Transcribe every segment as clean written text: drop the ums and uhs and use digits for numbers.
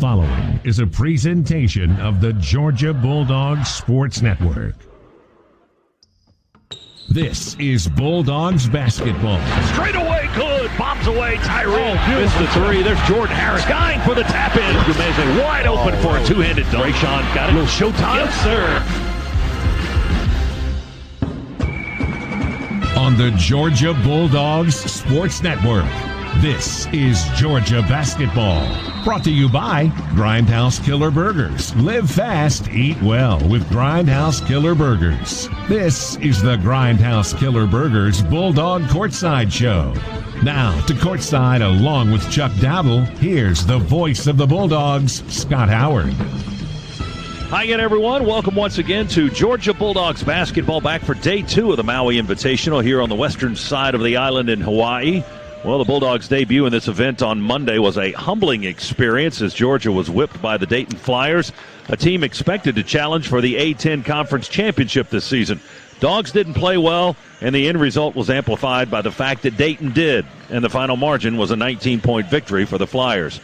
following is a presentation of the Georgia Bulldogs Sports Network. This is Bulldogs basketball. Straight away, good. Bombs away. Tyree missed the three. There's Jordan Harris skying for the tap in. Gumeze wide open for a two-handed dunk. Rayshawn got it. A little showtime. Yes, sir. On the Georgia Bulldogs Sports Network, this is Georgia Basketball. Brought to you by Grindhouse Killer Burgers. Live fast, eat well with Grindhouse Killer Burgers. This is the Grindhouse Killer Burgers Bulldog Courtside Show. Now to Courtside along with Chuck Dowdle, here's the voice of the Bulldogs, Scott Howard. Hi again, everyone. Welcome once again to Georgia Bulldogs basketball, back for day 2 of the Maui Invitational here on the western side of the island in Hawaii. Well, the Bulldogs' debut in this event on Monday was a humbling experience as Georgia was whipped by the Dayton Flyers, a team expected to challenge for the A-10 Conference Championship this season. Dogs didn't play well, and the end result was amplified by the fact that Dayton did, and the final margin was a 19-point victory for the Flyers.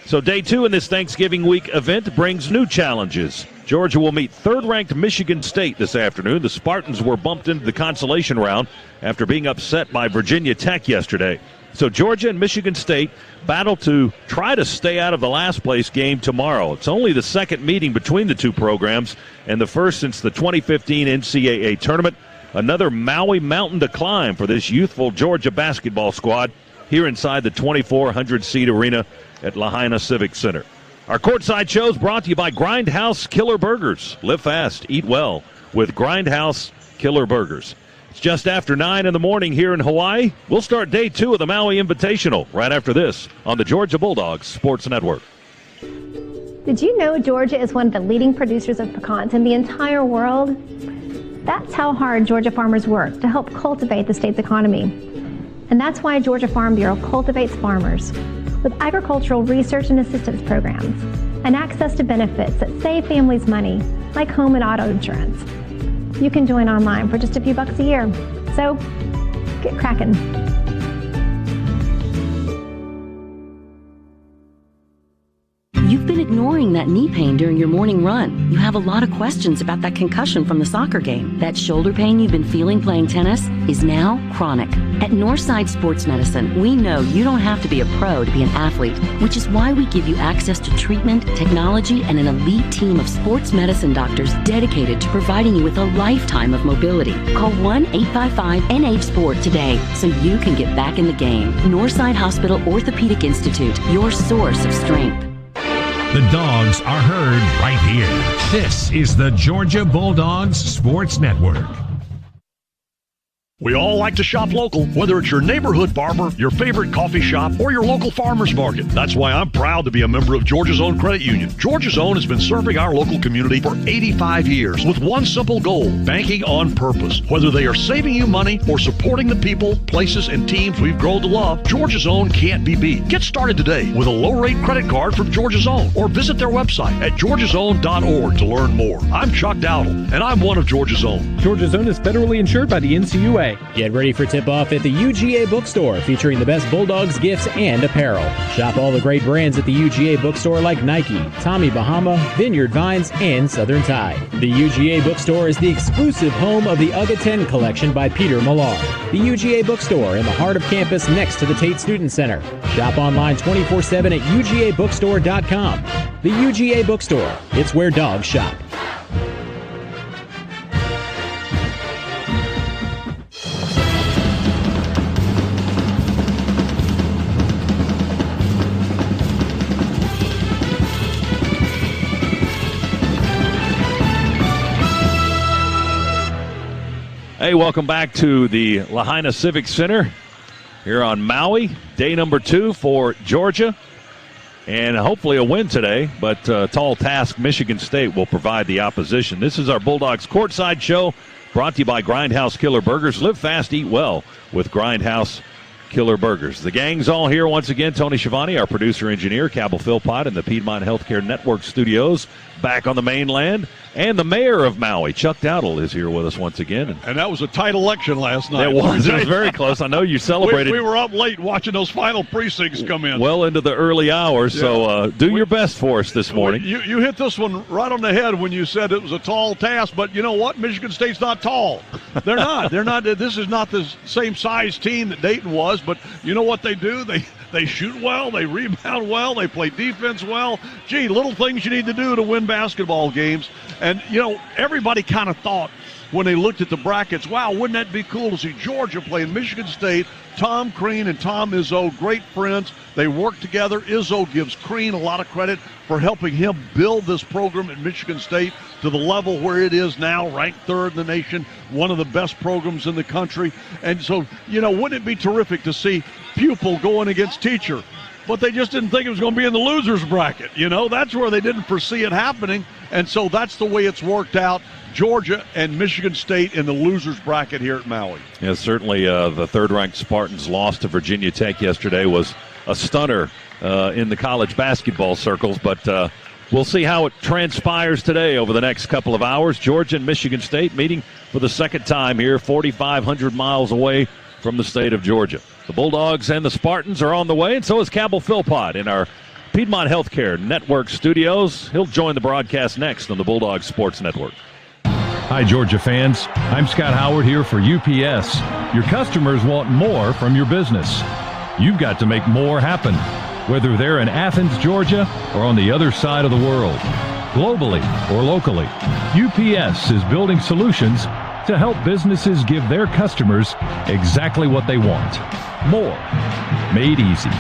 So day 2 in this Thanksgiving week event brings new challenges. Georgia will meet third-ranked Michigan State this afternoon. The Spartans were bumped into the consolation round after being upset by Virginia Tech yesterday. So Georgia and Michigan State battle to try to stay out of the last-place game tomorrow. It's only the second meeting between the two programs and the first since the 2015 NCAA tournament. Another Maui mountain to climb for this youthful Georgia basketball squad here inside the 2,400-seat arena at Lahaina Civic Center. Our courtside show is brought to you by Grindhouse Killer Burgers. Live fast, eat well with Grindhouse Killer Burgers. It's just after 9 in the morning here in Hawaii. We'll start day 2 of the Maui Invitational right after this on the Georgia Bulldogs Sports Network. Did you know Georgia is one of the leading producers of pecans in the entire world? That's how hard Georgia farmers work to help cultivate the state's economy. And that's why Georgia Farm Bureau cultivates farmers with agricultural research and assistance programs and access to benefits that save families money, like home and auto insurance. You can join online for just a few bucks a year. So, get cracking. You've been ignoring that knee pain during your morning run. You have a lot of questions about that concussion from the soccer game. That shoulder pain you've been feeling playing tennis is now chronic. At Northside Sports Medicine, we know you don't have to be a pro to be an athlete, which is why we give you access to treatment, technology, and an elite team of sports medicine doctors dedicated to providing you with a lifetime of mobility. Call 1-855-NH-SPORT today so you can get back in the game. Northside Hospital Orthopedic Institute, your source of strength. The Dogs are heard right here. This is the Georgia Bulldogs Sports Network. We all like to shop local, whether it's your neighborhood barber, your favorite coffee shop, or your local farmer's market. That's why I'm proud to be a member of Georgia's Own Credit Union. Georgia's Own has been serving our local community for 85 years with one simple goal: banking on purpose. Whether they are saving you money or supporting the people, places, and teams we've grown to love, Georgia's Own can't be beat. Get started today with a low-rate credit card from Georgia's Own or visit their website at georgiasown.org to learn more. I'm Chuck Dowdle, and I'm one of Georgia's Own. Georgia's Own is federally insured by the NCUA. Get ready for tip-off at the UGA Bookstore, featuring the best Bulldogs gifts and apparel. Shop all the great brands at the UGA Bookstore like Nike, Tommy Bahama, Vineyard Vines, and Southern Tide. The UGA Bookstore is the exclusive home of the UGA 10 collection by Peter Millar. The UGA Bookstore in the heart of campus next to the Tate Student Center. Shop online 24/7 at UGABookstore.com. The UGA Bookstore, it's where dogs shop. Hey, welcome back to the Lahaina Civic Center here on Maui. Day number 2 for Georgia, and hopefully a win today, but tall task Michigan State will provide the opposition. This is our Bulldogs Courtside Show, brought to you by Grindhouse Killer Burgers. Live fast, eat well with Grindhouse Killer Burgers. The gang's all here once again. Tony Schiavone, our producer-engineer, Cabell Philpott in the Piedmont Healthcare Network studios. back on the mainland. And the mayor of Maui, Chuck Dowdle, is here with us once again. And that was a tight election last night. It was very close. I know you celebrated. We were up late watching those final precincts come in. Well into the early hours, so do your best for us this morning. You hit this one right on the head when you said it was a tall task, but you know what? Michigan State's not tall. They're not. They're not. This is not the same size team that Dayton was, but you know what they do? They shoot well, they rebound well, they play defense well. Gee, little things you need to do to win basketball games. And, you know, everybody kind of thought when they looked at the brackets, wow, wouldn't that be cool to see Georgia playing Michigan State? Tom Crean and Tom Izzo, great friends. They work together. Izzo gives Crean a lot of credit for helping him build this program at Michigan State to the level where it is now, ranked third in the nation, one of the best programs in the country. And so, you know, wouldn't it be terrific to see pupil going against teacher? But they just didn't think it was going to be in the losers bracket. You know, that's where they didn't foresee it happening. And so that's the way it's worked out. Georgia and Michigan State in the losers bracket here at Maui. Yeah, certainly the third-ranked Spartans' loss to Virginia Tech yesterday was a stunner in the college basketball circles, but we'll see how it transpires today over the next couple of hours. Georgia and Michigan State meeting for the second time here, 4,500 miles away from the state of Georgia. The Bulldogs and the Spartans are on the way, and so is Cabell Philpott in our Piedmont Healthcare Network studios. He'll join the broadcast next on the Bulldogs Sports Network. Hi, Georgia fans. I'm Scott Howard here for UPS. Your customers want more from your business. You've got to make more happen, whether they're in Athens, Georgia, or on the other side of the world. Globally or locally, UPS is building solutions to help businesses give their customers exactly what they want. More. Made easy.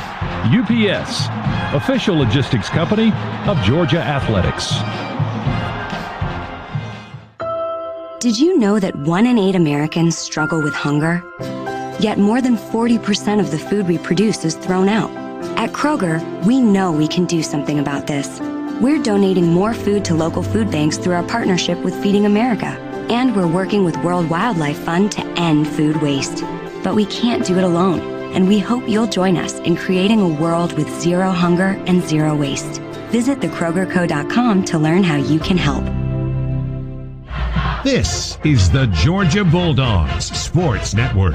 UPS, official logistics company of Georgia Athletics. Did you know that 1 in 8 Americans struggle with hunger? Yet more than 40% of the food we produce is thrown out. At Kroger, we know we can do something about this. We're donating more food to local food banks through our partnership with Feeding America. And we're working with World Wildlife Fund to end food waste. But we can't do it alone, and we hope you'll join us in creating a world with zero hunger and zero waste. Visit thekrogerco.com to learn how you can help. This is the Georgia Bulldogs Sports Network.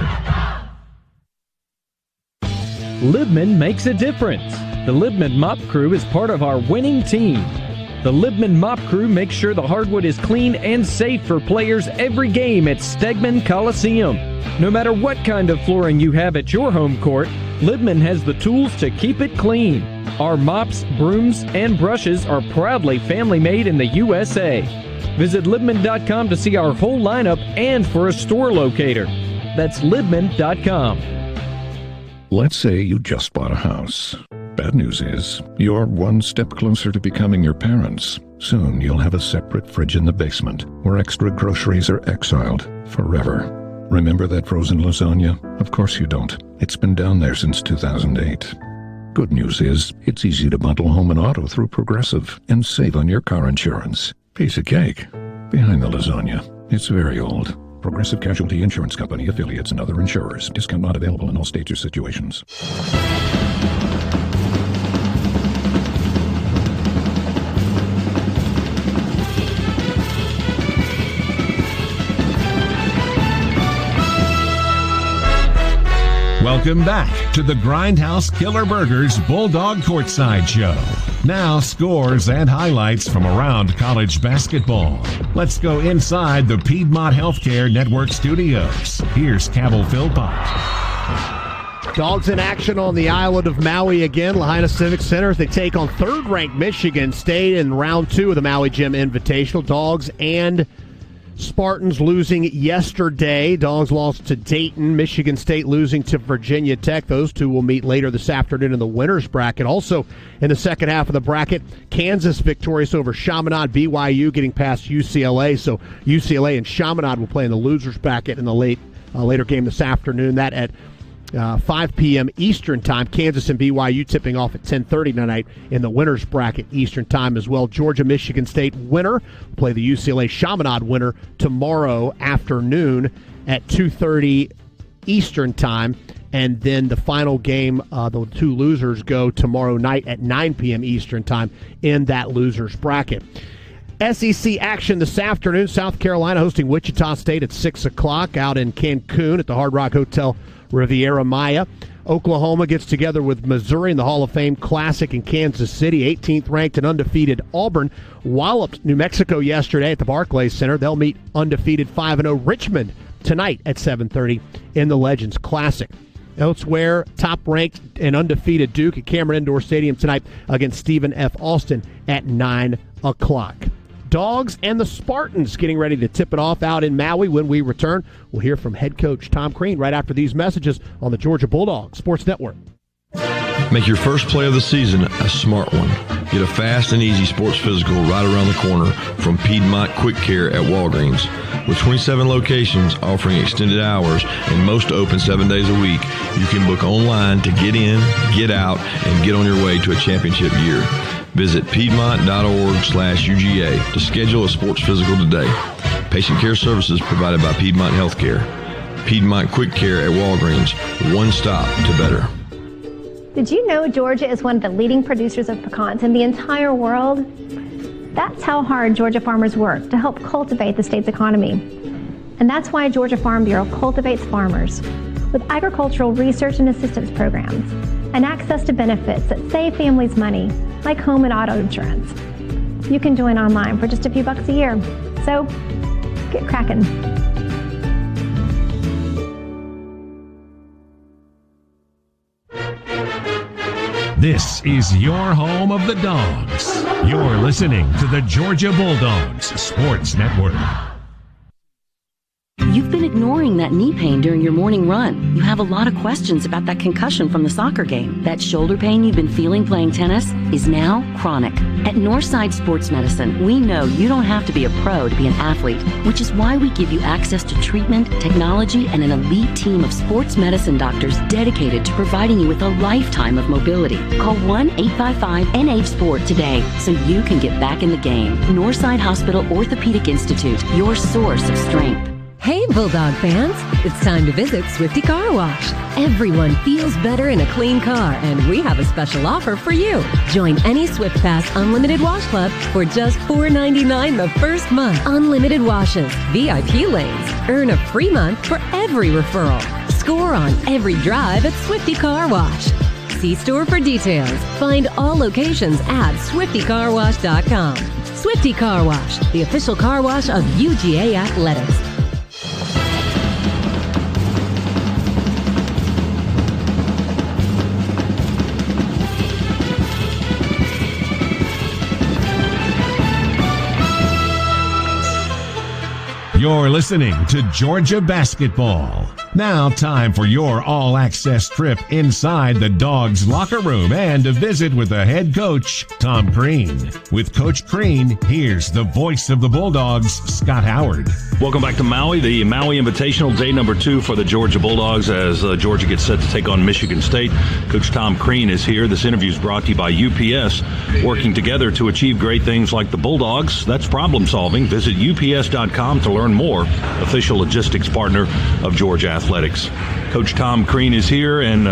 Libman makes a difference. The Libman Mop Crew is part of our winning team. The Libman Mop Crew makes sure the hardwood is clean and safe for players every game at Stegman Coliseum. No matter what kind of flooring you have at your home court, Libman has the tools to keep it clean. Our mops, brooms, and brushes are proudly family-made in the USA. Visit Libman.com to see our whole lineup and for a store locator. That's Libman.com. Let's say you just bought a house. Bad news is, you're one step closer to becoming your parents. Soon you'll have a separate fridge in the basement where extra groceries are exiled forever. Remember that frozen lasagna? Of course you don't. It's been down there since 2008. Good news is, it's easy to bundle home and auto through Progressive and save on your car insurance. Piece of cake. Behind the lasagna, it's very old. Progressive Casualty Insurance Company, affiliates, and other insurers. Discount not available in all states or situations. Welcome back to the Grindhouse Killer Burgers Bulldog Courtside Show. Now scores and highlights from around college basketball. Let's go inside the Piedmont Healthcare Network studios. Here's Cabell Philpott. Dogs in action on the island of Maui again. Lahaina Civic Center as they take on third-ranked Michigan State in round 2 of the Maui Gym Invitational. Dogs and Spartans losing yesterday. Dogs lost to Dayton. Michigan State losing to Virginia Tech. Those two will meet later this afternoon in the winners bracket. Also in the second half of the bracket, Kansas victorious over Chaminade. BYU getting past UCLA. So UCLA and Chaminade will play in the losers bracket in the later game this afternoon. That at 5 p.m. Eastern Time. Kansas and BYU tipping off at 10:30 tonight in the winners bracket Eastern Time as well. Georgia-Michigan State winner will play the UCLA-Chaminade winner tomorrow afternoon at 2:30 Eastern Time. And then the final game, the two losers go tomorrow night at 9 p.m. Eastern Time in that losers bracket. SEC action this afternoon. South Carolina hosting Wichita State at 6 o'clock out in Cancun at the Hard Rock Hotel Riviera Maya. Oklahoma gets together with Missouri in the Hall of Fame Classic in Kansas City. 18th ranked and undefeated Auburn walloped New Mexico yesterday at the Barclays Center. They'll meet undefeated 5-0 Richmond tonight at 7:30 in the Legends Classic. Elsewhere, top-ranked and undefeated Duke at Cameron Indoor Stadium tonight against Stephen F. Austin at 9 o'clock. Dogs and the Spartans getting ready to tip it off out in Maui. When we return, we'll hear from head coach Tom Crean right after these messages on the Georgia Bulldogs Sports Network. Make your first play of the season a smart one. Get a fast and easy sports physical right around the corner from Piedmont Quick Care at Walgreens. With 27 locations offering extended hours and most open 7 days a week, you can book online to get in, get out, and get on your way to a championship year. Visit piedmont.org/UGA to schedule a sports physical today. Patient care services provided by Piedmont Healthcare. Piedmont Quick Care at Walgreens. One stop to better. Did you know Georgia is one of the leading producers of pecans in the entire world? That's how hard Georgia farmers work to help cultivate the state's economy. And that's why Georgia Farm Bureau cultivates farmers with agricultural research and assistance programs and access to benefits that save families money, like home and auto insurance. You can join online for just a few bucks a year. So, get cracking. This is your home of the Dogs. You're listening to the Georgia Bulldogs Sports Network. You've been ignoring that knee pain during your morning run. You have a lot of questions about that concussion from the soccer game. That shoulder pain you've been feeling playing tennis is now chronic. At Northside Sports Medicine, we know you don't have to be a pro to be an athlete, which is why we give you access to treatment, technology, and an elite team of sports medicine doctors dedicated to providing you with a lifetime of mobility. Call 1-855-NH-SPORT today so you can get back in the game. Northside Hospital Orthopedic Institute, your source of strength. Hey Bulldog fans, it's time to visit Swifty Car Wash. Everyone feels better in a clean car, and we have a special offer for you. Join any Swift Pass Unlimited Wash Club for just $4.99 the first month. Unlimited washes, VIP lanes, earn a free month for every referral. Score on every drive at Swifty Car Wash. See store for details. Find all locations at SwiftyCarWash.com. Swifty Car Wash, the official car wash of UGA Athletics. You're listening to Georgia Basketball. Now time for your all-access trip inside the Dogs' locker room and a visit with the head coach, Tom Crean. With Coach Crean, here's the voice of the Bulldogs, Scott Howard. Welcome back to Maui, the Maui Invitational, day number 2 for the Georgia Bulldogs as Georgia gets set to take on Michigan State. Coach Tom Crean is here. This interview is brought to you by UPS, working together to achieve great things like the Bulldogs. That's problem solving. Visit ups.com to learn more. Official logistics partner of Georgia Athletics. Coach Tom Crean is here, and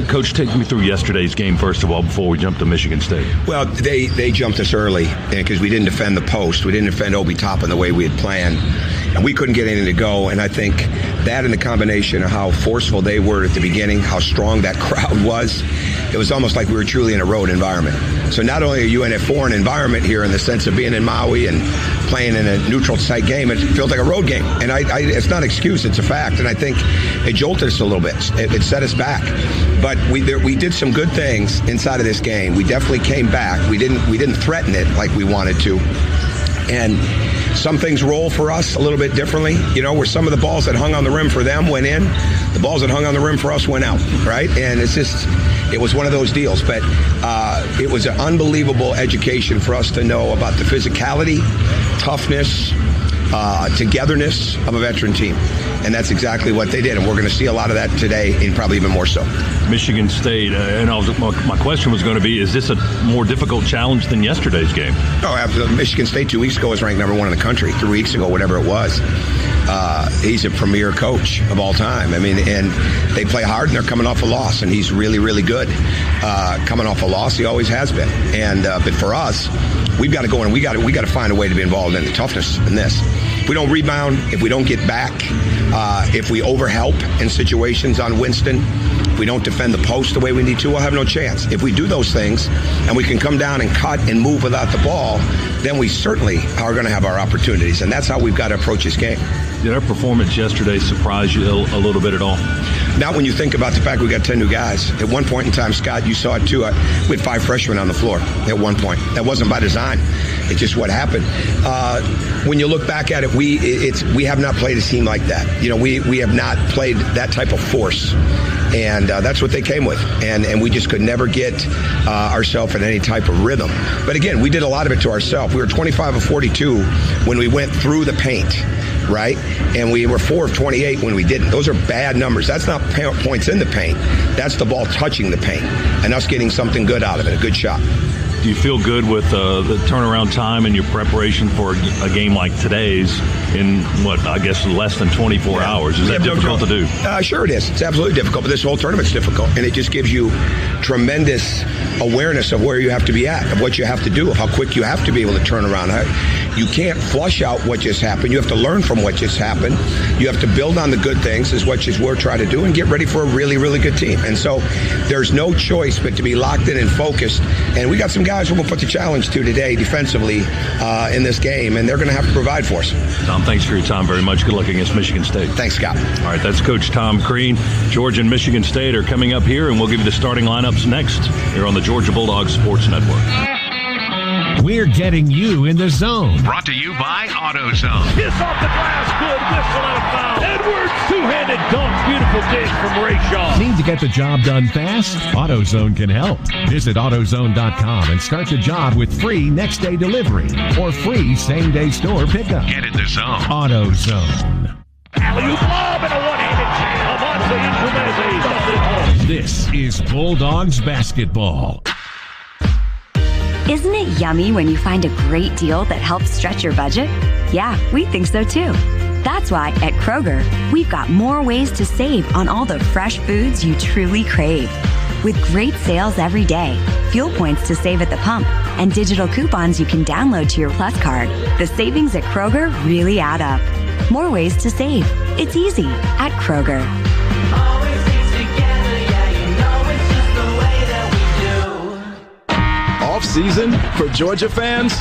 Coach, take me through yesterday's game first of all before we jump to Michigan State. Well, they jumped us early because we didn't defend the post. We didn't defend Obi Toppin the way we had planned, and we couldn't get anything to go. And I think that, in the combination of how forceful they were at the beginning, how strong that crowd was, it was almost like we were truly in a road environment. So not only are you in a foreign environment here in the sense of being in Maui and playing in a neutral site game, it feels like a road game. And it's not an excuse, it's a fact. And I think it jolted us a little bit. It set us back. But we did some good things inside of this game. We definitely came back. We didn't threaten it like we wanted to. And some things roll for us a little bit differently, where some of the balls that hung on the rim for them went in, the balls that hung on the rim for us went out, right? And it was one of those deals. But it was an unbelievable education for us to know about the physicality, toughness, togetherness of a veteran team. And that's exactly what they did. And we're going to see a lot of that today, and probably even more so. Michigan State, my question was going to be, is this a more difficult challenge than yesterday's game? No, after Michigan State 2 weeks ago was ranked number 1 in the country. 3 weeks ago, whatever it was. He's a premier coach of all time. I mean, and they play hard, and they're coming off a loss, and he's really, really good. Coming off a loss, he always has been. And but for us, we've got to go and we got to find a way to be involved in the toughness in this. If we don't rebound, if we don't get back, if we overhelp in situations on Winston, if we don't defend the post the way we need to, we'll have no chance. If we do those things and we can come down and cut and move without the ball, then we certainly are going to have our opportunities, and that's how we've got to approach this game. Did our performance yesterday surprise you a little bit at all? Not when you think about the fact we got 10 new guys. At one point in time, Scott, you saw it too. We had 5 freshmen on the floor at one point. That wasn't by design. It's just what happened. When you look back at it, we have not played a team like that. We have not played that type of force. And that's what they came with. And we just could never get ourselves in any type of rhythm. But again, we did a lot of it to ourselves. We were 25 of 42 when we went through the paint, right? And we were 4 of 28 when we didn't. Those are bad numbers. That's not points in the paint. That's the ball touching the paint and us getting something good out of it, a good shot. Do you feel good with the turnaround time and your preparation for a game like today's in, less than 24 hours? Is that difficult to do? Sure it is. It's absolutely difficult, but this whole tournament's difficult. And it just gives you tremendous awareness of where you have to be at, of what you have to do, of how quick you have to be able to turn around. You can't flush out what just happened. You have to learn from what just happened. You have to build on the good things, is what we're trying to do, and get ready for a really, really good team. And so there's no choice but to be locked in and focused. And we got some guys we're going to put the challenge to today defensively in this game, and they're going to have to provide for us. Tom, thanks for your time very much. Good luck against Michigan State. Thanks, Scott. All right, that's Coach Tom Crean. Georgia and Michigan State are coming up here, and we'll give you the starting lineups next here on the Georgia Bulldogs Sports Network. We're getting you in the zone. Brought to you by AutoZone. Kiss off the glass, good whistle and a foul. Edwards, two-handed dunk, beautiful dig from Rayshaw. Need to get the job done fast? AutoZone can help. Visit AutoZone.com and start the job with free next-day delivery or free same-day store pickup. Get in the zone. AutoZone. Alley-oop lob and a one-handed jam. This is Bulldogs basketball. Isn't it yummy when you find a great deal that helps stretch your budget? Yeah, we think so too. That's why at Kroger, we've got more ways to save on all the fresh foods you truly crave. With great sales every day, fuel points to save at the pump, and digital coupons you can download to your Plus card, the savings at Kroger really add up. More ways to save. It's easy at Kroger. Season for Georgia fans?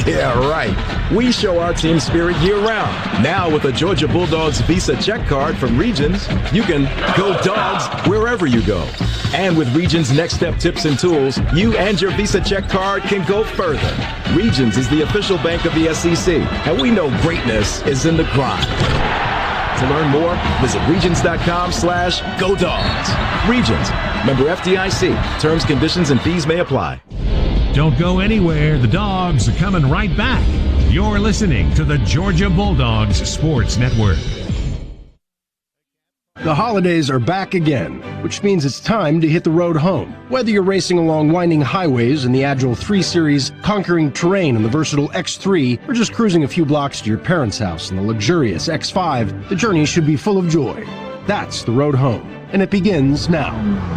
Yeah, right. We show our team spirit year-round. Now with a Georgia Bulldogs Visa check card from Regions, you can go Dogs wherever you go. And with Regions Next Step tips and tools, you and your Visa check card can go further. Regions is the official bank of the SEC, and we know greatness is in the grind. To learn more, visit regions.com/GoDogs. Regions, member FDIC. Terms, conditions, and fees may apply. Don't go anywhere. The Dogs are coming right back. You're listening to the Georgia Bulldogs Sports Network. The holidays are back again, which means it's time to hit the road home. Whether you're racing along winding highways in the Agile 3 Series, conquering terrain in the versatile X3, or just cruising a few blocks to your parents' house in the luxurious X5, the journey should be full of joy. That's the road home, and it begins now.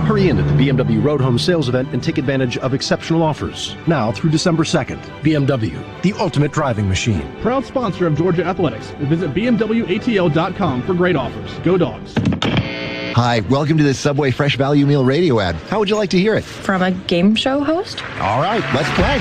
Hurry in at the BMW Road Home sales event and take advantage of exceptional offers. Now through December 2nd. BMW, the ultimate driving machine. Proud sponsor of Georgia Athletics. Visit BMWATL.com for great offers. Go Dogs. Hi, welcome to the Subway Fresh Value Meal radio ad. How would you like to hear it? From a game show host? All right, let's play.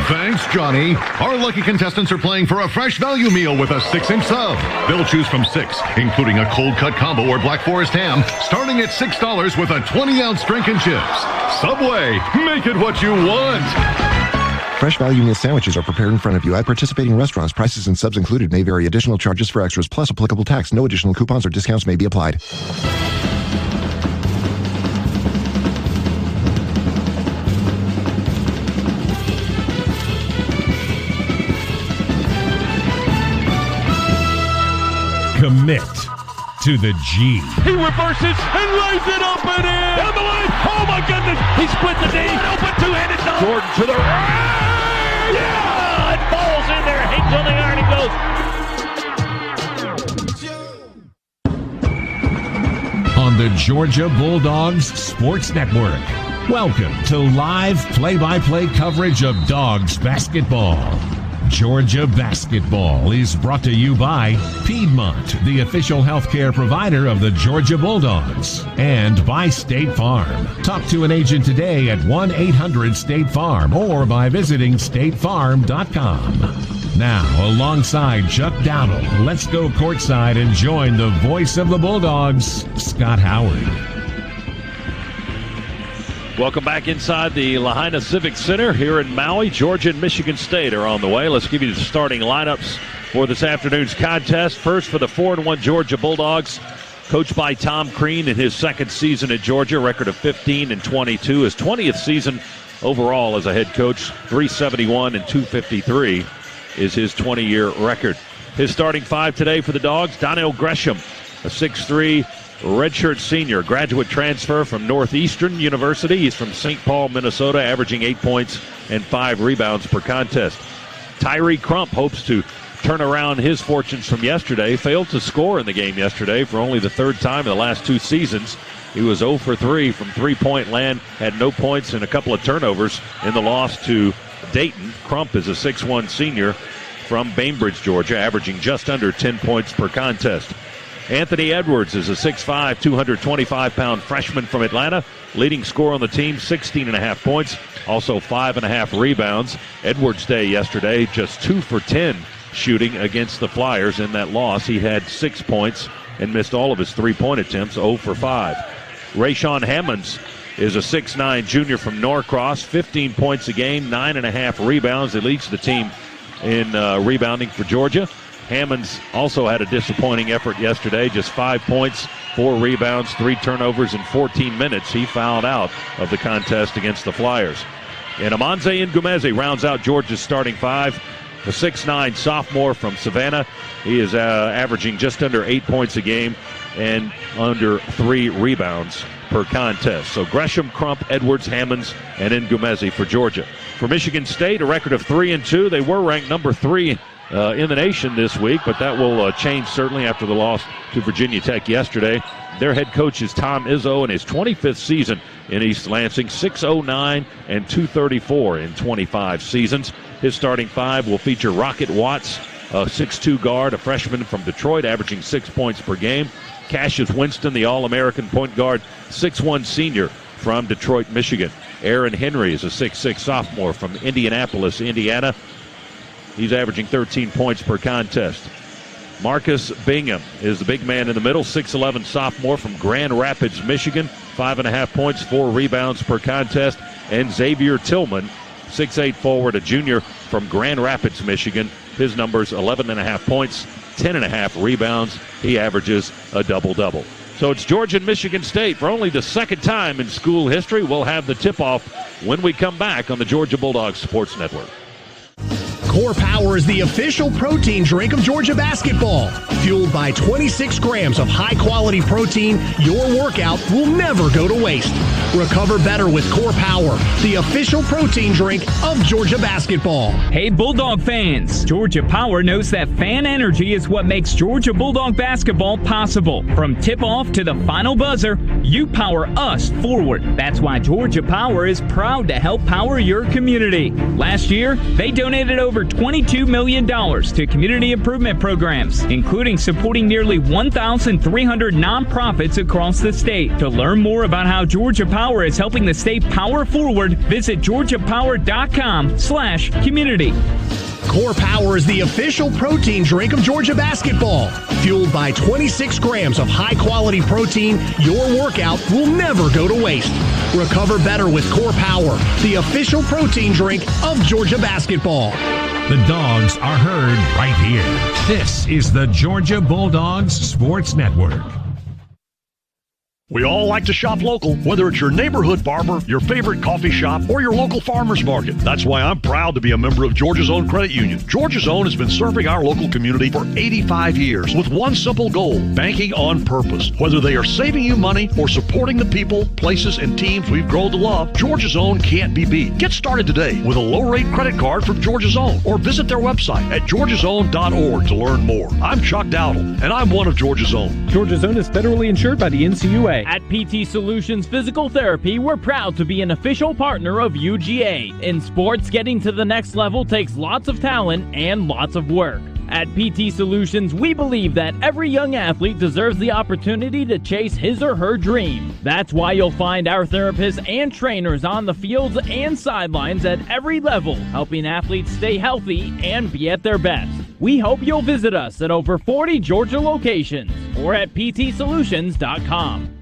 Thanks, Johnny. Our lucky contestants are playing for a fresh value meal with a 6-inch sub. They'll choose from 6, including a cold cut combo or Black Forest ham, starting at $6 with a 20-ounce drink and chips. Subway, make it what you want. Fresh value meal sandwiches are prepared in front of you at participating restaurants. Prices and subs included may vary. Additional charges for extras plus applicable tax. No additional coupons or discounts may be applied. Commit to the G. He reverses and lays it up and in. Down the line. Oh, my goodness. He split the D. Open two-handed dunk. Jordan to the right. Yeah. It falls in there. Hangs on the iron and goes. On the Georgia Bulldogs Sports Network. Welcome to live play-by-play coverage of Dogs basketball. Georgia Basketball is brought to you by Piedmont, the official healthcare provider of the Georgia Bulldogs, and by State Farm. Talk to an agent today at 1-800-STATE-FARM or by visiting statefarm.com. Now, alongside Chuck Dowdle, let's go courtside and join the voice of the Bulldogs, Scott Howard. Welcome back inside the Lahaina Civic Center here in Maui. Georgia and Michigan State are on the way. Let's give you the starting lineups for this afternoon's contest. First for the 4-1 Georgia Bulldogs, coached by Tom Crean in his second season at Georgia, record of 15-22. His 20th season overall as a head coach, 371 and 253 is his 20-year record. His starting five today for the Dogs: Donnell Gresham, a 6'3", redshirt senior, graduate transfer from Northeastern University. He's from St. Paul, Minnesota, averaging 8 points and 5 rebounds per contest. Tyree Crump hopes to turn around his fortunes from yesterday. Failed to score in the game yesterday for only the third time in the last 2 seasons. He was 0 for 3 from three-point land, had no points and a couple of turnovers in the loss to Dayton. Crump is a 6'1 senior from Bainbridge, Georgia, averaging just under 10 points per contest. Anthony Edwards is a 6'5", 225-pound freshman from Atlanta. Leading scorer on the team, 16.5 points, also 5.5 rebounds. Edwards' day yesterday, just 2 for 10 shooting against the Flyers in that loss. He had 6 points and missed all of his three-point attempts, 0 for 5. Rayshawn Hammonds is a 6'9 junior from Norcross, 15 points a game, 9.5 rebounds. He leads the team in rebounding for Georgia. Hammonds also had a disappointing effort yesterday, just 5 points, 4 rebounds, 3 turnovers in 14 minutes. He fouled out of the contest against the Flyers. And Amanze Ngumezi rounds out Georgia's starting five, a 6'9 sophomore from Savannah. He is averaging just under 8 points a game and under 3 rebounds per contest. So Gresham, Crump, Edwards, Hammonds, and Ngumezi for Georgia. For Michigan State, a record of 3-2. They were ranked number 3 in the nation this week, but that will change certainly after the loss to Virginia Tech yesterday. Their head coach is Tom Izzo in his 25th season in East Lansing, 609 and 234 in 25 seasons. His starting five will feature Rocket Watts, a 6'2 guard, a freshman from Detroit, averaging 6 points per game. Cassius Winston, the All-American point guard, 6'1 senior from Detroit, Michigan. Aaron Henry is a 6'6 sophomore from Indianapolis, Indiana. He's averaging 13 points per contest. Marcus Bingham is the big man in the middle, 6'11 sophomore from Grand Rapids, Michigan, 5.5 points, 4 rebounds per contest. And Xavier Tillman, 6'8 forward, a junior from Grand Rapids, Michigan. His numbers, 11.5 points, 10.5 rebounds. He averages a double-double. So it's Georgia and Michigan State. For only the second time in school history, we'll have the tip-off when we come back on the Georgia Bulldogs Sports Network. Core Power is the official protein drink of Georgia basketball. Fueled by 26 grams of high-quality protein, your workout will never go to waste. Recover better with Core Power, the official protein drink of Georgia basketball. Hey, Bulldog fans! Georgia Power knows that fan energy is what makes Georgia Bulldog basketball possible. From tip-off to the final buzzer, you power us forward. That's why Georgia Power is proud to help power your community. Last year, they donated over $22 million to community improvement programs, including supporting nearly 1,300 nonprofits across the state. To learn more about how Georgia Power is helping the state power forward, visit georgiapower.com/community. Core Power is the official protein drink of Georgia basketball. Fueled by 26 grams of high-quality protein, your workout will never go to waste. Recover better with Core Power, the official protein drink of Georgia basketball. The Dogs are heard right here. This is the Georgia Bulldogs Sports Network. We all like to shop local, whether it's your neighborhood barber, your favorite coffee shop, or your local farmer's market. That's why I'm proud to be a member of Georgia's Own Credit Union. Georgia's Own has been serving our local community for 85 years with one simple goal: banking on purpose. Whether they are saving you money or supporting the people, places, and teams we've grown to love, Georgia's Own can't be beat. Get started today with a low-rate credit card from Georgia's Own or visit their website at georgiasown.org to learn more. I'm Chuck Dowdle, and I'm one of Georgia's Own. Georgia's Own is federally insured by the NCUA. way. At PT Solutions Physical Therapy, we're proud to be an official partner of UGA. In sports, getting to the next level takes lots of talent and lots of work. At PT Solutions, we believe that every young athlete deserves the opportunity to chase his or her dream. That's why you'll find our therapists and trainers on the fields and sidelines at every level, helping athletes stay healthy and be at their best. We hope you'll visit us at over 40 Georgia locations or at ptsolutions.com.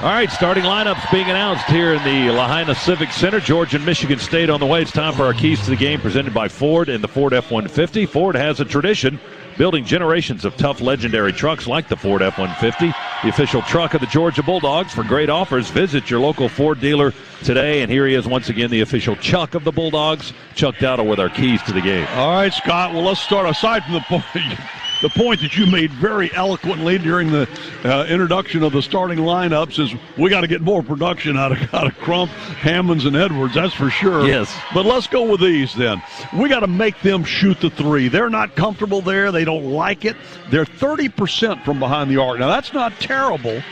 All right, starting lineups being announced here in the Lahaina Civic Center. Georgia and Michigan State on the way. It's time for our keys to the game presented by Ford and the Ford F-150. Ford has a tradition building generations of tough, legendary trucks like the Ford F-150, the official truck of the Georgia Bulldogs. For great offers, visit your local Ford dealer today. And here he is once again, the official Chuck of the Bulldogs, Chuck Dowdle with our keys to the game. All right, Scott. Well, let's start aside from the point that you made very eloquently during the introduction of the starting lineups is we got to get more production out of Crump, Hammonds, and Edwards, that's for sure. Yes. But let's go with these then. We got to make them shoot the three. They're not comfortable there. They don't like it. They're 30% from behind the arc. Now, that's not terrible,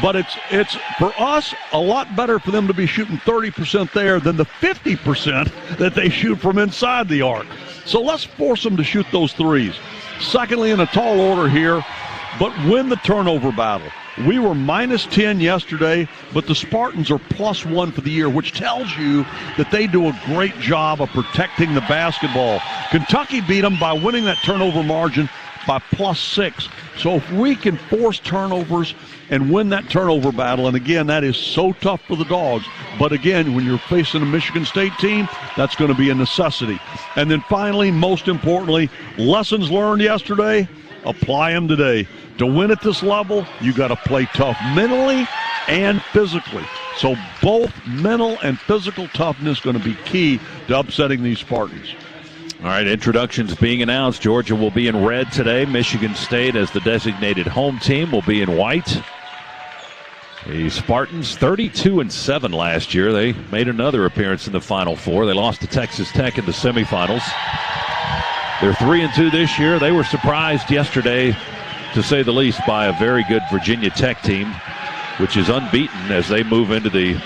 but it's for us a lot better for them to be shooting 30% there than the 50% that they shoot from inside the arc. So let's force them to shoot those threes. Secondly, in a tall order here, but win the turnover battle. We were minus 10 yesterday, but the Spartans are plus 1 for the year, which tells you that they do a great job of protecting the basketball. Kentucky beat them by winning that turnover margin by plus 6. So if we can force turnovers and win that turnover battle, and again, that is so tough for the Dogs, but again, when you're facing a Michigan State team, that's going to be a necessity. And then finally, most importantly, lessons learned yesterday, apply them today. To win at this level, you got to play tough mentally and physically. So both mental and physical toughness going to be key to upsetting these Spartans. All right, introductions being announced. Georgia will be in red today. Michigan State, as the designated home team, will be in white. The Spartans, 32-7 last year. They made another appearance in the Final Four. They lost to Texas Tech in the semifinals. They're 3-2 this year. They were surprised yesterday, to say the least, by a very good Virginia Tech team, which is unbeaten as they move into the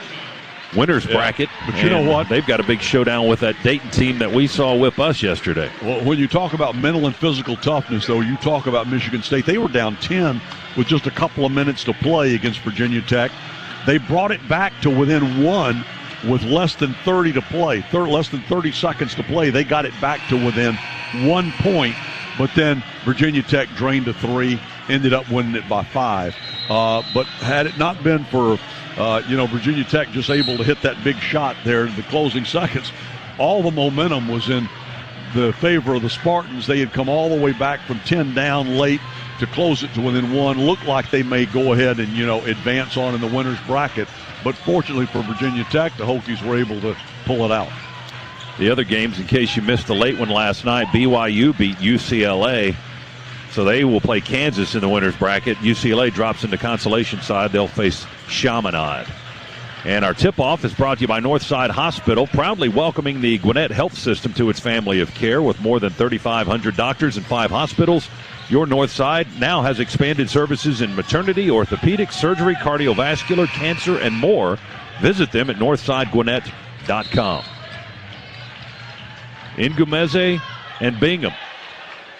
winners bracket. But you know what? They've got a big showdown with that Dayton team that we saw whip us yesterday. Well, when you talk about mental and physical toughness, though, you talk about Michigan State. They were down 10 with just a couple of minutes to play against Virginia Tech. They brought it back to within 1 with less than 30 to play, less than 30 seconds to play. They got it back to within 1 point, but then Virginia Tech drained a 3, ended up winning it by 5. But had it not been for Virginia Tech just able to hit that big shot there in the closing seconds, all the momentum was in the favor of the Spartans. They had come all the way back from 10 down late to close it to within 1. Looked like they may go ahead and, advance on in the winner's bracket. But fortunately for Virginia Tech, the Hokies were able to pull it out. The other games, in case you missed the late one last night, BYU beat UCLA. So they will play Kansas in the winner's bracket. UCLA drops into consolation side. They'll face Chaminade. And our tip-off is brought to you by Northside Hospital, proudly welcoming the Gwinnett Health System to its family of care with more than 3,500 doctors and 5 hospitals. Your Northside now has expanded services in maternity, orthopedic, surgery, cardiovascular, cancer, and more. Visit them at northsidegwinnett.com. Ngumeze and Bingham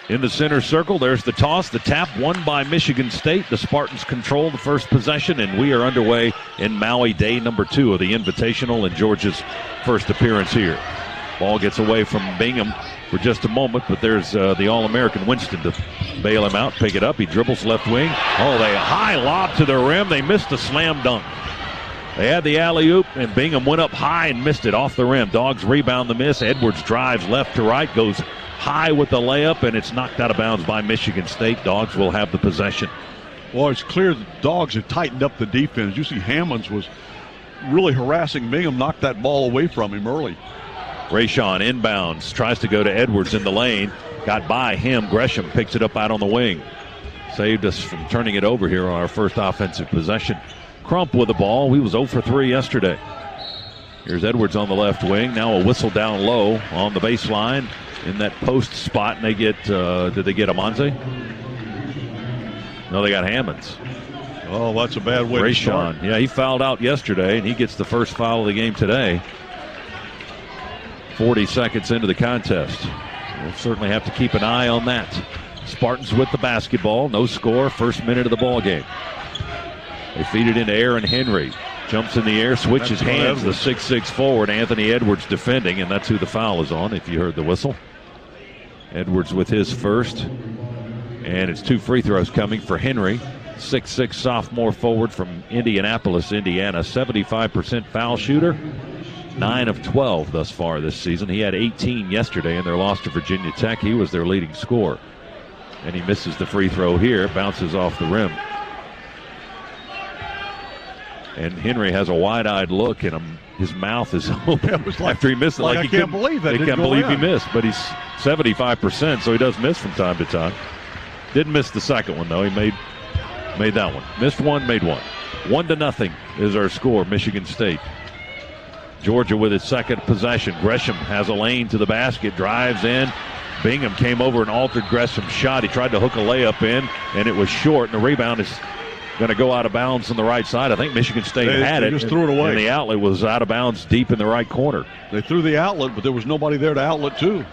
in the center circle. There's the toss. The tap won by Michigan State. The Spartans control the first possession, and we are underway in Maui, day number 2 of the Invitational and Georgia's first appearance here. Ball gets away from Bingham for just a moment, but there's the All-American Winston to bail him out, pick it up. He dribbles left wing. Oh, they high lob to the rim. They missed the slam dunk. They had the alley-oop, and Bingham went up high and missed it off the rim. Dogs rebound the miss. Edwards drives left to right, goes high with the layup, and it's knocked out of bounds by Michigan State. Dogs will have the possession. Well, it's clear the Dogs have tightened up the defense. You see Hammonds was really harassing Bingham, knocked that ball away from him early. Rayshawn inbounds, tries to go to Edwards in the lane. Got by him. Gresham picks it up out on the wing. Saved us from turning it over here on our first offensive possession. Crump with the ball. He was 0 for 3 yesterday. Here's Edwards on the left wing. Now a whistle down low on the baseline in that post spot. And they get, did they get Amonte? No, they got Hammonds. Oh, that's a bad way to start. Yeah, he fouled out yesterday, and he gets the first foul of the game today. 40 seconds into the contest. We'll certainly have to keep an eye on that. Spartans with the basketball. No score. First minute of the ball game. They feed it into Aaron Henry. Jumps in the air, switches hands. The 6'6 forward, Anthony Edwards, defending, and that's who the foul is on, if you heard the whistle. Edwards with his first. And it's 2 free throws coming for Henry. 6'6 sophomore forward from Indianapolis, Indiana. 75% foul shooter. 9 of 12 thus far this season. He had 18 yesterday in their loss to Virginia Tech. He was their leading scorer. And he misses the free throw here. Bounces off the rim. And Henry has a wide-eyed look, and his mouth is open after he missed it. I can't believe that. They can't believe he missed, but he's 75%, so he does miss from time to time. Didn't miss the second one, though. He made that one. Missed one, made one. 1-0 is our score, Michigan State. Georgia with its second possession. Gresham has a lane to the basket, drives in. Bingham came over and altered Gresham's shot. He tried to hook a layup in, and it was short, and the rebound is going to go out of bounds on the right side. I think Michigan State had it. They just threw it away. And the outlet was out of bounds deep in the right corner. They threw the outlet, but there was nobody there to outlet to.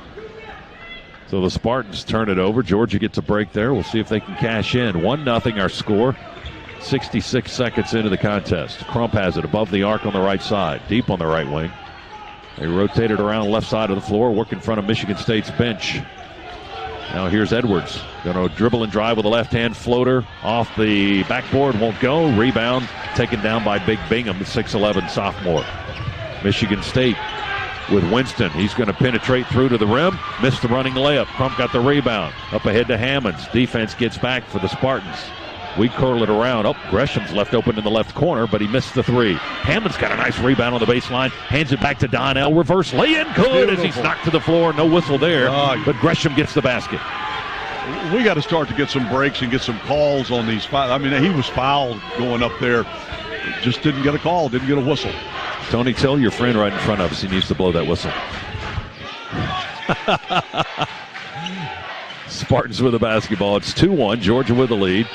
So the Spartans turn it over. Georgia gets a break there. We'll see if they can cash in. 1-0 our score. 66 seconds into the contest. Crump has it above the arc on the right side, deep on the right wing. They rotate it around left side of the floor, work in front of Michigan State's bench. Now here's Edwards. Going to dribble and drive with a left-hand floater. Off the backboard, won't go. Rebound taken down by Big Bingham, the 6'11 sophomore. Michigan State with Winston. He's going to penetrate through to the rim. Missed the running layup. Crump got the rebound. Up ahead to Hammonds. Defense gets back for the Spartans. We curl it around. Oh, Gresham's left open in the left corner, but he missed the three. Hammond's got a nice rebound on the baseline. Hands it back to Donnell. Reverse lay-in. Good as he's knocked to the floor. No whistle there, but Gresham gets the basket. We got to start to get some breaks and get some calls on these fouls. I mean, he was fouled going up there. Just didn't get a call, didn't get a whistle. Tony, tell your friend right in front of us he needs to blow that whistle. Spartans with the basketball. It's 2-1. Georgia with the lead.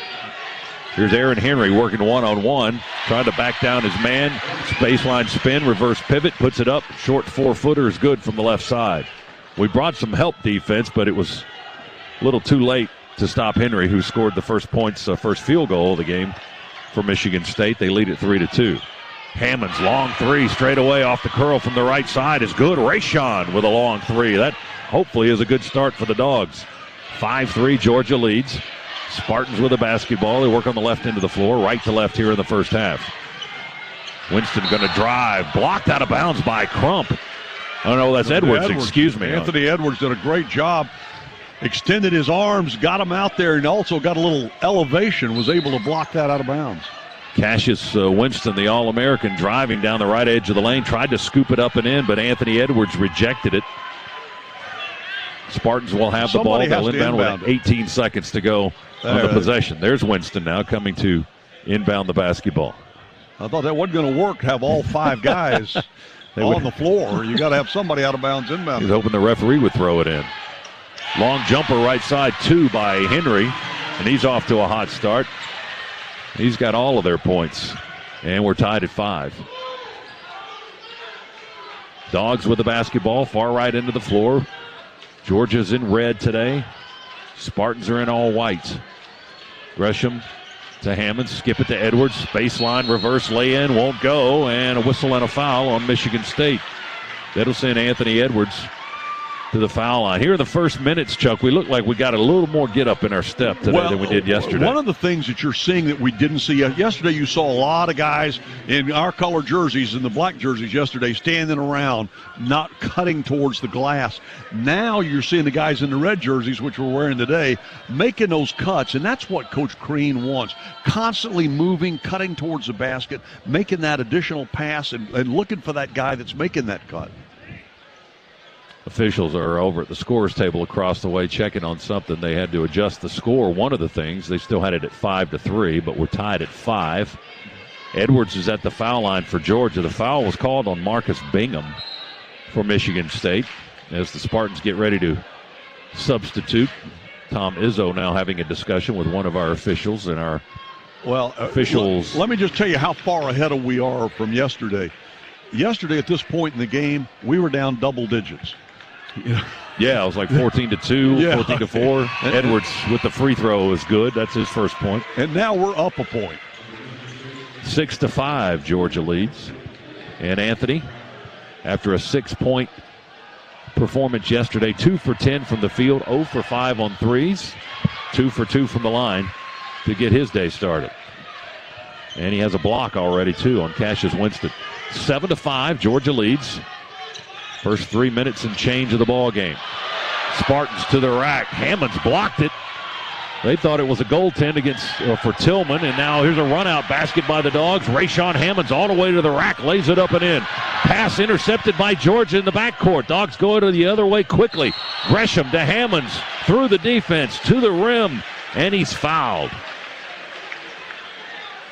Here's Aaron Henry working one-on-one, trying to back down his man. Baseline spin, reverse pivot, puts it up. Short 4-footer is good from the left side. We brought some help defense, but it was a little too late to stop Henry, who scored the first field goal of the game for Michigan State. They lead it 3-2. Hammond's long three straight away off the curl from the right side is good. Rayshon with a long three. That hopefully is a good start for the Dogs. 5-3, Georgia leads. Spartans with the basketball. They work on the left end of the floor, right to left here in the first half. Winston going to drive. Blocked out of bounds by Crump. Oh, no, that's Edwards. Excuse me. Anthony Edwards did a great job. Extended his arms, got him out there, and also got a little elevation, was able to block that out of bounds. Cassius Winston, the All-American, driving down the right edge of the lane, tried to scoop it up and in, but Anthony Edwards rejected it. Spartans will have the ball. They'll inbound with 18 seconds to go on the possession. There's Winston now coming to inbound the basketball. I thought that wasn't going to work, have all five guys on the floor. You got to have somebody out of bounds inbound. He's hoping the referee would throw it in. Long jumper right side, 2 by Henry, and he's off to a hot start. He's got all of their points, and we're tied at 5. Dogs with the basketball, far right into the floor. Georgia's in red today. Spartans are in all white. Gresham to Hammond, skip it to Edwards. Baseline, reverse lay-in, won't go, and a whistle and a foul on Michigan State. That'll send Anthony Edwards to the foul line. Here in the first minutes, Chuck, we look like we got a little more get-up in our step today than we did yesterday. One of the things that you're seeing that we didn't see yesterday, you saw a lot of guys in our color jerseys and the black jerseys yesterday standing around, not cutting towards the glass. Now you're seeing the guys in the red jerseys, which we're wearing today, making those cuts, and that's what Coach Crean wants. Constantly moving, cutting towards the basket, making that additional pass, and looking for that guy that's making that cut. Officials are over at the scores table across the way checking on something. They had to adjust the score. One of the things, they still had it at 5-3, but we're tied at 5. Edwards is at the foul line for Georgia. The foul was called on Marcus Bingham for Michigan State as the Spartans get ready to substitute. Tom Izzo now having a discussion with one of our officials and our officials. Let me just tell you how far ahead we are from yesterday. Yesterday at this point in the game, we were down double digits. Yeah, it was like 14-2, Yeah. 14-4. Edwards with the free throw is good. That's his first point. And now we're up a point. 6-5, Georgia leads. And Anthony, after a 6-point performance yesterday, 2 for 10 from the field, 0 for 5 on threes, 2 for 2 from the line to get his day started. And he has a block already, too, on Cassius Winston. 7-5, Georgia leads. First 3 minutes and change of the ball game. Spartans to the rack. Hammonds blocked it. They thought it was a goaltend for Tillman, and now here's a run-out basket by the Dogs. Rayshawn Hammonds all the way to the rack, lays it up and in. Pass intercepted by Georgia in the backcourt. Dogs go to the other way quickly. Gresham to Hammonds, through the defense, to the rim, and he's fouled.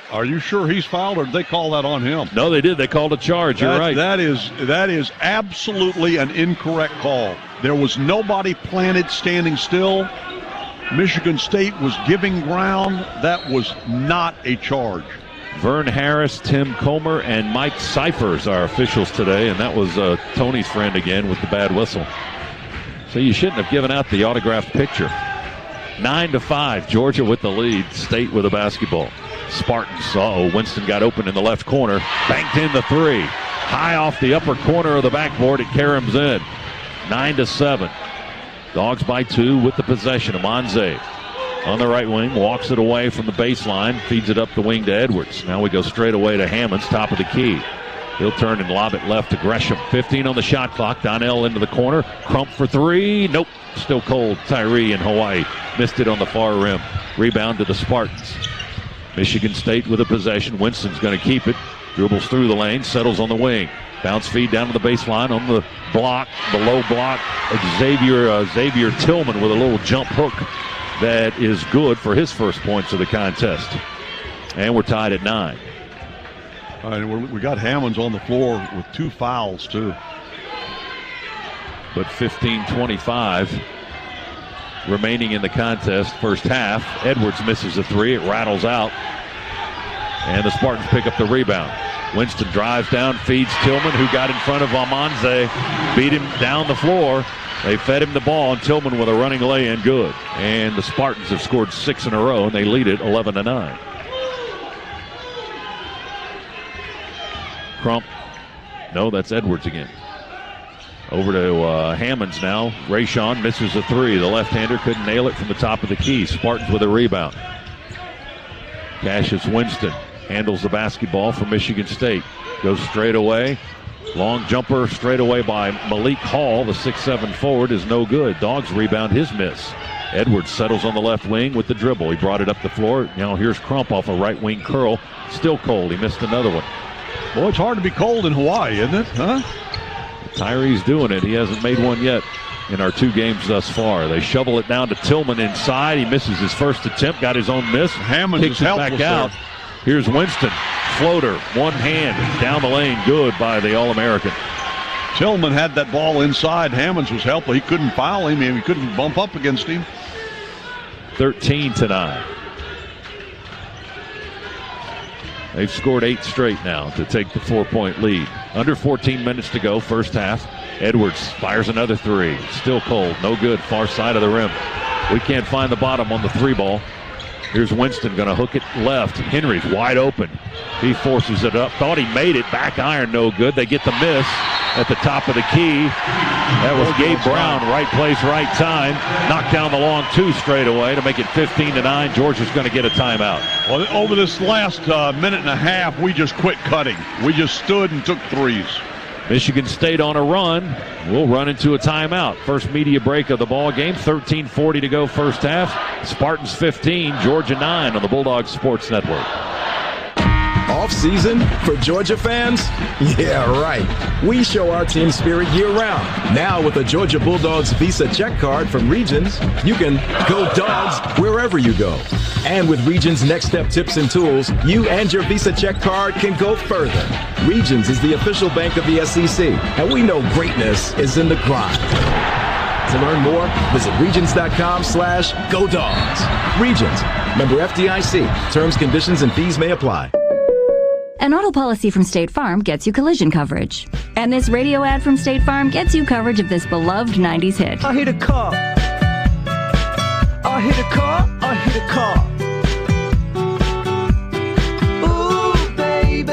Are you sure he's fouled, or did they call that on him? No, they did. They called a charge. You're right. That is absolutely an incorrect call. There was nobody planted standing still. Michigan State was giving ground. That was not a charge. Vern Harris, Tim Comer, and Mike Cyphers are officials today, and that was Tony's friend again with the bad whistle. So you shouldn't have given out the autographed picture. 9-5, Georgia with the lead. State with a basketball. Spartans, Winston got open in the left corner. Banked in the three. High off the upper corner of the backboard. It caroms in. 9-7. Dogs by 2 with the possession. Amanze on the right wing, walks it away from the baseline, feeds it up the wing to Edwards. Now we go straight away to Hammonds, top of the key. He'll turn and lob it left to Gresham. 15 on the shot clock. Donnell into the corner. Crump for 3. Nope. Still cold. Tyree in Hawaii. Missed it on the far rim. Rebound to the Spartans. Michigan State with a possession. Winston's going to keep it. Dribbles through the lane. Settles on the wing. Bounce feed down to the baseline on the block. The low block. Xavier Tillman with a little jump hook that is good for his first points of the contest. And we're tied at 9. All right, we got Hammonds on the floor with 2 fouls, too. But 15-25 remaining in the contest, first half. Edwards misses a 3. It rattles out. And the Spartans pick up the rebound. Winston drives down, feeds Tillman, who got in front of Amanze, beat him down the floor. They fed him the ball, and Tillman with a running lay-in, good. And the Spartans have scored 6 in a row, and they lead it 11-9. Crump. No, that's Edwards again. Over to Hammonds now. Rayshawn misses a 3. The left-hander couldn't nail it from the top of the key. Spartans with a rebound. Cassius Winston handles the basketball for Michigan State. Goes straight away. Long jumper straight away by Malik Hall. The 6'7 forward is no good. Dogs rebound his miss. Edwards settles on the left wing with the dribble. He brought it up the floor. Now here's Crump off a right wing curl. Still cold. He missed another one. Well, it's hard to be cold in Hawaii, isn't it? Huh? Tyree's doing it. He hasn't made one yet in our 2 games thus far. They shovel it down to Tillman inside. He misses his first attempt. Got his own miss. Hammonds kicks it back out. There. Here's Winston. Floater. One hand. Down the lane. Good by the All-American. Tillman had that ball inside. Hammonds was helpful. He couldn't foul him. He couldn't bump up against him. 13-9. They've scored 8 straight now to take the 4-point lead. Under 14 minutes to go, first half. Edwards fires another 3. Still cold. No good. Far side of the rim. We can't find the bottom on the 3 ball. Here's Winston going to hook it left. Henry's wide open. He forces it up. Thought he made it. Back iron, no good. They get the miss at the top of the key. That was Gabe Brown. Right place, right time. Knocked down the long 2 straight away to make it 15-9. Georgia's going to get a timeout. Well, over this last minute and a half, we just quit cutting. We just stood and took 3s. Michigan State on a run. We'll run into a timeout. First media break of the ball game. 13:40 to go first half. Spartans 15, Georgia 9 on the Bulldogs Sports Network. Off season for Georgia fans? Yeah, right. We show our team spirit year-round. Now with the Georgia Bulldogs Visa check card from Regions, you can go Dogs wherever you go. And with Regions Next Step tips and tools, you and your Visa check card can go further. Regions is the official bank of the SEC, and we know greatness is in the grind. To learn more, visit regions.com/GoDogs. Regions, member FDIC. Terms, conditions, and fees may apply. An auto policy from State Farm gets you collision coverage. And this radio ad from State Farm gets you coverage of this beloved 90s hit. I hit a car. I hit a car. I hit a car. Ooh, baby.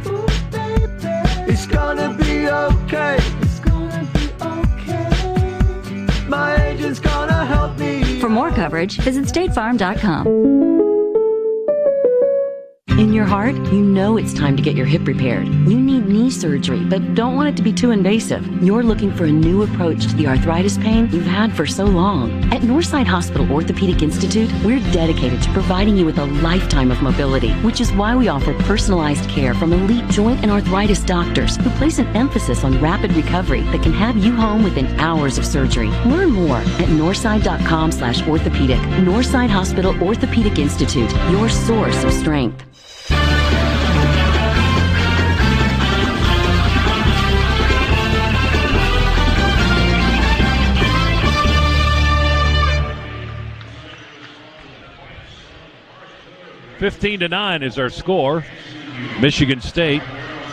Ooh, baby. It's gonna be okay. It's gonna be okay. My agent's gonna help me. For more coverage, visit statefarm.com. In your heart, you know it's time to get your hip repaired. You need knee surgery, but don't want it to be too invasive. You're looking for a new approach to the arthritis pain you've had for so long. At Northside Hospital Orthopedic Institute, we're dedicated to providing you with a lifetime of mobility, which is why we offer personalized care from elite joint and arthritis doctors who place an emphasis on rapid recovery that can have you home within hours of surgery. Learn more at northside.com/orthopedic. Northside Hospital Orthopedic Institute, your source of strength. (15-9) is our score. Michigan State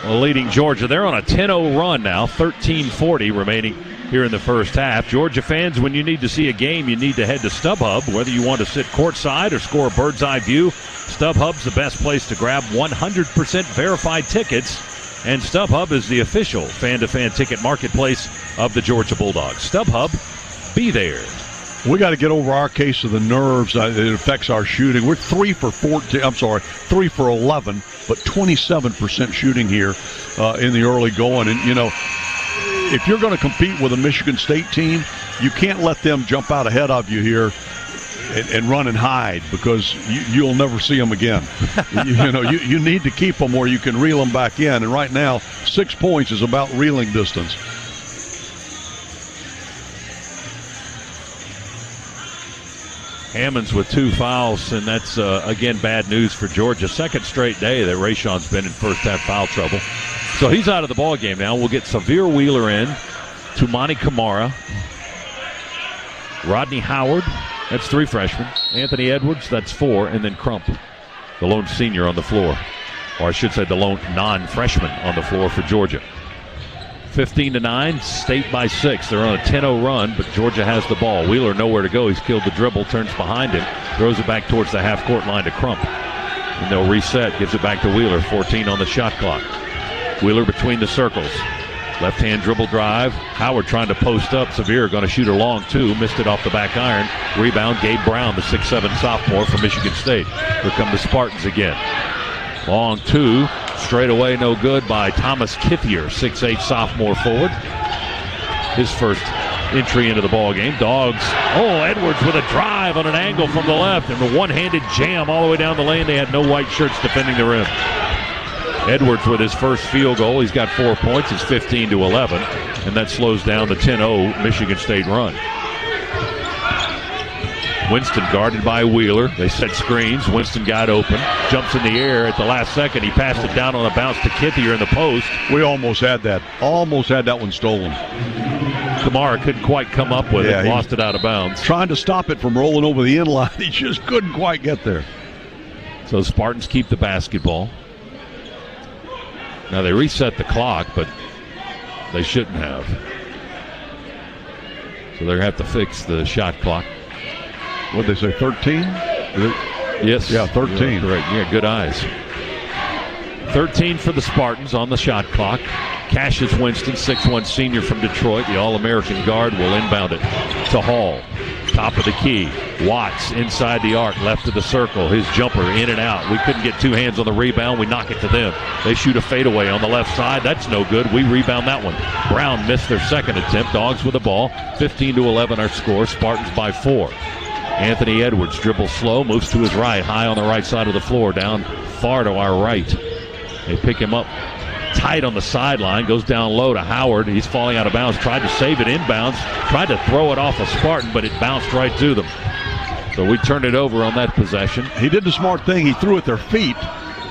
leading Georgia. They're on a 10-0 run now, 13:40 remaining here in the first half. Georgia fans, when you need to see a game, you need to head to StubHub. Whether you want to sit courtside or score a bird's eye view, StubHub's the best place to grab 100% verified tickets. And StubHub is the official fan-to-fan ticket marketplace of the Georgia Bulldogs. StubHub, be there. We got to get over our case of the nerves. It affects our shooting. We're 3 for 11, but 27% shooting here in the early going. And, you know, if you're going to compete with a Michigan State team, you can't let them jump out ahead of you here and run and hide, because you'll never see them again. You need to keep them where you can reel them back in. And right now, 6 points is about reeling distance. Hammonds with 2 fouls, and that's, again, bad news for Georgia. Second straight day that Rayshon's been in first-half foul trouble. So he's out of the ball game now. We'll get Severe Wheeler in, Tumani Kamara, Rodney Howard, that's 3 freshmen, Anthony Edwards, that's 4, and then Crump, the lone senior on the floor. Or I should say the lone non-freshman on the floor for Georgia. 15-9, State by 6. They're on a 10-0 run, but Georgia has the ball. Wheeler nowhere to go. He's killed the dribble, turns behind him, throws it back towards the half-court line to Crump. And they'll reset, gives it back to Wheeler, 14 on the shot clock. Wheeler between the circles. Left-hand dribble drive. Howard trying to post up. Severe going to shoot a long 2. Missed it off the back iron. Rebound, Gabe Brown, the 6'7 sophomore from Michigan State. Here come the Spartans again. Long 2. Straight away, no good by Thomas Kithier, 6'8 sophomore forward. His first entry into the ball game. Dogs. Oh, Edwards with a drive on an angle from the left and a one-handed jam all the way down the lane. They had no white shirts defending the rim. Edwards with his first field goal. He's got 4 points. It's 15-11, and that slows down the 10-0 Michigan State run. Winston guarded by Wheeler. They set screens. Winston got open. Jumps in the air at the last second. He passed it down on a bounce to Kithier in the post. We almost had that. Almost had that one stolen. Kamara couldn't quite come up with it. Lost it out of bounds. Trying to stop it from rolling over the end line. He just couldn't quite get there. So Spartans keep the basketball. Now they reset the clock, but they shouldn't have. So they're going to have to fix the shot clock. What did they say, 13? Yes. Yeah, 13. Correct. Yeah, good eyes. 13 for the Spartans on the shot clock. Cassius Winston, 6'1 senior from Detroit, the All-American guard, will inbound it to Hall. Top of the key. Watts inside the arc, left of the circle. His jumper in and out. We couldn't get 2 hands on the rebound. We knock it to them. They shoot a fadeaway on the left side. That's no good. We rebound that one. Brown missed their second attempt. Dogs with the ball. 15-11 our score. Spartans by 4. Anthony Edwards dribbles slow, moves to his right, high on the right side of the floor, down far to our right. They pick him up tight on the sideline, goes down low to Howard. He's falling out of bounds, tried to save it inbounds, tried to throw it off a Spartan, but it bounced right to them. So we turned it over on that possession. He did the smart thing. He threw at their feet,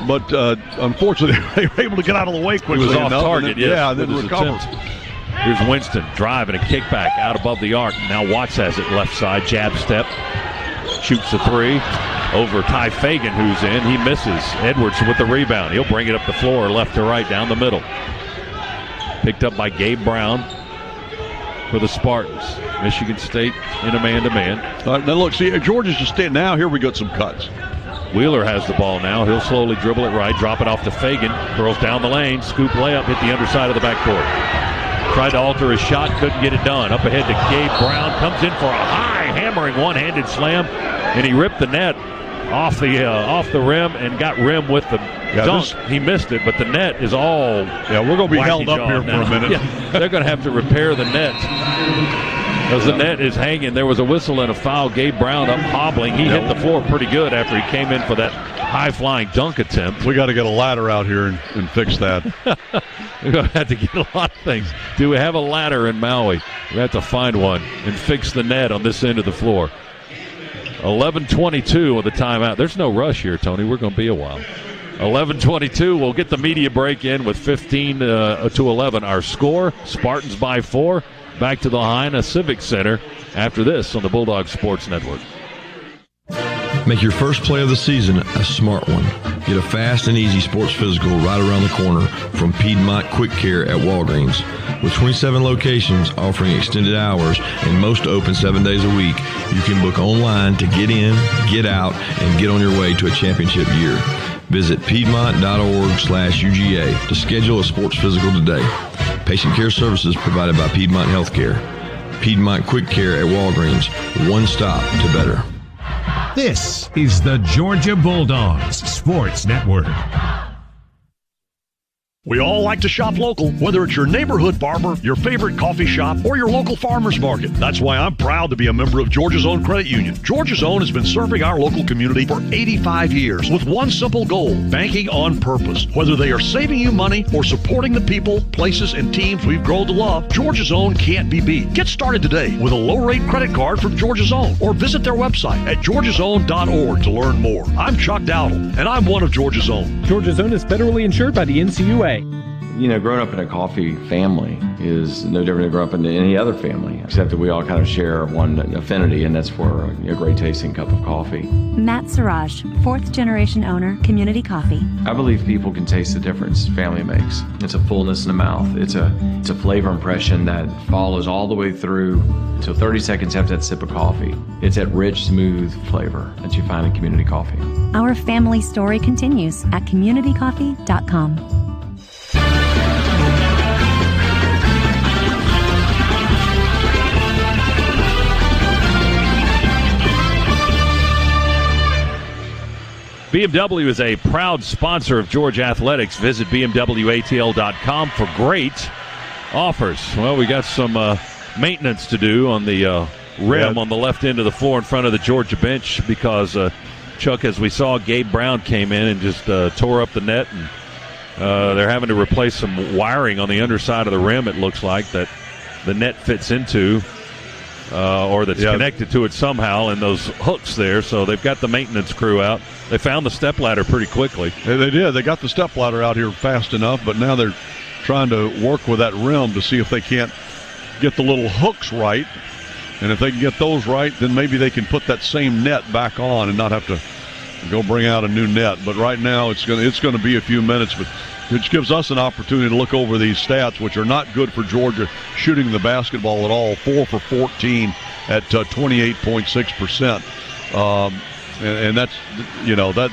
but unfortunately they were able to get out of the way quickly. He was off enough, target, and then recovered. Here's Winston driving a kickback out above the arc. Now Watts has it left side, jab step. Shoots the three over Ty Fagan, who's in. He misses. Edwards with the rebound. He'll bring it up the floor, left to right, down the middle. Picked up by Gabe Brown for the Spartans. Michigan State in a man-to-man. All right, now look, see, Georgia's just standing. Now here we got some cuts. Wheeler has the ball now. He'll slowly dribble it right, drop it off to Fagan. Curls down the lane, scoop layup, hit the underside of the backboard. Tried to alter his shot, couldn't get it done. Up ahead to Gabe Brown, comes in for a high hammering one-handed slam, and he ripped the net off the rim and got rim with the dunk. He missed it, but the net is all we're going to be held up here now. For a minute. Yeah, they're going to have to repair the net. As the net is hanging, there was a whistle and a foul. Gabe Brown up hobbling. He hit the floor pretty good after he came in for that high-flying dunk attempt. We got to get a ladder out here and fix that. We're going to have to get a lot of things. Do we have a ladder in Maui? We have to find one and fix the net on this end of the floor. 11:22 with the timeout. There's no rush here, Tony. We're going to be a while. 11:22. We'll get the media break in with 15 to 11. Our score, Spartans by 4. Back to the Lahaina Civic Center after this on the Bulldog Sports Network. Make your first play of the season a smart one. Get a fast and easy sports physical right around the corner from Piedmont Quick Care at Walgreens. With 27 locations offering extended hours and most open 7 days a week, you can book online to get in, get out, and get on your way to a championship year. Visit Piedmont.org/UGA to schedule a sports physical today. Patient care services provided by Piedmont Healthcare. Piedmont Quick Care at Walgreens. One stop to better. This is the Georgia Bulldogs Sports Network. We all like to shop local, whether it's your neighborhood barber, your favorite coffee shop, or your local farmer's market. That's why I'm proud to be a member of Georgia's Own Credit Union. Georgia's Own has been serving our local community for 85 years with one simple goal, banking on purpose. Whether they are saving you money or supporting the people, places, and teams we've grown to love, Georgia's Own can't be beat. Get started today with a low-rate credit card from Georgia's Own or visit their website at georgiasown.org to learn more. I'm Chuck Dowdle, and I'm one of Georgia's Own. Georgia's Own is federally insured by the NCUA. You know, growing up in a coffee family is no different than growing up in any other family, except that we all kind of share one affinity, and that's for a great tasting cup of coffee. Matt Siraj, 4th generation owner, Community Coffee. I believe people can taste the difference family makes. It's a fullness in the mouth. It's a flavor impression that follows all the way through until 30 seconds after that sip of coffee. It's that rich, smooth flavor that you find in Community Coffee. Our family story continues at communitycoffee.com. BMW is a proud sponsor of Georgia Athletics. Visit bmwatl.com for great offers. Well, we got some maintenance to do on the rim on the left end of the floor in front of the Georgia bench because, Chuck, as we saw, Gabe Brown came in and just tore up the net. And they're having to replace some wiring on the underside of the rim, it looks like, that the net fits into. Or that's connected to it somehow, and those hooks there. So they've got the maintenance crew out. They found the stepladder pretty quickly. They did. They got the stepladder out here fast enough, but now they're trying to work with that rim to see if they can't get the little hooks right. And if they can get those right, then maybe they can put that same net back on and not have to go bring out a new net. But right now it's going to be a few minutes, but which gives us an opportunity to look over these stats, which are not good for Georgia shooting the basketball at all. 4 for 14 at 28.6%. And that's,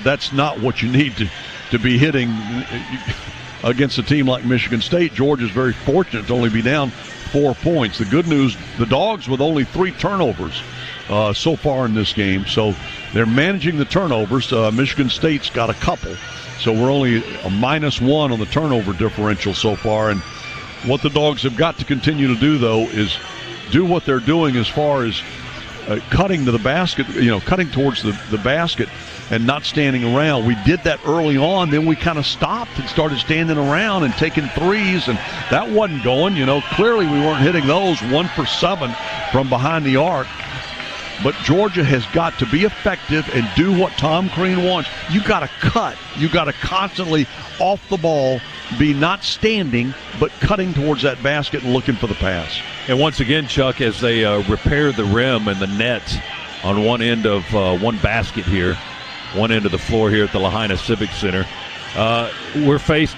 that's not what you need to be hitting against a team like Michigan State. Georgia's very fortunate to only be down 4 points. The good news, the Dogs with only 3 turnovers so far in this game. So they're managing the turnovers. Michigan State's got a couple. So we're only a -1 on the turnover differential so far. And what the Dogs have got to continue to do, though, is do what they're doing as far as cutting to the basket, cutting towards the basket and not standing around. We did that early on. Then we kind of stopped and started standing around and taking threes, and that wasn't going. Clearly we weren't hitting those. 1 for 7 from behind the arc. But Georgia has got to be effective and do what Tom Crean wants. You got to cut. You got to constantly off the ball, be not standing, but cutting towards that basket and looking for the pass. And once again, Chuck, as they repair the rim and the net on one end of one basket here, one end of the floor here at the Lahaina Civic Center,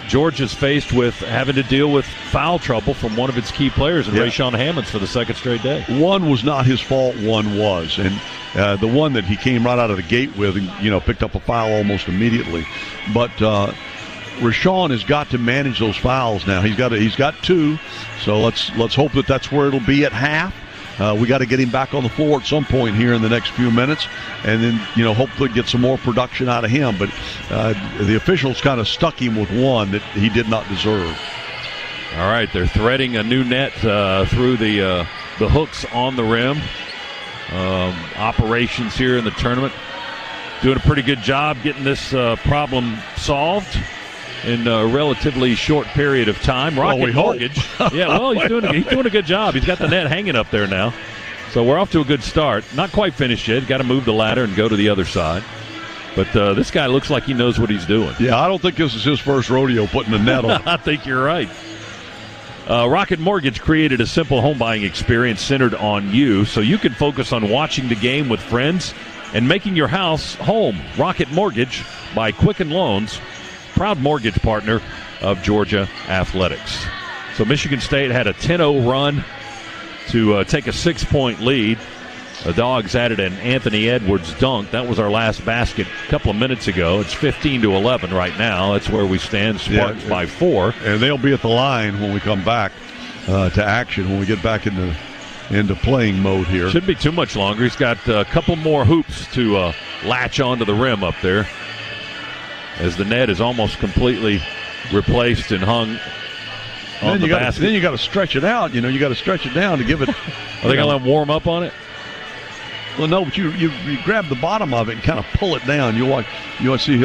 Georgia's faced with having to deal with foul trouble from one of its key players, and Rayshawn Hammonds, for the second straight day. One was not his fault, one was. And the one that he came right out of the gate with, and, picked up a foul almost immediately. But Rashawn has got to manage those fouls now. He's got 2, so let's hope that that's where it'll be at half. We got to get him back on the floor at some point here in the next few minutes, and then hopefully get some more production out of him. But the officials kind of stuck him with one that he did not deserve. All right, they're threading a new net through the hooks on the rim. Operations here in the tournament doing a pretty good job getting this problem solved in a relatively short period of time. Rocket Mortgage. Yeah, well, he's doing a good job. He's got the net hanging up there now. So we're off to a good start. Not quite finished yet. Got to move the ladder and go to the other side. But this guy looks like he knows what he's doing. Yeah, I don't think this is his first rodeo putting the net on. I think you're right. Rocket Mortgage created a simple home buying experience centered on you so you can focus on watching the game with friends and making your house home. Rocket Mortgage by Quicken Loans, proud mortgage partner of Georgia Athletics. So Michigan State had a 10-0 run to take a 6-point lead. The Dogs added an Anthony Edwards dunk. That was our last basket a couple of minutes ago. It's 15-11 right now. That's where we stand. Spartans by 4. And they'll be at the line when we come back to action, when we get back into playing mode here. Shouldn't be too much longer. He's got a couple more hoops to latch onto the rim up there, as the net is almost completely replaced and hung on the basket. Then you got to stretch it out. You got to stretch it down to give it. Are they going to let him warm up on it? Well, no, but you grab the bottom of it and kind of pull it down. You'll see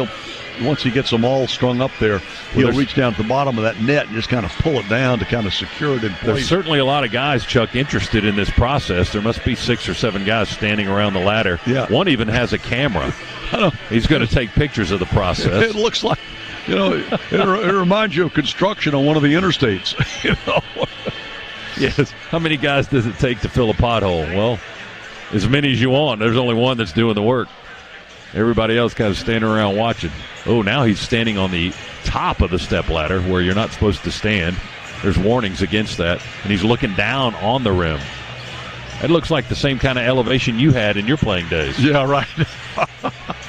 once he gets them all strung up there, he'll reach down to the bottom of that net and just kind of pull it down to kind of secure it in place. There's certainly a lot of guys, Chuck, interested in this process. There must be 6 or 7 guys standing around the ladder. Yeah. One even has a camera. He's going to take pictures of the process. It looks like, it reminds you of construction on one of the interstates. Yes. How many guys does it take to fill a pothole? Well, as many as you want. There's only one that's doing the work. Everybody else kind of standing around watching. Oh, now he's standing on the top of the step ladder where you're not supposed to stand. There's warnings against that. And he's looking down on the rim. It looks like the same kind of elevation you had in your playing days. Yeah, right.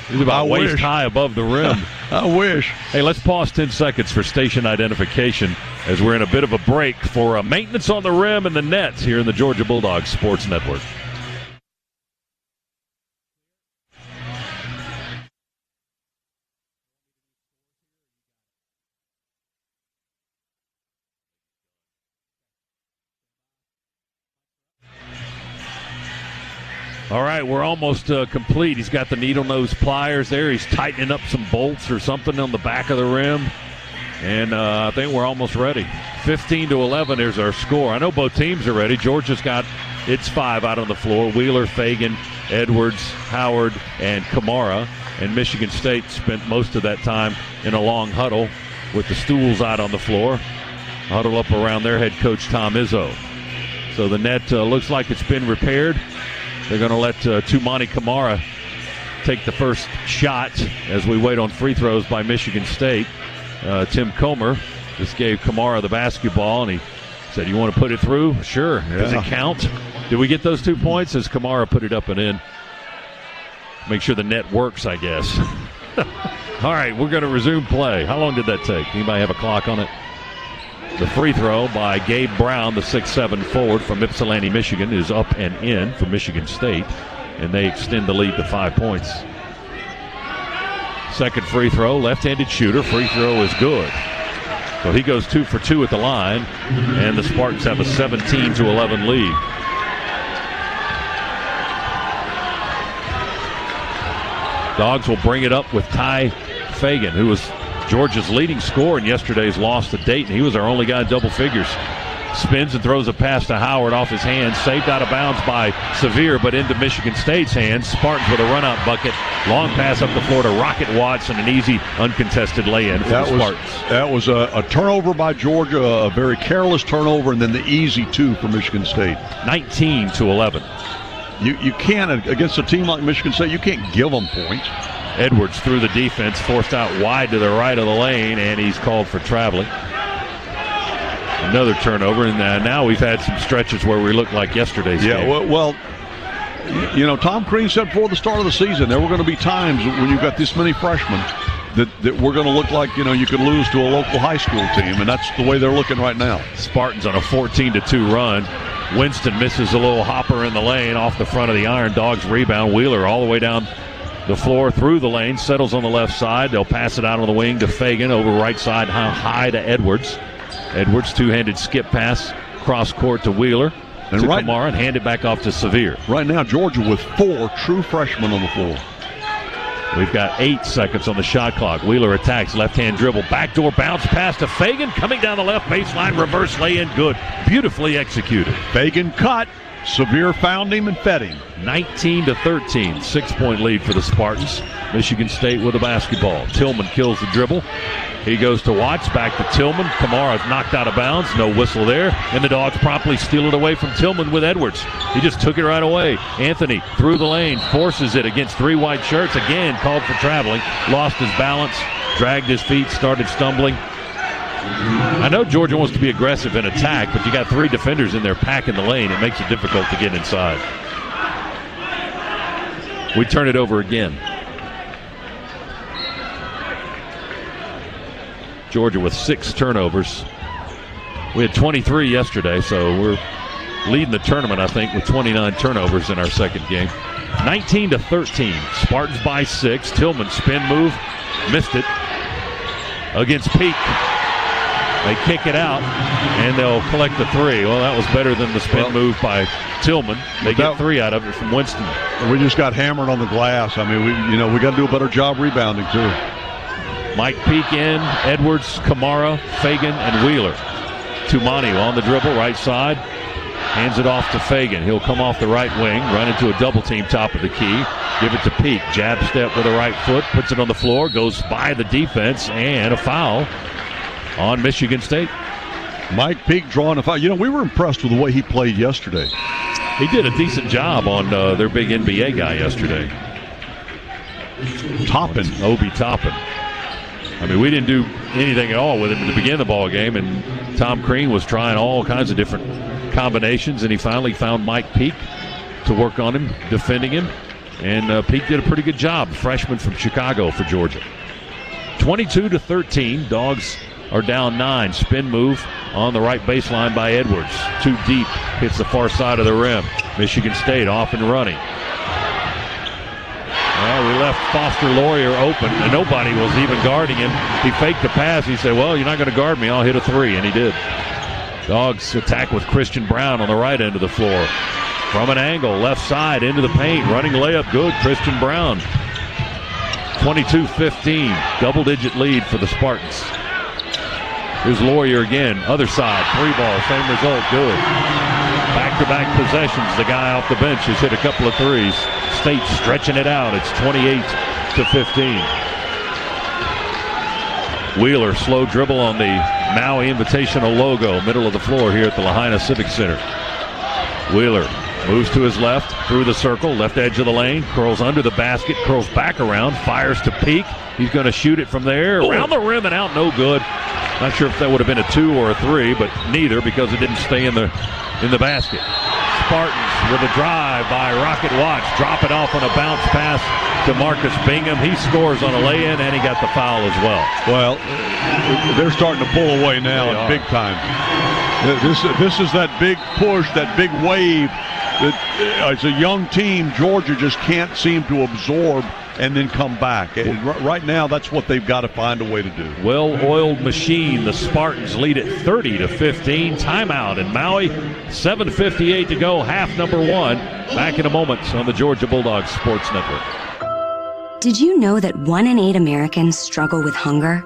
He's about waist high above the rim. I wish. Hey, let's pause 10 seconds for station identification as we're in a bit of a break for maintenance on the rim and the nets here in the Georgia Bulldogs Sports Network. All right, we're almost complete. He's got the needle nose pliers there. He's tightening up some bolts or something on the back of the rim. And I think we're almost ready. 15-11 is our score. I know both teams are ready. Georgia's got its 5 out on the floor. Wheeler, Fagan, Edwards, Howard, and Kamara. And Michigan State spent most of that time in a long huddle with the stools out on the floor. Huddle up around their head coach, Tom Izzo. So the net looks like it's been repaired. They're going to let Tumani Kamara take the first shot as we wait on free throws by Michigan State. Tim Comer just gave Kamara the basketball, and he said, "You want to put it through?" Sure. Yeah. Does it count? Did we get those 2 points as Kamara put it up and in? Make sure the net works, I guess. All right, we're going to resume play. How long did that take? Anybody have a clock on it? The free throw by Gabe Brown, the 6'7" forward from Ypsilanti, Michigan, is up and in for Michigan State, and they extend the lead to 5 points. Second free throw, left-handed shooter. Free throw is good. So he goes 2 for 2 at the line, and the Spartans have a 17-11 lead. Dogs will bring it up with Ty Fagan, who was Georgia's leading scorer in yesterday's loss to Dayton. He was our only guy in double figures. spins and throws a pass to Howard off his hands, saved out of bounds by Sevier, but into Michigan State's hands. Spartans with a run-out bucket. Long pass up the floor to Rocket Watts and an easy, uncontested lay-in for the Spartans. That was a turnover by Georgia, a very careless turnover, and then the easy two for Michigan State. 19-11. You can't, against a team like Michigan State, you can't give them points. Edwards through the defense, forced out wide to the right of the lane, and he's called for traveling. Another turnover, and now we've had some stretches where we look like yesterday's game. Well, Tom Crean said before the start of the season there were going to be times when you've got this many freshmen that we're going to look like, you could lose to a local high school team, and that's the way they're looking right now. Spartans on a 14-2 run. Winston misses a little hopper in the lane off the front of the iron. Dogs rebound. Wheeler all the way down the floor through the lane, settles on the left side. They'll pass it out on the wing to Fagan, over right side high to Edwards. Edwards, two-handed skip pass, cross court to Wheeler, and Kamara, and hand it back off to Sevier. Right now, Georgia with 4 true freshmen on the floor. We've got 8 seconds on the shot clock. Wheeler attacks, left-hand dribble, backdoor bounce pass to Fagan, coming down the left baseline, reverse lay-in, good. Beautifully executed. Fagan cut. Sevier found him and fed him. 19-13, 6-point lead for the Spartans. Michigan State with a basketball. Tillman kills the dribble. He goes to Watts, back to Tillman. Kamara's knocked out of bounds, no whistle there. And the Dogs promptly steal it away from Tillman with Edwards. He just took it right away. Anthony through the lane, forces it against 3 white shirts. Again, called for traveling. Lost his balance, dragged his feet, started stumbling. I know Georgia wants to be aggressive in attack, but you got 3 defenders in there packing the lane. It makes it difficult to get inside. We turn it over again. Georgia with 6 turnovers. We had 23 yesterday, so we're leading the tournament, I think, with 29 turnovers in our second game. 19-13. Spartans by 6. Tillman spin move, missed it against Peak. They kick it out, and they'll collect the 3. Well, that was better than the spin move by Tillman. They get 3 out of it from Winston. We just got hammered on the glass. I mean, we got to do a better job rebounding, too. Mike Peak in, Edwards, Kamara, Fagan, and Wheeler. Tumani on the dribble, right side. Hands it off to Fagan. He'll come off the right wing, run into a double team top of the key. Give it to Peak. Jab step with the right foot, puts it on the floor, goes by the defense, and a foul on Michigan State. Mike Peak drawing a foul. We were impressed with the way he played yesterday. He did a decent job on their big NBA guy yesterday. Obi Toppin. I mean, we didn't do anything at all with him at the beginning of the ball game, and Tom Crean was trying all kinds of different combinations, and he finally found Mike Peak to work on him, defending him, and Peak did a pretty good job. Freshman from Chicago for Georgia. 22-13. Dogs are down 9. Spin move on the right baseline by Edwards. Too deep. Hits the far side of the rim. Michigan State off and running. Well, we left Foster Laurier open, and nobody was even guarding him. He faked the pass. He said, well, you're not going to guard me. I'll hit a 3, and he did. Dogs attack with Christian Brown on the right end of the floor. From an angle, left side, into the paint. Running layup, good. Christian Brown. 22-15. Double-digit lead for the Spartans. Here's Laurier again. Other side, 3-ball, same result, good. Back-to-back possessions. The guy off the bench has hit a couple of 3s. State stretching it out. It's 28-15. Wheeler, slow dribble on the Maui Invitational logo, middle of the floor here at the Lahaina Civic Center. Wheeler moves to his left, through the circle, left edge of the lane, curls under the basket, curls back around, fires to Peak. He's going to shoot it from there, around the rim and out, no good. Not sure if that would have been a 2 or a 3, but neither, because it didn't stay in the basket. Spartans with a drive by Rocket Watts. Drop it off on a bounce pass to Marcus Bingham. He scores on a lay-in, and he got the foul as well. Well, they're starting to pull away now, big time. This is that big push, that big wave that, as a young team, Georgia just can't seem to absorb and then come back. And right now, that's what they've got to find a way to do. Well-oiled machine. The Spartans lead it 30-15. Timeout in Maui. 7:58 to go. Half number 1. Back in a moment on the Georgia Bulldogs Sports Network. Did you know that 1 in 8 Americans struggle with hunger?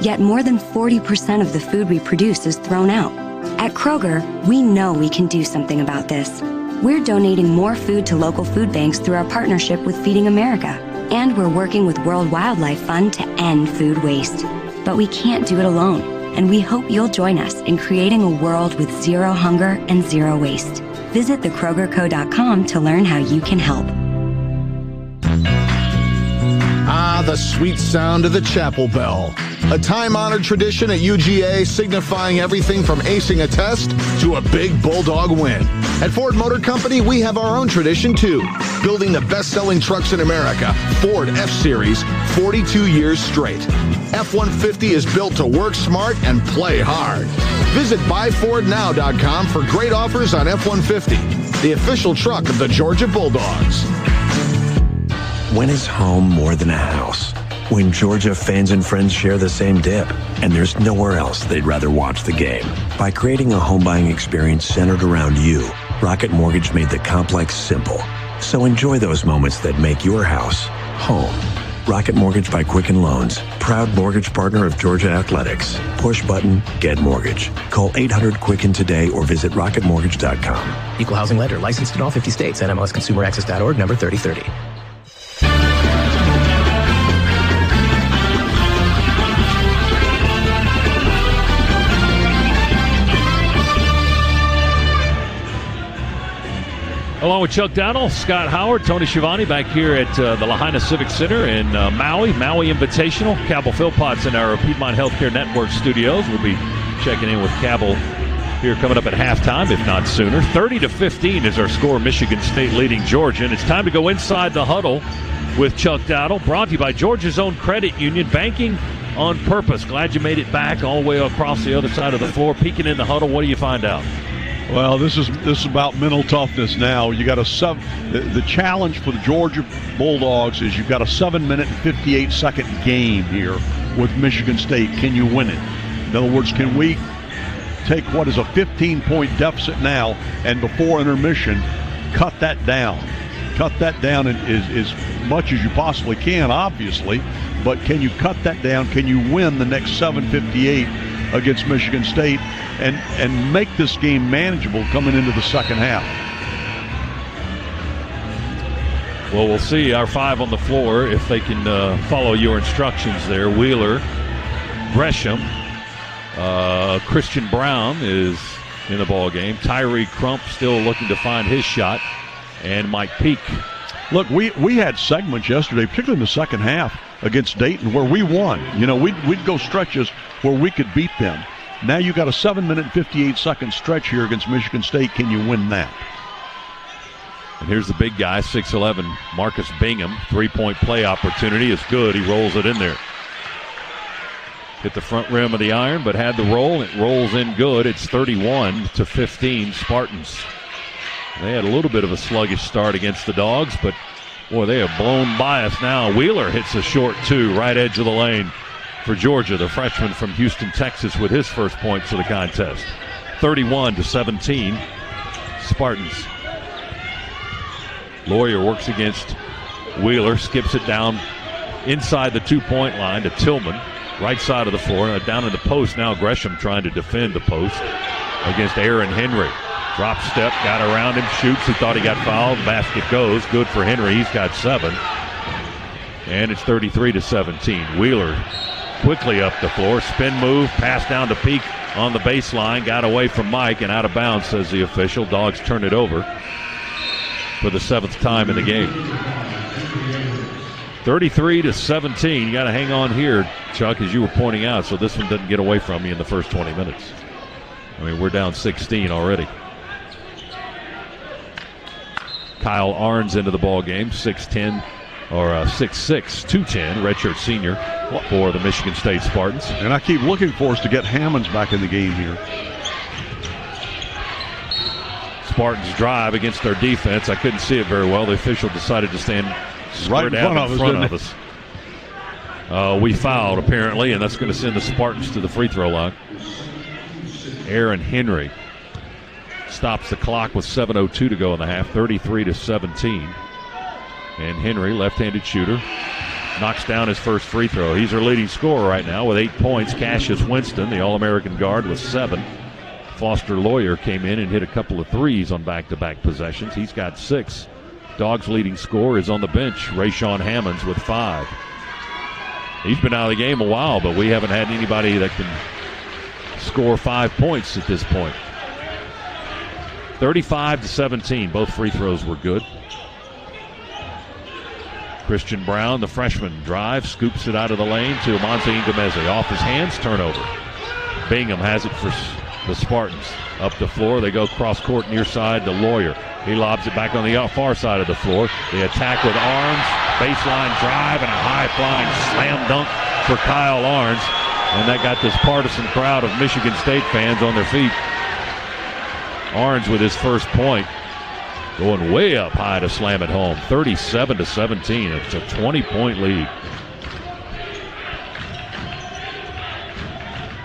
Yet more than 40% of the food we produce is thrown out. At Kroger, we know we can do something about this. We're donating more food to local food banks through our partnership with Feeding America. And we're working with World Wildlife Fund to end food waste. But we can't do it alone, and we hope you'll join us in creating a world with zero hunger and zero waste. Visit thekrogerco.com to learn how you can help. Ah, the sweet sound of the chapel bell. A time-honored tradition at UGA signifying everything from acing a test to a big Bulldog win. At Ford Motor Company, we have our own tradition, too. Building the best-selling trucks in America, Ford F-Series, 42 years straight. F-150 is built to work smart and play hard. Visit buyfordnow.com for great offers on F-150, the official truck of the Georgia Bulldogs. When is home more than a house? When Georgia fans and friends share the same dip, and there's nowhere else they'd rather watch the game. By creating a home buying experience centered around you, Rocket Mortgage made the complex simple. So enjoy those moments that make your house home. Rocket Mortgage by Quicken Loans, proud mortgage partner of Georgia Athletics. Push button, get mortgage. Call 800-QUICKEN today or visit rocketmortgage.com. Equal housing lender, licensed in all 50 states. NMLSConsumerAccess.org, number 3030. Along with Chuck Dowdle, Scott Howard, Tony Schiavone back here at the Lahaina Civic Center in Maui Invitational. Cabell Philpotts in our Piedmont Healthcare Network studios. We'll be checking in with Cabell here coming up at halftime, if not sooner. 30-15 is our score. Michigan State leading Georgia. And it's time to go inside the huddle with Chuck Dowdle. Brought to you by Georgia's own credit union, banking on purpose. Glad you made it back all the way across the other side of the floor. Peeking in the huddle, what do you find out? Well, this is about mental toughness now. You got the challenge for the Georgia Bulldogs is you've got a 7-minute and 58-second game here with Michigan State. Can you win it? In other words, can we take what is a 15-point deficit now and before intermission cut that down? Cut that down as much as you possibly can, obviously, but can you cut that down? Can you win the next 7:58 against Michigan State and make this game manageable coming into the second half? Well, we'll see. Our five on the floor, if they can follow your instructions there. Wheeler, Gresham, Christian Brown is in the ball game. Tyree Crump still looking to find his shot, and Mike Peake. Look, we had segments yesterday, particularly in the second half against Dayton, where we won. You know, we'd go stretches where we could beat them. Now you got a 7-minute and 58-second stretch here against Michigan State. Can you win that? And here's the big guy, 6'11", Marcus Bingham. Three-point play opportunity is good. He rolls it in there. Hit the front rim of the iron, but had the roll. It rolls in good. It's 31-15 Spartans. They had a little bit of a sluggish start against the Dogs, but, boy, they have blown by us now. Wheeler hits a short two, right edge of the lane for Georgia, the freshman from Houston, Texas, with his first points of the contest. 31-17 Spartans. Lawyer works against Wheeler, skips it down inside the two-point line to Tillman, right side of the floor. Down in the post now, Gresham trying to defend the post against Aaron Henry. Drop step, got around him, shoots. He thought he got fouled. Basket goes. Good for Henry. He's got 7. And it's 33-17. Wheeler quickly up the floor. Spin move, pass down to Peake on the baseline. Got away from Mike and out of bounds, says the official. Dogs turn it over for the 7th time in the game. 33-17. You got to hang on here, Chuck, as you were pointing out, so this one doesn't get away from you in the first 20 minutes. I mean, we're down 16 already. Kyle Arns into the ball game, 6'10", or 6'6", 210, redshirt senior for the Michigan State Spartans. And I keep looking for us to get Hammonds back in the game here. Spartans drive against our defense. I couldn't see it very well. The official decided to stand right in front of us. We fouled, apparently, and that's going to send the Spartans to the free throw line. Aaron Henry stops the clock with 7:02 to go in the half, 33-17. And Henry, left-handed shooter, knocks down his first free throw. He's our leading scorer right now with 8 points. Cassius Winston, the All-American guard, with 7. Foster Lawyer came in and hit a couple of threes on back-to-back possessions. He's got 6. Dogs' leading scorer is on the bench, Rayshawn Hammonds with 5. He's been out of the game a while, but we haven't had anybody that can score 5 points at this point. 35-17. Both free throws were good. Christian Brown, the freshman, drives, scoops it out of the lane to Amonte Ngumeze. Off his hands, turnover. Bingham has it for the Spartans. Up the floor, they go cross court near side to Lawyer. He lobs it back on the far side of the floor. They attack with Arns, baseline drive, and a high-flying slam dunk for Kyle Arns. And that got this partisan crowd of Michigan State fans on their feet. Arns with his first point, going way up high to slam it home. 37-17. It's a 20-point lead.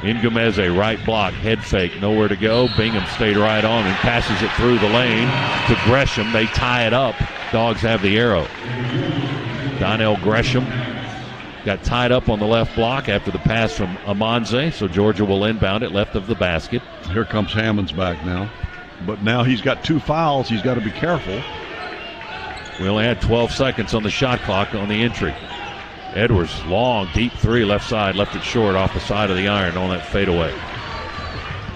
Ngumeze, right block, head fake, nowhere to go. Bingham stayed right on and passes it through the lane to Gresham. They tie it up. Dogs have the arrow. Donnell Gresham got tied up on the left block after the pass from Amonze, so Georgia will inbound it left of the basket. Here comes Hammonds back now. But now he's got 2 fouls. He's got to be careful. We only had 12 seconds on the shot clock on the entry. Edwards, long, deep 3 left side, left it short off the side of the iron on that fadeaway.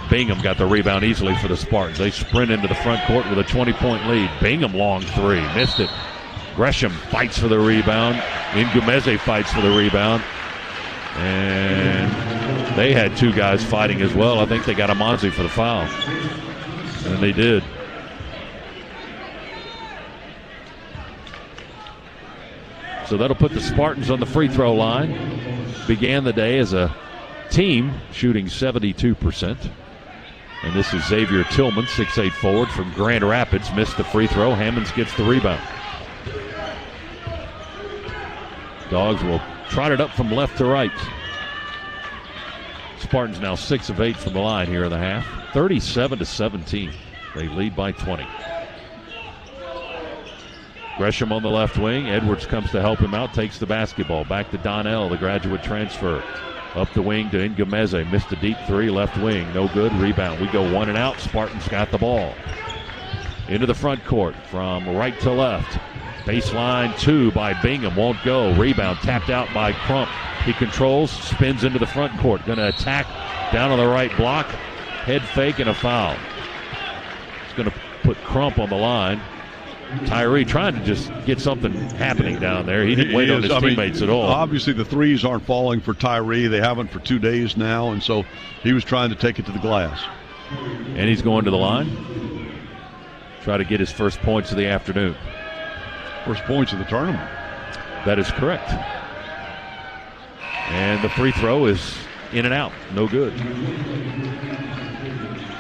Bingham got the rebound easily for the Spartans. They sprint into the front court with a 20-point lead. Bingham, long 3, missed it. Gresham fights for the rebound. Ngumeze fights for the rebound. And they had 2 guys fighting as well. I think they got Amonze for the foul. And they did. So that'll put the Spartans on the free throw line. Began the day as a team shooting 72%. And this is Xavier Tillman, 6'8" forward from Grand Rapids. Missed the free throw. Hammonds gets the rebound. Dogs will trot it up from left to right. Spartans now 6 of 8 from the line here in the half. 37-17. They lead by 20. Gresham on the left wing. Edwards comes to help him out, takes the basketball. Back to Donnell, the graduate transfer. Up the wing to Ngumeze. Missed a deep 3, left wing. No good. Rebound. We go 1 and out. Spartans got the ball. Into the front court from right to left. Baseline 2 by Bingham. Won't go. Rebound tapped out by Crump. He controls, spins into the front court. Going to attack down on the right block. Head fake and a foul. It's going to put Crump on the line. Tyree trying to just get something happening down there. He didn't wait on his teammates at all. Obviously, the threes aren't falling for Tyree. They haven't for 2 days now, and so he was trying to take it to the glass. And he's going to the line. Try to get his first points of the afternoon. First points of the tournament. That is correct. And the free throw is in and out. No good.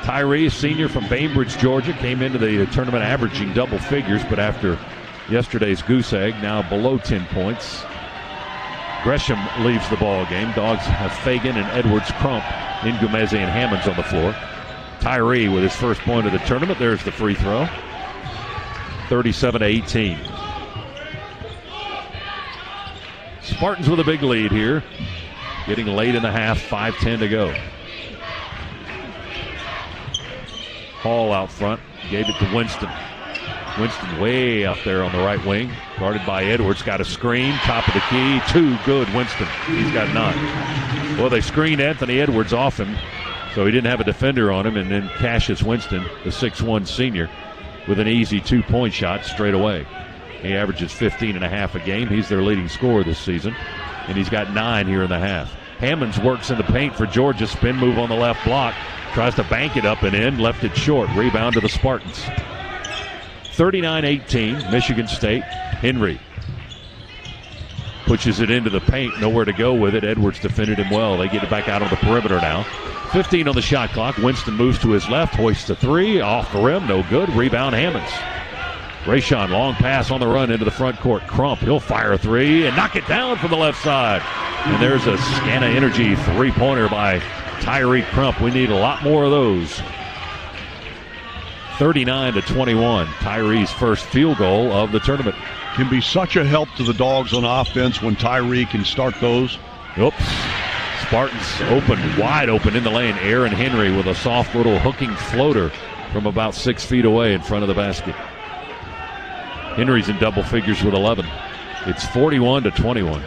Tyree, a senior from Bainbridge, Georgia, came into the tournament averaging double figures, but after yesterday's goose egg, now below 10 points. Gresham leaves the ball game. Dogs have Fagan and Edwards, Crump, Ngumeze, and Hammonds on the floor. Tyree with his first point of the tournament. There's the free throw. 37-18. Spartans with a big lead here. Getting late in the half, 5:10 to go. Hall out front, gave it to Winston. Winston way out there on the right wing, guarded by Edwards, got a screen, top of the key, 2 good, Winston. He's got 9. Well, they screened Anthony Edwards off him, so he didn't have a defender on him, and then Cassius Winston, the 6'1 senior, with an easy 2-point shot straight away. He averages 15.5 a game. He's their leading scorer this season, and he's got 9 here in the half. Hammonds works in the paint for Georgia, spin move on the left block. Tries to bank it up and in, left it short. Rebound to the Spartans. 39-18, Michigan State. Henry pushes it into the paint, nowhere to go with it. Edwards defended him well. They get it back out on the perimeter now. 15 on the shot clock. Winston moves to his left, hoists a 3, off the rim, no good. Rebound Hammonds. Rayshawn, long pass on the run into the front court. Crump, he'll fire a 3 and knock it down from the left side. And there's a Scana Energy 3-pointer by Tyree Crump. We need a lot more of those. 39-21. Tyree's first field goal of the tournament. Can be such a help to the Dogs on offense when Tyree can start those. Oops. Spartans wide open in the lane. Aaron Henry with a soft little hooking floater from about 6 feet away in front of the basket. Henry's in double figures with 11. It's 41-21.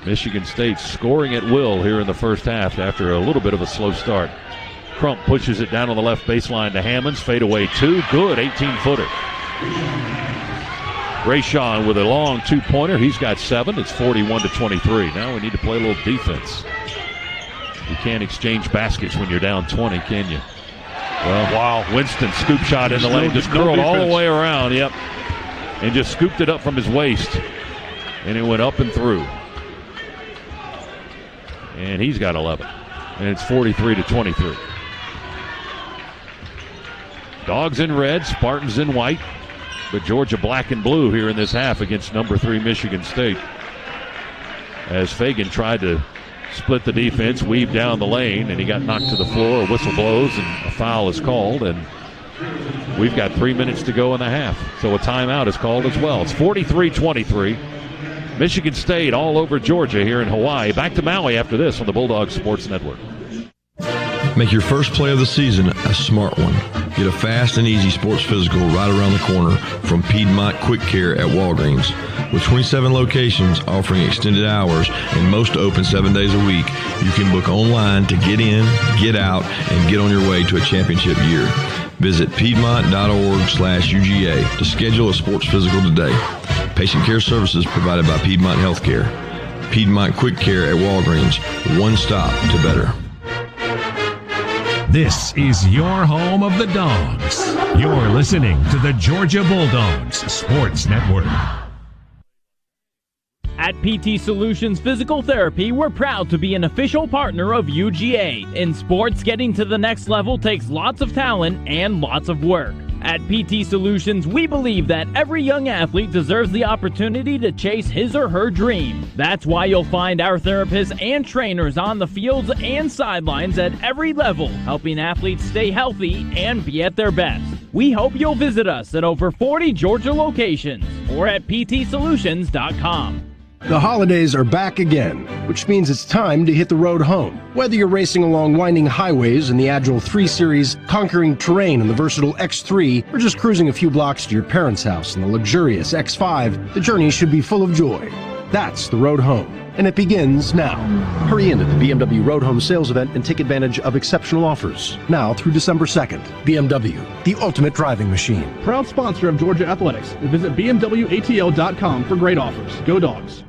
Michigan State scoring at will here in the first half after a little bit of a slow start. Crump pushes it down on the left baseline to Hammonds. Fadeaway two. Good 18-footer. Rayshawn with a long two-pointer. He's got 7. It's 41-23. Now we need to play a little defense. You can't exchange baskets when you're down 20, can you? Well, wow. Winston scoop shot in the lane. Just curled all the way around. Yep. And just scooped it up from his waist. And it went up and through. And he's got 11. And it's 43-23. Dogs in red, Spartans in white. But Georgia black and blue here in this half against number 3 Michigan State. As Fagan tried to split the defense, weave down the lane, and he got knocked to the floor. A whistle blows, and a foul is called. And we've got 3 minutes to go in the half. So a timeout is called as well. It's 43-23. Michigan State all over Georgia here in Hawaii. Back to Maui after this on the Bulldog Sports Network. Make your first play of the season a smart one. Get a fast and easy sports physical right around the corner from Piedmont Quick Care at Walgreens. With 27 locations offering extended hours and most open 7 days a week, you can book online to get in, get out, and get on your way to a championship year. Visit piedmont.org/UGA to schedule a sports physical today. Patient care services provided by Piedmont Healthcare. Piedmont Quick Care at Walgreens. One stop to better. This is your home of the Dogs. You're listening to the Georgia Bulldogs Sports Network. At PT Solutions Physical Therapy, we're proud to be an official partner of UGA. In sports, getting to the next level takes lots of talent and lots of work. At PT Solutions, we believe that every young athlete deserves the opportunity to chase his or her dream. That's why you'll find our therapists and trainers on the fields and sidelines at every level, helping athletes stay healthy and be at their best. We hope you'll visit us at over 40 Georgia locations or at ptsolutions.com. The holidays are back again, which means it's time to hit the road home. Whether you're racing along winding highways in the Agile 3 Series, conquering terrain in the versatile X3, or just cruising a few blocks to your parents' house in the luxurious X5, the journey should be full of joy. That's the road home, and it begins now. Hurry into the BMW Road Home sales event and take advantage of exceptional offers, now through December 2nd. BMW, the ultimate driving machine. Proud sponsor of Georgia Athletics. Visit BMWATL.com for great offers. Go Dogs.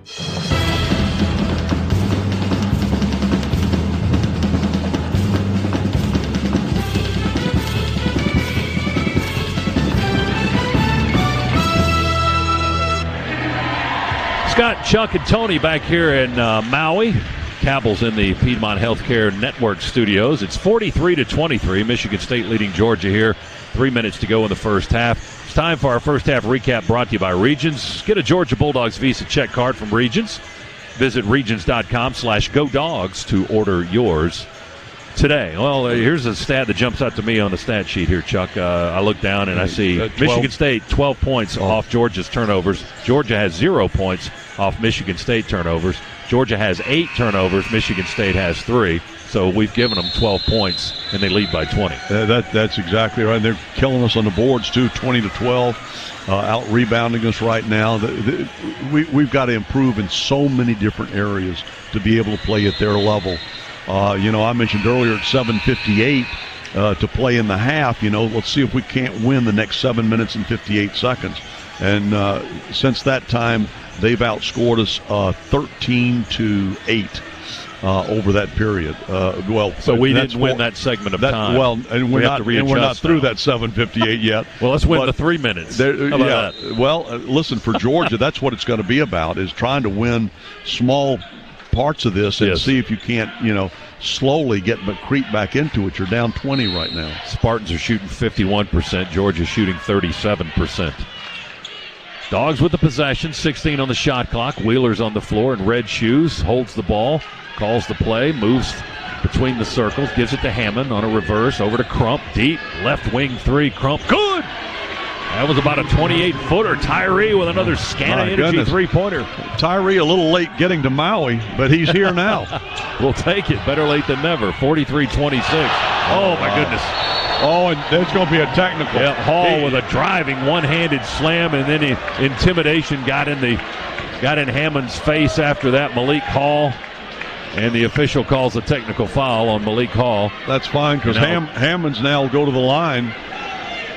Scott, Chuck, and Tony back here in Maui. Cabell's in the Piedmont Healthcare Network studios. It's 43-23. Michigan State leading Georgia here. 3 minutes to go in the first half. It's time for our first half recap brought to you by Regions. Get a Georgia Bulldogs Visa check card from Regions. Visit regions.com/GoDogs to order yours today. Well, here's a stat that jumps out to me on the stat sheet here, Chuck. I look down and I see Michigan State 12 points off Georgia's turnovers. Georgia has 0 points off Michigan State turnovers. Georgia has 8 turnovers. Michigan State has 3. So we've given them 12 points, and they lead by 20. That's exactly right. They're killing us on the boards, too, 20-12, out-rebounding us right now. We've got to improve in so many different areas to be able to play at their level. I mentioned earlier at 7:58 to play in the half. Let's see if we can't win the next 7 minutes and 58 seconds. And since that time, they've outscored us 13-8 over that period. So we didn't win that segment of time. And we're not through that 7:58 yet. Well, let's win the 3 minutes. How about that? Well, listen, for Georgia, that's what it's going to be about, is trying to win small parts of this and see if you can't, slowly creep back into it. You're down 20 right now. Spartans are shooting 51%. Georgia's shooting 37%. Dogs with the possession, 16 on the shot clock. Wheeler's on the floor in red shoes, holds the ball, calls the play, moves between the circles, gives it to Hammond on a reverse, over to Crump, deep, left wing three, Crump, good! That was about a 28-footer. Tyree with another scan-of-energy three-pointer. Tyree a little late getting to Maui, but he's here now. We'll take it. Better late than never. 43-26. Oh, my goodness. Oh, and there's going to be a technical. Yeah, Hall with a driving one-handed slam, and then intimidation got in Hammond's face after that. Malik Hall. And the official calls a technical foul on Malik Hall. That's fine, because Hammond's now will go to the line.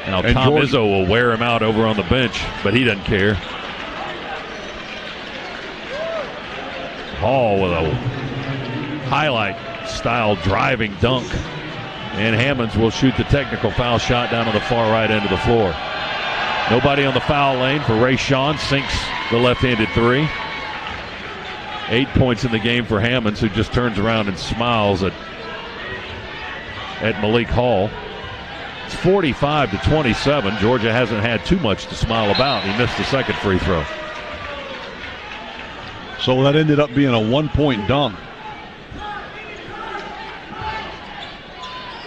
Now Tom Izzo will wear him out over on the bench, but he doesn't care. Hall with a highlight-style driving dunk. And Hammonds will shoot the technical foul shot down on the far right end of the floor. Nobody on the foul lane for Ray Sean. Sinks the left-handed three. 8 points in the game for Hammonds, who just turns around and smiles at Malik Hall. It's 45-27. Georgia hasn't had too much to smile about. He missed the second free throw. So that ended up being a one-point dunk.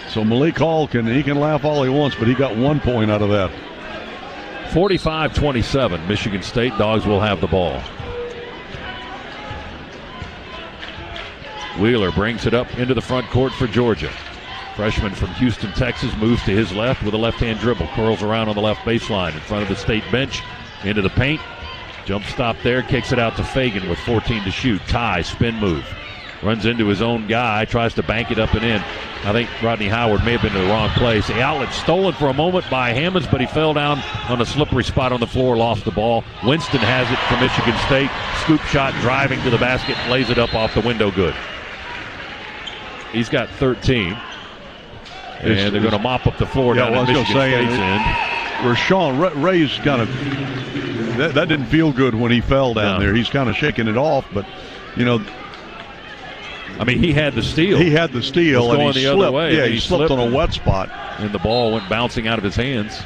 So Malik Hall can laugh all he wants, but he got 1 point out of that. 45-27. Michigan State Dogs will have the ball. Wheeler brings it up into the front court for Georgia. Freshman from Houston, Texas, moves to his left with a left-hand dribble. Curls around on the left baseline in front of the state bench. Into the paint. Jump stop there. Kicks it out to Fagan with 14 to shoot. Tie, spin move. Runs into his own guy. Tries to bank it up and in. I think Rodney Howard may have been in the wrong place. The outlet stolen for a moment by Hammonds, but he fell down on a slippery spot on the floor, lost the ball. Winston has it for Michigan State. Scoop shot, driving to the basket, lays it up off the window, good. He's got 13. And they're going to mop up the floor down at Michigan State's end. Rashawn Ray's kind of that didn't feel good when he fell down there. He's kind of shaking it off, but I mean, he had the steal. He had the steal, and he slipped. Other way. Yeah, he slipped on a wet spot, and the ball went bouncing out of his hands.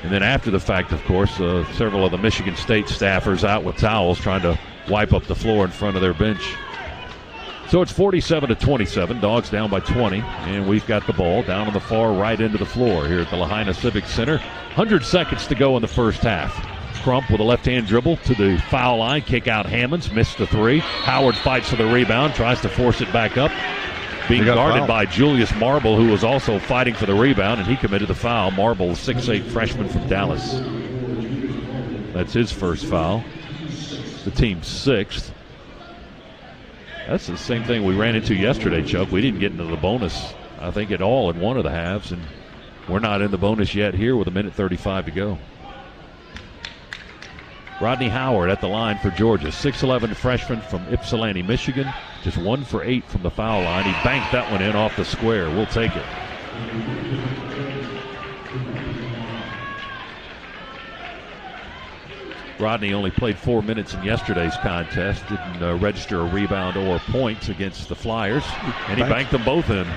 And then after the fact, of course, several of the Michigan State staffers out with towels trying to wipe up the floor in front of their bench. So it's 47-27. Dogs down by 20, and we've got the ball down on the far right end of the floor here at the Lahaina Civic Center. 100 seconds to go in the first half. Crump with a left-hand dribble to the foul line. Kick out Hammonds. Missed the three. Howard fights for the rebound. Tries to force it back up. Being guarded by Julius Marble, who was also fighting for the rebound, and he committed the foul. Marble, 6'8" freshman from Dallas. That's his first foul. The team's sixth. That's the same thing we ran into yesterday, Chuck. We didn't get into the bonus, I think, at all in one of the halves, and we're not in the bonus yet here with 1:35 to go. Rodney Howard at the line for Georgia. 6'11" freshman from Ypsilanti, Michigan. Just 1 for 8 from the foul line. He banked that one in off the square. We'll take it. Rodney only played 4 minutes in yesterday's contest. Didn't register a rebound or points against the Flyers. And he banked them both in.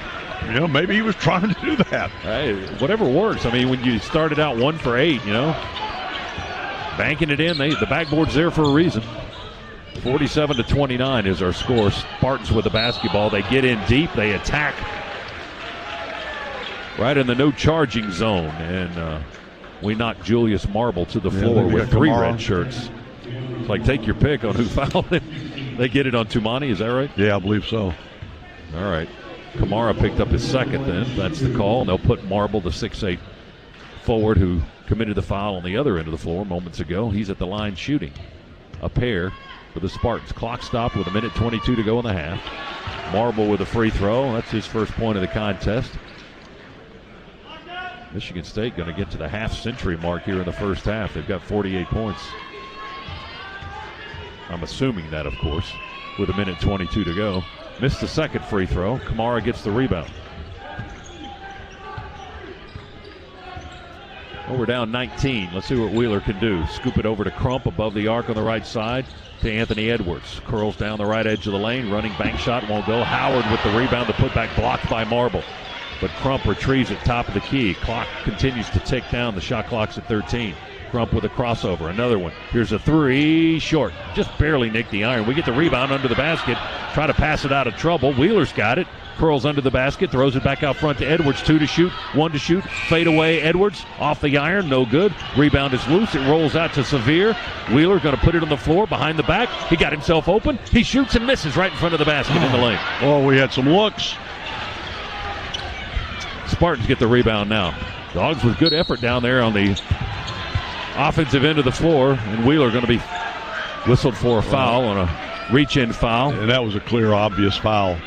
Maybe he was trying to do that. Hey, whatever works. I mean, when you started out 1 for 8, banking it in, the backboard's there for a reason. 47-29 is our score. Spartans with the basketball. They get in deep. They attack right in the no charging zone. And we knock Julius Marble to the floor with 3 red shirts. It's like, take your pick on who fouled it. They get it on Tumani, is that right? Yeah, I believe so. All right. Kamara picked up his second then. That's the call. And they'll put Marble, the 6'8" forward who committed the foul on the other end of the floor moments ago. He's at the line shooting. A pair for the Spartans. Clock stopped with 1:22 to go in the half. Marble with a free throw. That's his first point of the contest. Michigan State going to get to the half-century mark here in the first half. They've got 48 points. I'm assuming that, of course, with 1:22 to go. Missed the second free throw. Kamara gets the rebound. Well, we're down 19. Let's see what Wheeler can do. Scoop it over to Crump above the arc on the right side to Anthony Edwards. Curls down the right edge of the lane. Running bank shot won't go. Howard with the rebound. The putback blocked by Marble. But Crump retrieves at top of the key. Clock continues to tick down. The shot clock's at 13. Crump with a crossover. Another one. Here's a three. Short. Just barely nicked the iron. We get the rebound under the basket. Try to pass it out of trouble. Wheeler's got it. Curls under the basket. Throws it back out front to Edwards. 2 to shoot. 1 to shoot. Fade away. Edwards off the iron. No good. Rebound is loose. It rolls out to Severe. Wheeler going to put it on the floor behind the back. He got himself open. He shoots and misses right in front of the basket in the lane. Oh, we had some looks. Spartans get the rebound now. Dogs with good effort down there on the offensive end of the floor, and Wheeler going to be whistled for a foul on a reach-in foul. And that was a clear, obvious foul.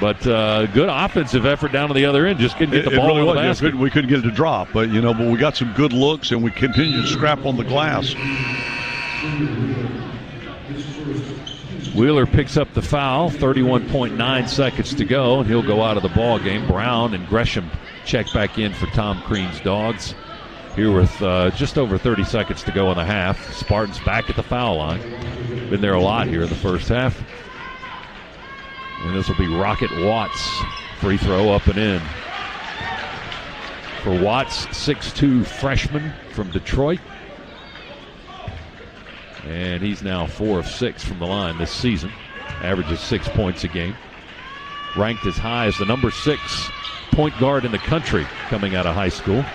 But good offensive effort down on the other end. Just couldn't get the ball really in the was. basket. We couldn't get it to drop, but we got some good looks, and we continued to scrap on the glass. Wheeler picks up the foul. 31.9 seconds to go, and he'll go out of the ball game. Brown and Gresham check back in for Tom Crean's Dogs. Here with just over 30 seconds to go in the half. Spartans back at the foul line. Been there a lot here in the first half. And this will be Rocket Watts. Free throw up and in. For Watts, 6'2 freshman from Detroit. And he's now 4 of 6 from the line this season. Averages 6 points a game. Ranked as high as the number 6 point guard in the country coming out of high school.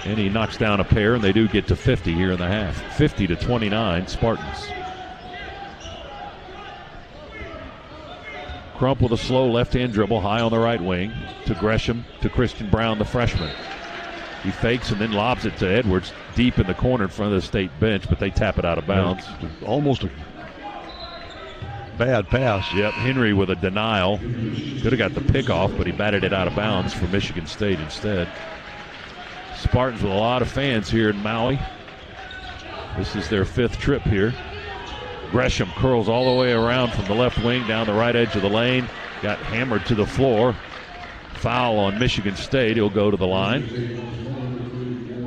And he knocks down a pair, and they do get to 50 here in the half. 50-29, Spartans. Crump with a slow left-hand dribble, high on the right wing, to Gresham, to Christian Brown, the freshman. He fakes and then lobs it to Edwards, deep in the corner in front of the state bench, but they tap it out of bounds. Almost a bad pass. Yep, Henry with a denial. Could have got the pick off, but he batted it out of bounds for Michigan State instead. Spartans with a lot of fans here in Maui. This is their 5th trip here. Gresham curls all the way around from the left wing down the right edge of the lane. Got hammered to the floor. Foul on Michigan State. He'll go to the line.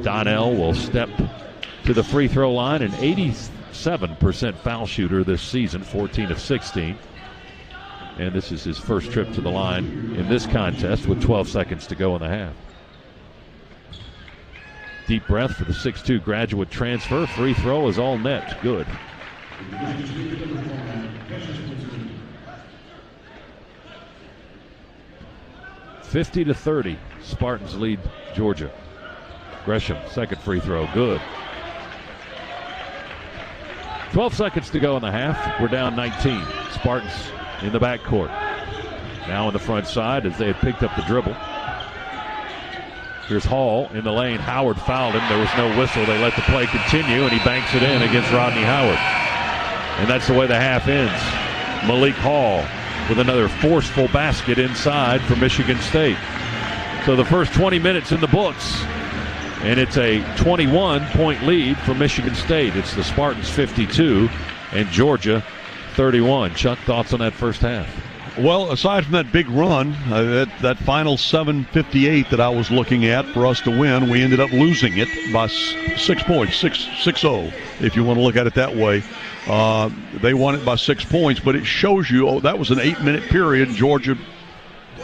Donnell will step to the free throw line. An 87% foul shooter this season, 14 of 16. And this is his first trip to the line in this contest with 12 seconds to go in the half. Deep breath for the 6'2 graduate transfer. Free throw is all net. Good. (50-30). Spartans lead Georgia. Gresham, second free throw. Good. 12 seconds to go in the half. We're down 19. Spartans in the backcourt. Now on the front side as they had picked up the dribble. Here's Hall in the lane. Howard fouled him. There was no whistle. They let the play continue, and he banks it in against Rodney Howard. And that's the way the half ends. Malik Hall with another forceful basket inside for Michigan State. So the first 20 minutes in the books, and it's a 21-point lead for Michigan State. It's the Spartans 52 and Georgia 31. Chuck, thoughts on that first half? Well, aside from that big run, that final 7:58 that I was looking at for us to win, we ended up losing it by 6 points, 6-0, if you want to look at it that way. They won it by 6 points, but it shows you, that was an 8-minute period. Georgia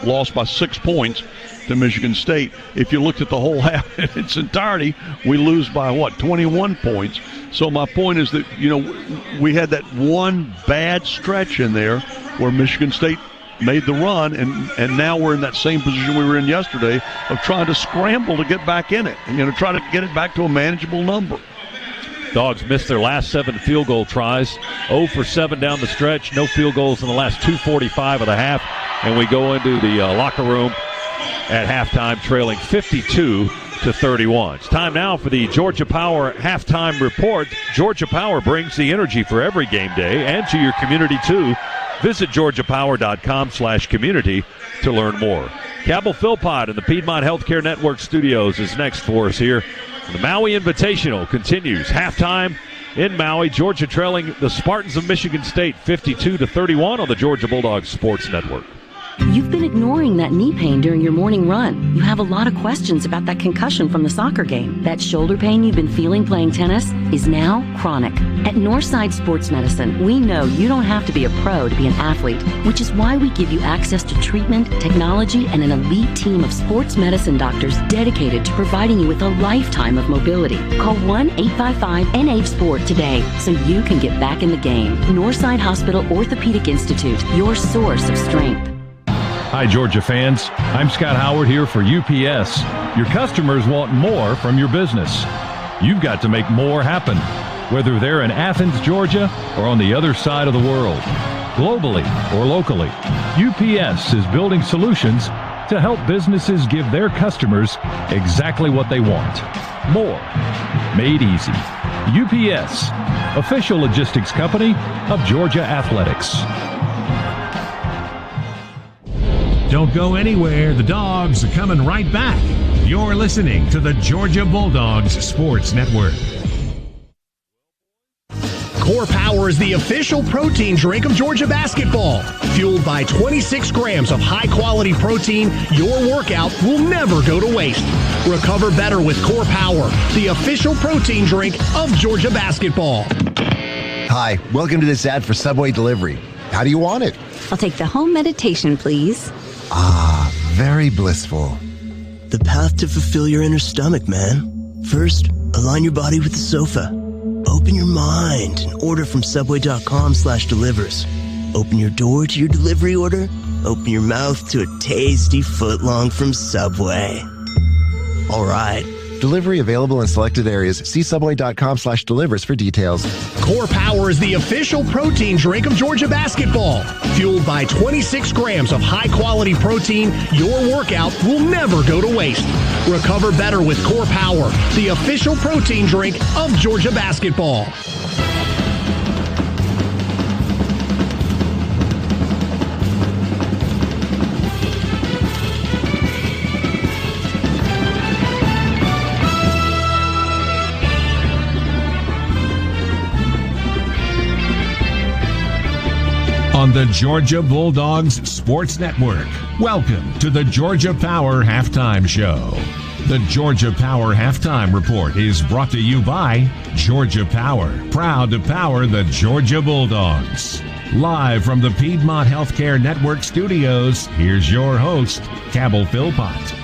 lost by 6 points to Michigan State. If you looked at the whole half in its entirety, we lose by, 21 points. So my point is that, we had that one bad stretch in there where Michigan State made the run, and now we're in that same position we were in yesterday of trying to scramble to get back in it and, try to get it back to a manageable number. Dogs missed their last 7 field goal tries. 0 for 7 down the stretch. No field goals in the last 2:45 of the half. And we go into the locker room at halftime trailing 52-31. It's time now for the Georgia Power halftime report. Georgia Power brings the energy for every game day and to your community too. Visit georgiapower.com/community to learn more. Cabell Philpott in the Piedmont Healthcare Network studios is next for us here. The Maui Invitational continues. Halftime in Maui. Georgia trailing the Spartans of Michigan State 52-31 on the Georgia Bulldogs Sports Network. You've been ignoring that knee pain during your morning run. You have a lot of questions about that concussion from the soccer game. That shoulder pain you've been feeling playing tennis is now chronic. At Northside Sports Medicine, we know you don't have to be a pro to be an athlete, which is why we give you access to treatment, technology, and an elite team of sports medicine doctors dedicated to providing you with a lifetime of mobility. Call 1-855-NH-SPORT today so you can get back in the game. Northside Hospital Orthopedic Institute, your source of strength. Hi, Georgia fans. I'm Scott Howard here for UPS. Your customers want more from your business. You've got to make more happen, whether they're in Athens, Georgia, or on the other side of the world. Globally or locally, UPS is building solutions to help businesses give their customers exactly what they want. More. Made easy. UPS, official logistics company of Georgia Athletics. Don't go anywhere. The Dogs are coming right back. You're listening to the Georgia Bulldogs Sports Network. Core Power is the official protein drink of Georgia basketball. Fueled by 26 grams of high-quality protein, your workout will never go to waste. Recover better with Core Power, the official protein drink of Georgia basketball. Hi, welcome to this ad for Subway Delivery. How do you want it? I'll take the home meditation, please. Ah, very blissful. The path to fulfill your inner stomach, man. First, align your body with the sofa. Open your mind and order from Subway.com/delivers. Open your door to your delivery order. Open your mouth to a tasty footlong from Subway. All right. Delivery available in selected areas. See Subway.com/delivers for details. Core Power is the official protein drink of Georgia basketball. Fueled by 26 grams of high-quality protein, your workout will never go to waste. Recover better with Core Power, the official protein drink of Georgia basketball. On the Georgia Bulldogs Sports Network, welcome to the Georgia Power Halftime Show. The Georgia Power Halftime Report is brought to you by Georgia Power, proud to power the Georgia Bulldogs. Live from the Piedmont Healthcare Network studios, here's your host, Cabell Philpott.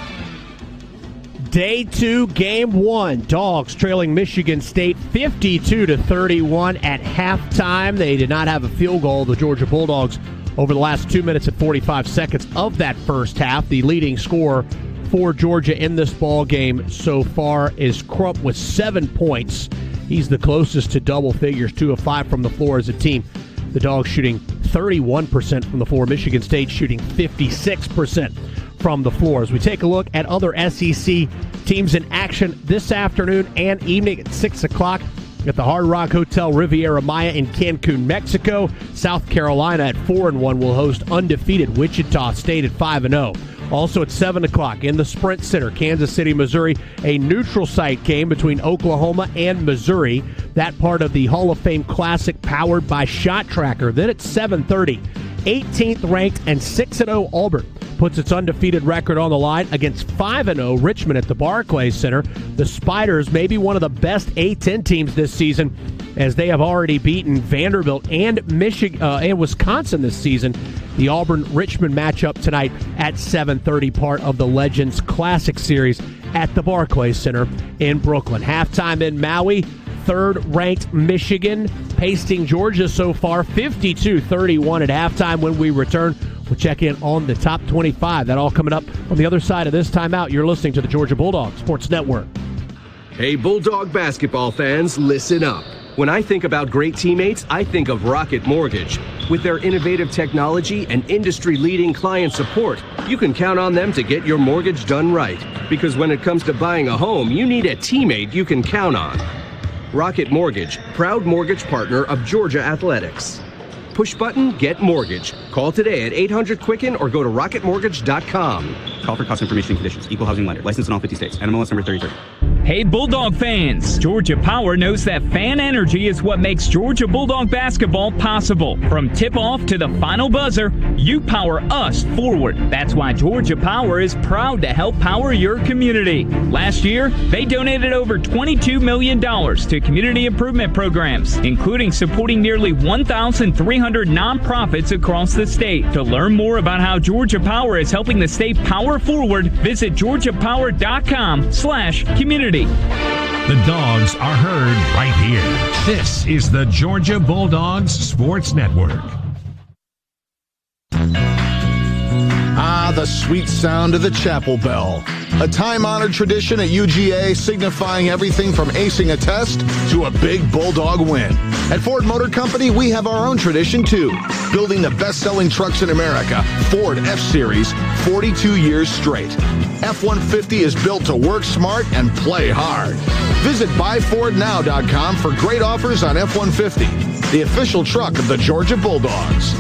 Day 2, Game 1. Dogs trailing Michigan State 52-31 at halftime. They did not have a field goal, the Georgia Bulldogs, over the last 2 minutes and 45 seconds of that first half. The leading scorer for Georgia in this ball game so far is Crump with 7 points. He's the closest to double figures, 2 of 5 from the floor as a team. The Dogs shooting 31% from the floor. Michigan State shooting 56% from the floor. As we take a look at other SEC teams in action this afternoon and evening at 6 o'clock at the Hard Rock Hotel Riviera Maya in Cancun, Mexico. South Carolina at 4-1 will host undefeated Wichita State at 5-0. Also at 7 o'clock in the Sprint Center, Kansas City, Missouri, a neutral site game between Oklahoma and Missouri. That part of the Hall of Fame Classic powered by Shot Tracker. Then at 7:30, 18th ranked and 6-0 Auburn puts its undefeated record on the line against 5-0 Richmond at the Barclays Center. The Spiders may be one of the best A-10 teams this season, as they have already beaten Vanderbilt and Michigan and Wisconsin this season. The Auburn-Richmond matchup tonight at 7:30, part of the Legends Classic Series at the Barclays Center in Brooklyn. Halftime in Maui, third-ranked Michigan pasting Georgia so far, 52-31 at halftime. When we return, we'll check in on the top 25. That all coming up on the other side of this timeout. You're listening to the Georgia Bulldogs Sports Network. Hey, Bulldog basketball fans, listen up. When I think about great teammates, I think of Rocket Mortgage. With their innovative technology and industry-leading client support, you can count on them to get your mortgage done right. Because when it comes to buying a home, you need a teammate you can count on. Rocket Mortgage, proud mortgage partner of Georgia Athletics. Push button, get mortgage. Call today at 800-QUICKEN or go to rocketmortgage.com. Call for cost information and conditions. Equal housing lender. Licensed in all 50 states. NMLS number 33. Hey Bulldog fans, Georgia Power knows that fan energy is what makes Georgia Bulldog basketball possible. From tip-off to the final buzzer, you power us forward. That's why Georgia Power is proud to help power your community. Last year, they donated over $22 million to community improvement programs, including supporting nearly 1,300 nonprofits across the state. To learn more about how Georgia Power is helping the state power forward, visit georgiapower.com/community. The Dogs are heard right here. This is the Georgia Bulldogs Sports Network. Ah, the sweet sound of the chapel bell. A time-honored tradition at UGA signifying everything from acing a test to a big Bulldog win. At Ford Motor Company, we have our own tradition, too. Building the best-selling trucks in America, Ford F-Series, 42 years straight. F-150 is built to work smart and play hard. Visit buyfordnow.com for great offers on F-150, the official truck of the Georgia Bulldogs.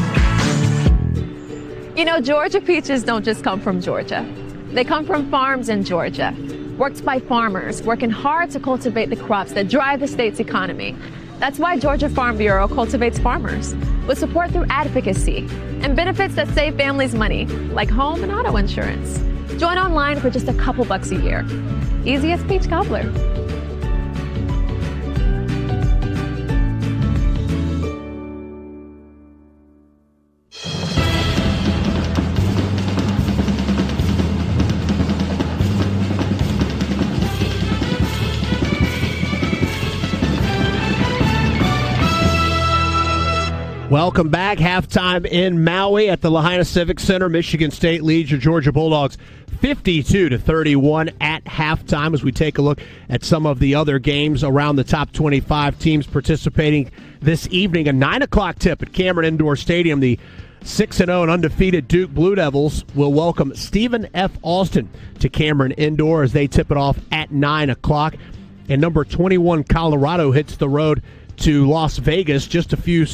You know, Georgia peaches don't just come from Georgia. They come from farms in Georgia, worked by farmers, working hard to cultivate the crops that drive the state's economy. That's why Georgia Farm Bureau cultivates farmers, with support through advocacy and benefits that save families money, like home and auto insurance. Join online for just a couple bucks a year. Easy as peach cobbler. Welcome back. Halftime in Maui at the Lahaina Civic Center. Michigan State leads your Georgia Bulldogs 52-31 at halftime as we take a look at some of the other games around the top 25 teams participating this evening. A 9 o'clock tip at Cameron Indoor Stadium. The 6-0 and undefeated Duke Blue Devils will welcome Stephen F. Austin to Cameron Indoor as they tip it off at 9 o'clock. And number 21 Colorado hits the road to Las Vegas, just a few,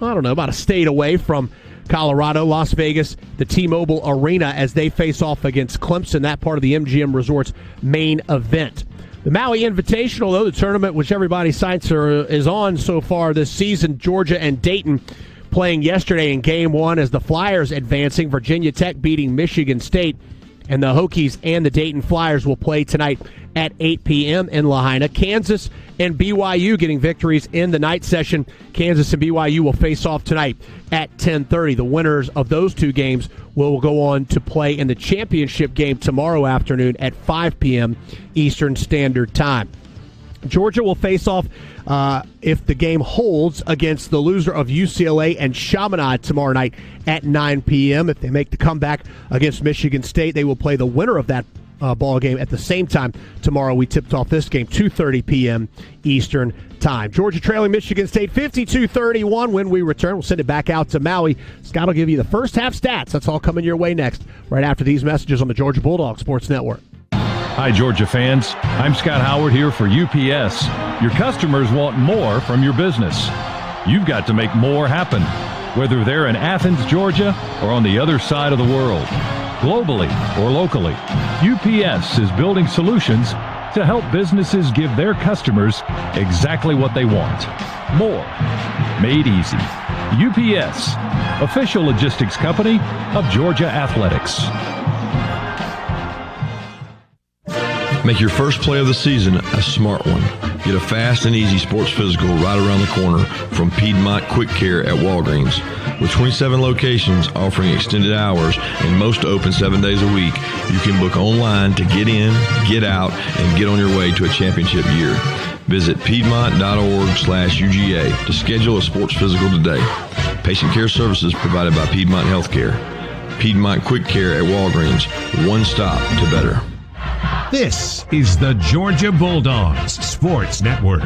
about a state away from Colorado. Las Vegas, the T-Mobile Arena, as they face off against Clemson, that part of the MGM Resort's main event. The Maui Invitational, though, the tournament which everybody's sights is on so far this season, Georgia and Dayton playing yesterday in Game 1 as the Flyers advancing, Virginia Tech beating Michigan State, and the Hokies and the Dayton Flyers will play tonight at 8 p.m. in Lahaina. Kansas and BYU getting victories in the night session. Kansas and BYU will face off tonight at 10:30. The winners of those two games will go on to play in the championship game tomorrow afternoon at 5 p.m. Eastern Standard Time. Georgia will face off, if the game holds, against the loser of UCLA and Chaminade tomorrow night at 9 p.m. If they make the comeback against Michigan State, they will play the winner of that ball game at the same time tomorrow. We tipped off this game 2:30 p.m. Eastern Time. Georgia trailing Michigan State 52-31. When we return, we'll send it back out to Maui. Scott will give you the first half stats. That's all coming your way next, right after these messages on the Georgia Bulldogs Sports Network. Hi, Georgia fans. I'm Scott Howard here for UPS. Your customers want more from your business. You've got to make more happen, whether they're in Athens, Georgia, or on the other side of the world. Globally or locally, UPS is building solutions to help businesses give their customers exactly what they want. More. Made easy. UPS, official logistics company of Georgia Athletics. Make your first play of the season a smart one. Get a fast and easy sports physical right around the corner from Piedmont Quick Care at Walgreens. With 27 locations offering extended hours and most open 7 days a week, you can book online to get in, get out, and get on your way to a championship year. Visit piedmont.org/UGA to schedule a sports physical today. Patient care services provided by Piedmont Healthcare. Piedmont Quick Care at Walgreens. One stop to better. This is the Georgia Bulldogs Sports Network.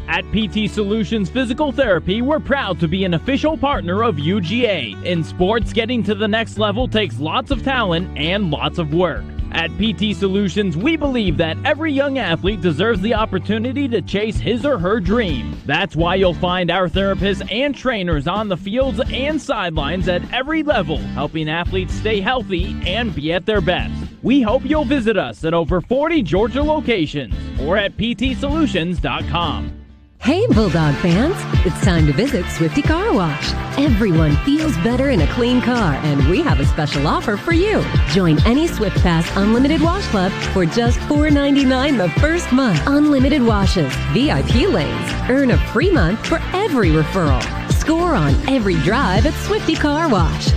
At PT Solutions Physical Therapy, we're proud to be an official partner of UGA. In sports, getting to the next level takes lots of talent and lots of work. At PT Solutions, we believe that every young athlete deserves the opportunity to chase his or her dream. That's why you'll find our therapists and trainers on the fields and sidelines at every level, helping athletes stay healthy and be at their best. We hope you'll visit us at over 40 Georgia locations or at ptsolutions.com. Hey, Bulldog fans, it's time to visit Swifty Car Wash. Everyone feels better in a clean car, and we have a special offer for you. Join any Swift Pass Unlimited Wash Club for just $4.99 the first month. Unlimited washes, VIP lanes, earn a free month for every referral. Score on every drive at Swifty Car Wash.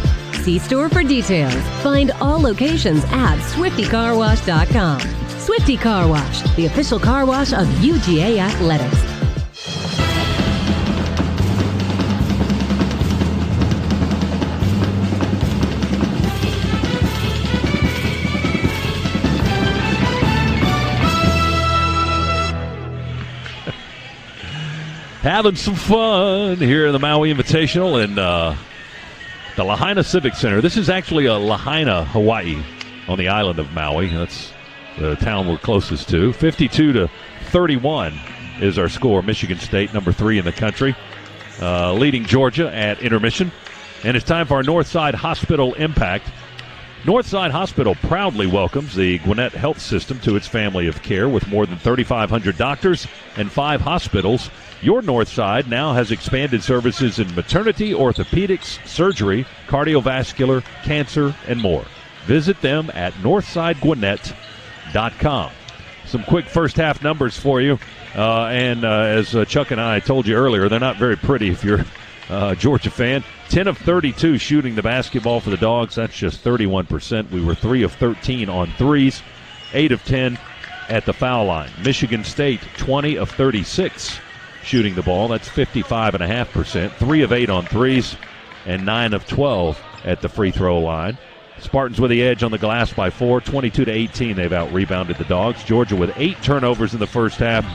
See store for details. Find all locations at SwiftyCarWash.com. Swifty Car Wash, the official car wash of UGA Athletics. Having some fun here in the Maui Invitational in the Lahaina Civic Center. This is actually a Lahaina, Hawaii, on the island of Maui. That's the town we're closest to. 52-31 is our score. Michigan State, number 3 in the country, leading Georgia at intermission. And it's time for our Northside Hospital Impact. Northside Hospital proudly welcomes the Gwinnett Health System to its family of care with more than 3,500 doctors and 5 hospitals. Your Northside now has expanded services in maternity, orthopedics, surgery, cardiovascular, cancer, and more. Visit them at northsidegwinnett.com. Some quick first half numbers for you. As Chuck and I told you earlier, they're not very pretty if you're a Georgia fan. 10 of 32 shooting the basketball for the Dogs. That's just 31%. We were 3 of 13 on threes, 8 of 10 at the foul line. Michigan State, 20 of 36 shooting the ball. That's 55.5%. 3 of 8 on threes and 9 of 12 at the free throw line. Spartans with the edge on the glass by 4, 22-18. They've out-rebounded the Dogs. Georgia with 8 turnovers in the first half.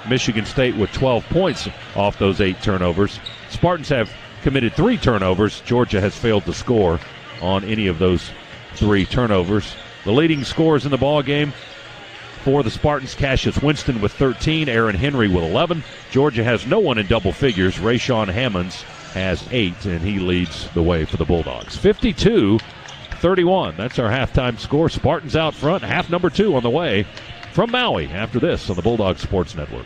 Michigan State with 12 points off those 8 turnovers. Spartans have committed 3 turnovers. Georgia has failed to score on any of those 3 turnovers. The leading scorers in the ball game for the Spartans, Cassius Winston with 13, Aaron Henry with 11. Georgia has no one in double figures. Rayshawn Hammonds has 8, and he leads the way for the Bulldogs. 52-31. That's our halftime score. Spartans out front. Half number 2 on the way from Maui after this on the Bulldog Sports Network.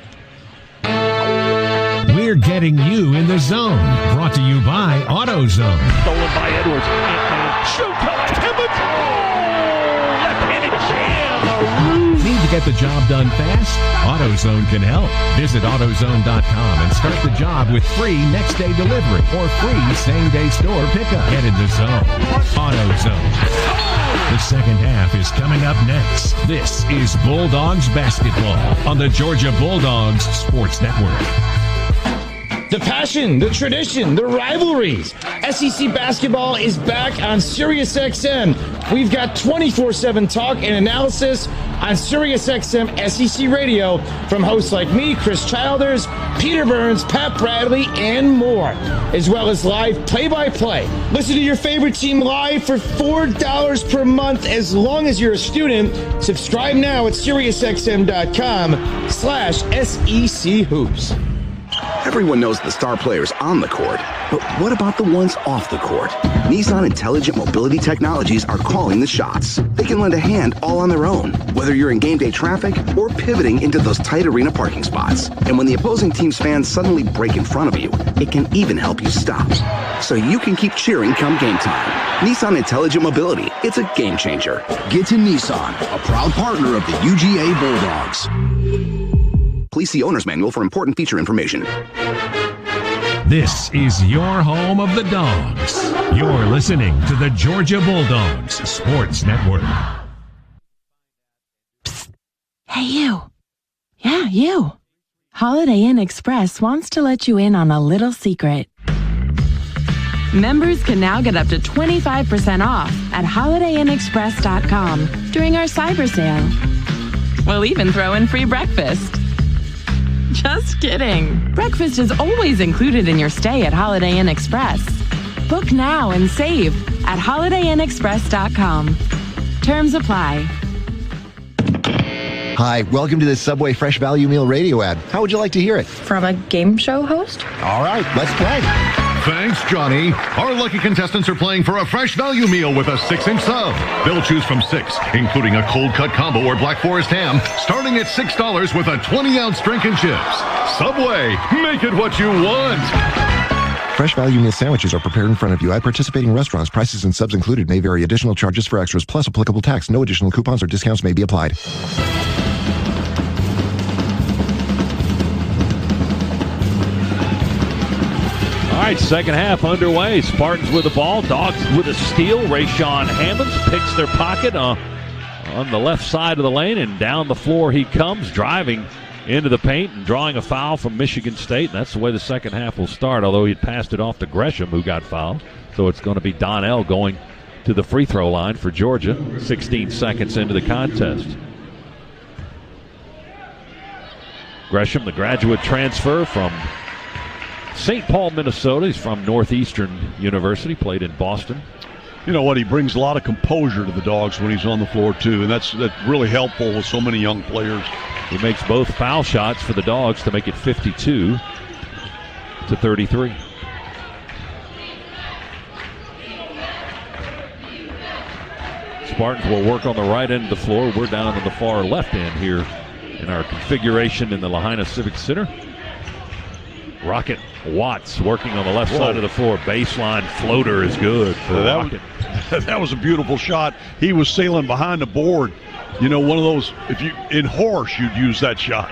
We're getting you in the zone. Brought to you by AutoZone. Stolen by Edwards. Shoot by Timmons. Oh, left-handed jam. Need to get the job done fast? AutoZone can help. Visit AutoZone.com and start the job with free next-day delivery or free same-day store pickup. Get in the zone. AutoZone. The second half is coming up next. This is Bulldogs basketball on the Georgia Bulldogs Sports Network. The passion, the tradition, the rivalries. SEC basketball is back on SiriusXM. We've got 24/7 talk and analysis on SiriusXM SEC Radio from hosts like me, Chris Childers, Peter Burns, Pat Bradley, and more, as well as live play-by-play. Listen to your favorite team live for $4 per month as long as you're a student. Subscribe now at SiriusXM.com/SEC Hoops. Everyone knows the star players on the court, but what about the ones off the court? Nissan Intelligent Mobility Technologies are calling the shots. They can lend a hand all on their own, whether you're in game day traffic or pivoting into those tight arena parking spots. And when the opposing team's fans suddenly break in front of you, it can even help you stop, so you can keep cheering come game time. Nissan Intelligent Mobility, it's a game changer. Get to Nissan, a proud partner of the UGA Bulldogs. Please see owner's manual for important feature information. This is your home of the Dogs. You're listening to the Georgia Bulldogs Sports Network. Psst. Hey, you. Yeah, you. Holiday Inn Express wants to let you in on a little secret. Members can now get up to 25% off at holidayinexpress.com during our cyber sale. We'll even throw in free breakfast. Just kidding. Breakfast is always included in your stay at Holiday Inn Express. Book now and save at holidayinexpress.com. Terms apply. Hi, welcome to the Subway Fresh Value Meal radio ad. How would you like to hear it? From a game show host? All right, let's play. Thanks, Johnny. Our lucky contestants are playing for a fresh value meal with a 6-inch sub. They'll choose from 6, including a cold cut combo or Black Forest ham, starting at $6 with a 20-ounce drink and chips. Subway, make it what you want. Fresh value meal sandwiches are prepared in front of you at participating restaurants. Prices and subs included may vary. Additional charges for extras plus applicable tax. No additional coupons or discounts may be applied. All right, second half underway. Spartans with the ball. Dogs with a steal. Rayshawn Hammonds picks their pocket on the left side of the lane, and down the floor he comes, driving into the paint and drawing a foul from Michigan State. And that's the way the second half will start, although he passed it off to Gresham, who got fouled. So it's going to be Donnell going to the free throw line for Georgia, 16 seconds into the contest. Gresham, the graduate transfer from St. Paul, Minnesota. He's from Northeastern University, played in Boston. You know what? He brings a lot of composure to the Dogs when he's on the floor, too, and that's really helpful with so many young players. He makes both foul shots for the Dogs to make it 52-33. Spartans will work on the right end of the floor. We're down on the far left end here in our configuration in the Lahaina Civic Center. Rocket Watts working on the left side of the floor. Baseline floater is good for Rocket. That was a beautiful shot. He was sailing behind the board. You know, one of those, if you in horse, you'd use that shot.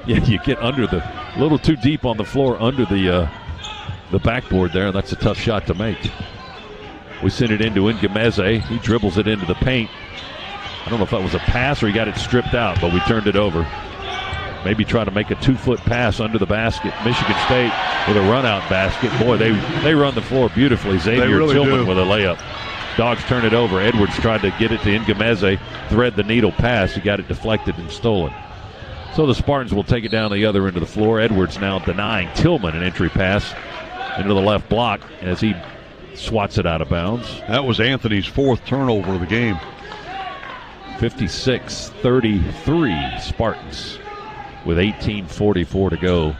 Yeah, you get under a little too deep on the floor under the backboard there, and that's a tough shot to make. We send it into Ngumeze. He dribbles it into the paint. I don't know if that was a pass or he got it stripped out, but we turned it over. Maybe try to make a 2-foot pass under the basket. Michigan State with a run-out basket. Boy, they run the floor beautifully. Xavier really Tillman do. with a layup. Dogs turn it over. Edwards tried to get it to Ngumeze, thread the needle pass. He got it deflected and stolen. So the Spartans will take it down the other end of the floor. Edwards now denying Tillman an entry pass into the left block as he swats it out of bounds. That was Anthony's 4th turnover of the game. 56-33 Spartans with 18:44 to go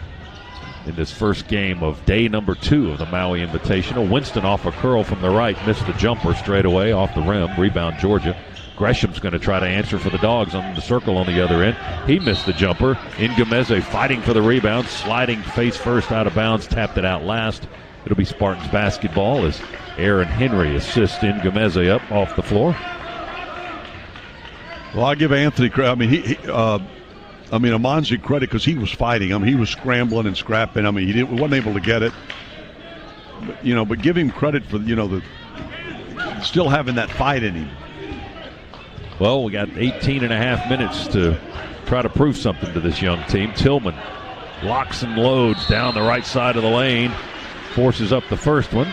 in this first game of day number 2 of the Maui Invitational. Winston off a curl from the right, missed the jumper straight away off the rim. Rebound Georgia. Gresham's going to try to answer for the Dogs on the circle on the other end. He missed the jumper. Ngumeze fighting for the rebound, sliding face first out of bounds, tapped it out last. It'll be Spartans basketball as Aaron Henry assists Ngumeze up off the floor. Well, I give Anthony credit. Amanzi credit because he was fighting. He was scrambling and scrapping. He wasn't able to get it. But give him credit for still having that fight in him. Well, we got 18 and a half minutes to try to prove something to this young team. Tillman locks and loads down the right side of the lane, forces up the first one,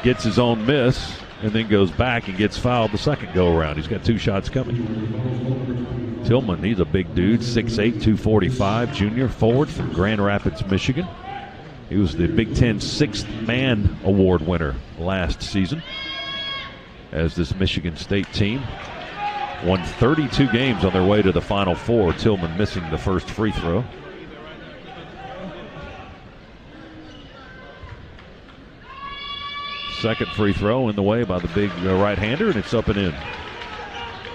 gets his own miss, and then goes back and gets fouled the second go-around. He's got 2 shots coming. Tillman, he's a big dude, 6'8", 245, junior forward from Grand Rapids, Michigan. He was the Big Ten Sixth Man Award winner last season as this Michigan State team won 32 games on their way to the Final Four. Tillman missing the first free throw. Second free throw in the way by the big right-hander, and it's up and in.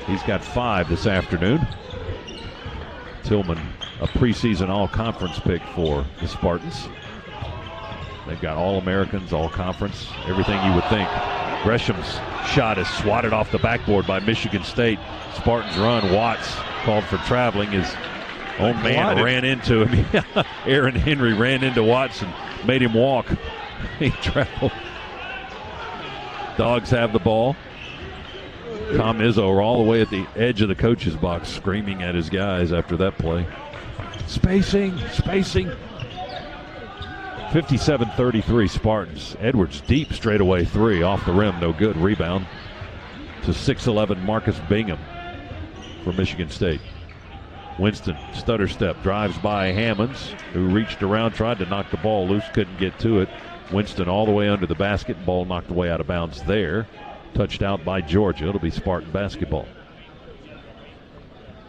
He's got 5 this afternoon. Tillman, a preseason all-conference pick for the Spartans. They've got All-Americans, All-Conference, everything you would think. Gresham's shot is swatted off the backboard by Michigan State. Spartans run. Watts called for traveling. His own man ran into him. Aaron Henry ran into Watts and made him walk. He traveled. Dogs have the ball. Tom Izzo all the way at the edge of the coach's box screaming at his guys after that play. Spacing. 57-33 Spartans. Edwards deep straightaway 3 off the rim, no good. Rebound to 6'11" Marcus Bingham for Michigan State. Winston, stutter step, drives by Hammonds, who reached around, tried to knock the ball loose, couldn't get to it. Winston all the way under the basket, ball knocked away out of bounds there. Touched out by Georgia. It'll be Spartan basketball.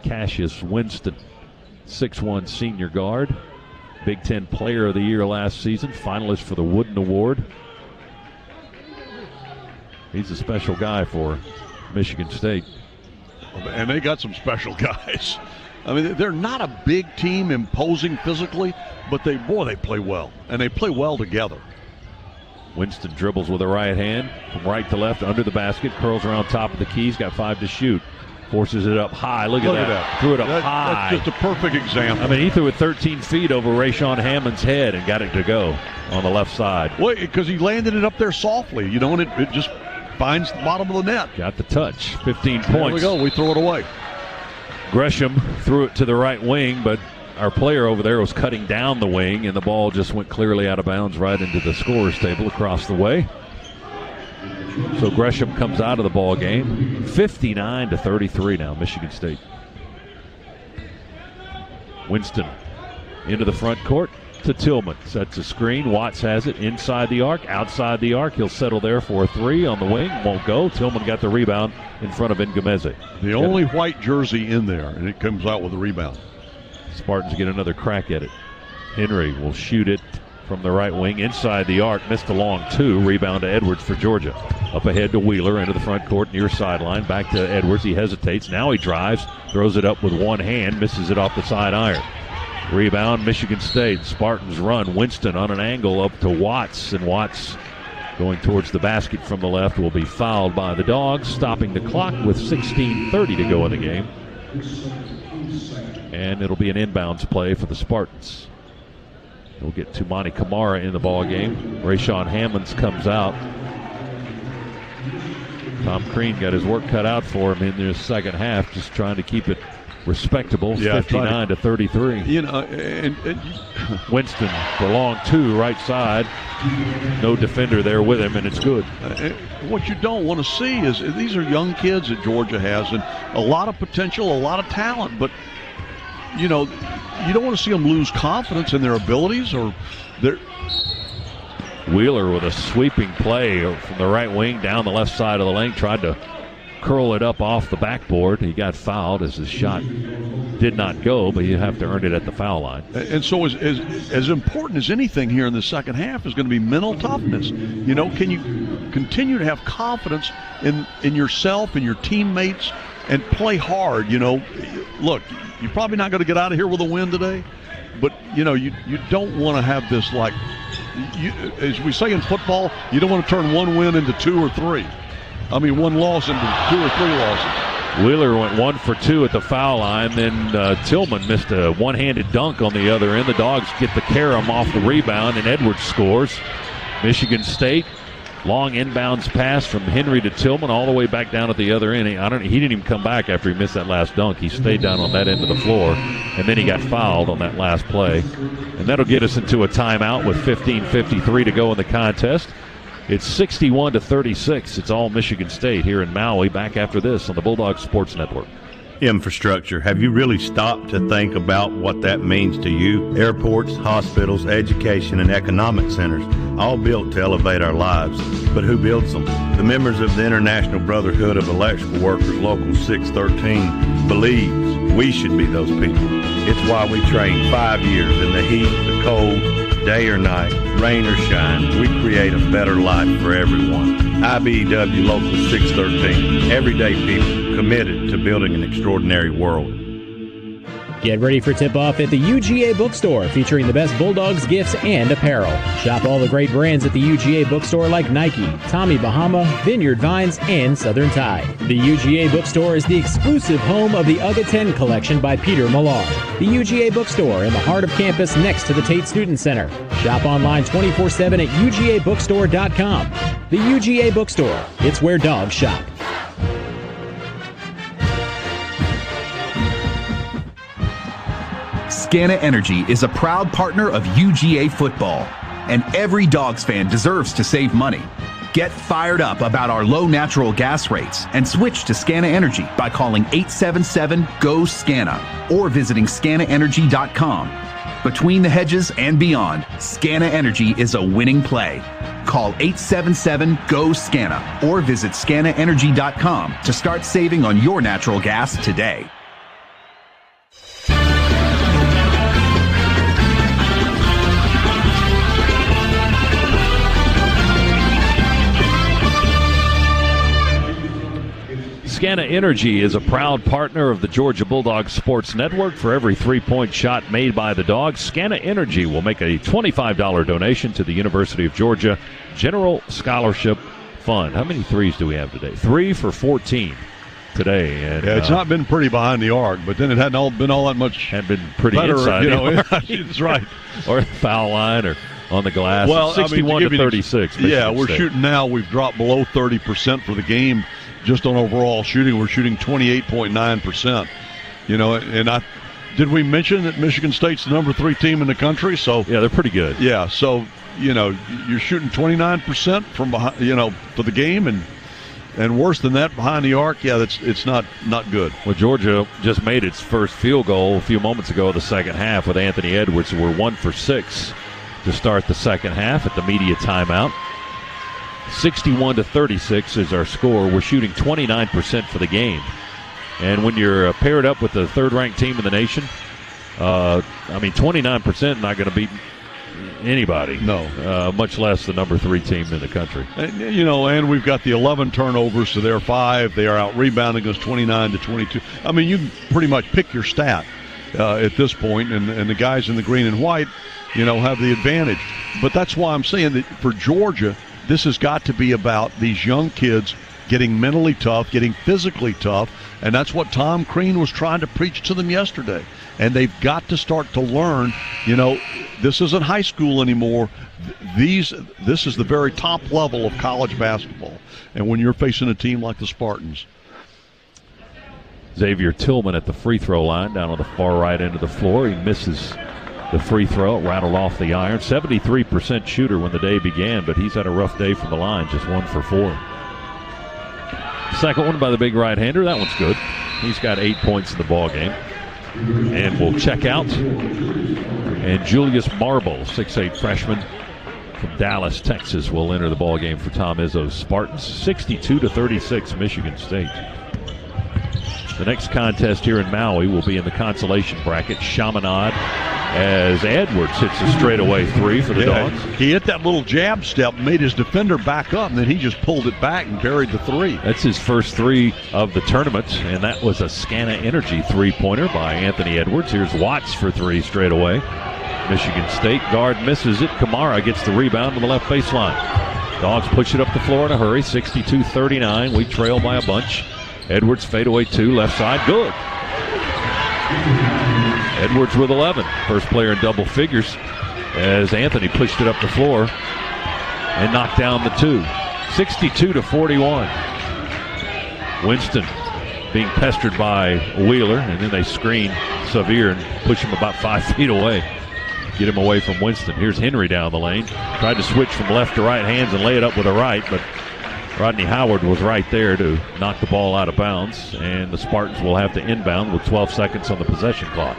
Cassius Winston, 6'1" senior guard. Big Ten Player of the Year last season, finalist for the Wooden Award. He's a special guy for Michigan State. And they got some special guys. I mean, they're not a big team, imposing physically, but they play well. And they play well together. Winston dribbles with a right hand from right to left under the basket, curls around top of the key. He's got 5 to shoot. Forces it up high. Look at that. Threw it up high. That's just a perfect example. I mean, he threw it 13 feet over Rayshawn Hammond's head and got it to go on the left side. Well, because he landed it up there softly, and it just finds the bottom of the net. Got the touch. 15 points. There we go. We throw it away. Gresham threw it to the right wing, but our player over there was cutting down the wing, and the ball just went clearly out of bounds right into the scorer's table across the way. So Gresham comes out of the ball game. 59-33 now, Michigan State. Winston into the front court to Tillman. Sets a screen. Watts has it inside the arc, outside the arc. He'll settle there for a 3 on the wing. Won't go. Tillman got the rebound in front of Ngumeze. The only white jersey in there, and it comes out with a rebound. Spartans get another crack at it. Henry will shoot it from the right wing inside the arc. Missed a long 2. Rebound to Edwards for Georgia. Up ahead to Wheeler into the front court near sideline. Back to Edwards. He hesitates. Now he drives. Throws it up with one hand. Misses it off the side iron. Rebound Michigan State. Spartans run. Winston on an angle up to Watts. And Watts going towards the basket from the left will be fouled by the Dogs. Stopping the clock with 16:30 to go in the game. And it'll be an inbounds play for the Spartans. We'll get Tumani Kamara in the ball game. Rayshawn Hammonds comes out. Tom Crean got his work cut out for him in the second half, just trying to keep it respectable. 59-33. Winston for long 2, right side. No defender there with him, and it's good. What you don't want to see is these are young kids that Georgia has, and a lot of potential, a lot of talent, but you don't want to see them lose confidence in their abilities or their. Wheeler with a sweeping play from the right wing down the left side of the lane, tried to curl it up off the backboard. He got fouled as his shot did not go, but you have to earn it at the foul line. And so as important as anything here in the second half is going to be mental toughness. Can you continue to have confidence in yourself and your teammates and play hard? Look, you're probably not going to get out of here with a win today, but you don't want to have this as we say in football, you don't want to turn one win into 2 or 3. I mean, one loss into 2 or 3 losses. Wheeler went 1 for 2 at the foul line. Then Tillman missed a one-handed dunk on the other end. The Dogs get the carom off the rebound, and Edwards scores. Michigan State, long inbounds pass from Henry to Tillman all the way back down at the other end. He didn't even come back after he missed that last dunk. He stayed down on that end of the floor, and then he got fouled on that last play. And that'll get us into a timeout with 15:53 to go in the contest. It's 61-36. It's all Michigan State here in Maui. Back after this on the Bulldog Sports Network. Infrastructure. Have you really stopped to think about what that means to you? Airports, hospitals, education, and economic centers, all built to elevate our lives. But who builds them? The members of the International Brotherhood of Electrical Workers, Local 613, believes we should be those people. It's why we train 5 years in the heat, the cold, day or night, rain or shine. We create a better life for everyone. IBEW Local 613. Everyday people committed to building an extraordinary world. Get ready for tip-off at the UGA Bookstore, featuring the best Bulldogs gifts and apparel. Shop all the great brands at the UGA Bookstore like Nike, Tommy Bahama, Vineyard Vines, and Southern Tide. The UGA Bookstore is the exclusive home of the UGA 10 collection by Peter Millar. The UGA Bookstore in the heart of campus next to the Tate Student Center. Shop online 24/7 at UGABookstore.com. The UGA Bookstore. It's where dogs shop. Scana Energy is a proud partner of UGA football, and every Dogs fan deserves to save money. Get fired up about our low natural gas rates and switch to Scana Energy by calling 877-GO-SCANA or visiting scanaenergy.com. Between the hedges and beyond, Scana Energy is a winning play. Call 877-GO-SCANA or visit scanaenergy.com to start saving on your natural gas today. Scana Energy is a proud partner of the Georgia Bulldogs Sports Network. For every 3-point shot made by the Dogs, Scana Energy will make a $25 donation to the University of Georgia General Scholarship Fund. How many threes do we have today? 3 for 14 today. And, it's not been pretty behind the arc, but then it hadn't been all that much. Had been pretty better, inside you know. That's right. Or foul line or on the glass. Well, 61 to 36. Yeah, we're State. shooting now. We've dropped below 30% for the game just on overall shooting. We're shooting 28.9%. You know, and did we mention that Michigan State's the number 3 team in the country? So yeah, they're pretty good. Yeah, so you know, you're shooting 29% from behind, you know, for the game, and worse than that behind the arc. Yeah, it's not good. Well, Georgia just made its first field goal a few moments ago of the second half with Anthony Edwards. We're 1 for 6 to start the second half at the media timeout. 61 to 36 is our score. We're shooting 29% for the game. And when you're paired up with the third-ranked team in the nation, 29% not going to beat anybody. No. Much less the number 3 team in the country. And, you know, and we've got the 11 turnovers, so they're 5. They are out-rebounding us 29 to 22. I mean, you can pretty much pick your stat at this point, and the guys in the green and white, you know, have the advantage. But that's why I'm saying that for Georgia, this has got to be about these young kids getting mentally tough, getting physically tough, and that's what Tom Crean was trying to preach to them yesterday. And they've got to start to learn, you know, this isn't high school anymore. This is the very top level of college basketball. And when you're facing a team like the Spartans. Xavier Tillman at the free throw line down on the far right end of the floor. He misses the free throw, rattled off the iron. 73% shooter when the day began, but he's had a rough day from the line, just 1 for 4. Second one by the big right-hander. That one's good. He's got 8 points in the ball game. And we'll check out. And Julius Marble, 6'8 freshman from Dallas, Texas, will enter the ball game for Tom Izzo's Spartans. 62 to 36, Michigan State. The next contest here in Maui will be in the consolation bracket. Chaminade, as Edwards hits a straightaway 3 for the Dogs. He hit that little jab step, made his defender back up, and then he just pulled it back and buried the 3. That's his first 3 of the tournament, and that was a Scana Energy 3-pointer by Anthony Edwards. Here's Watts for 3 straight away. Michigan State guard misses it. Kamara gets the rebound on the left baseline. Dogs push it up the floor in a hurry, 62-39. We trail by a bunch. Edwards fadeaway 2, left side, good. Edwards with 11, first player in double figures as Anthony pushed it up the floor and knocked down the 2. 62 to 41. Winston being pestered by Wheeler, and then they screen Xavier and push him about 5 feet away. Get him away from Winston. Here's Henry down the lane. Tried to switch from left to right hands and lay it up with a right, but Rodney Howard was right there to knock the ball out of bounds, and the Spartans will have to inbound with 12 seconds on the possession clock.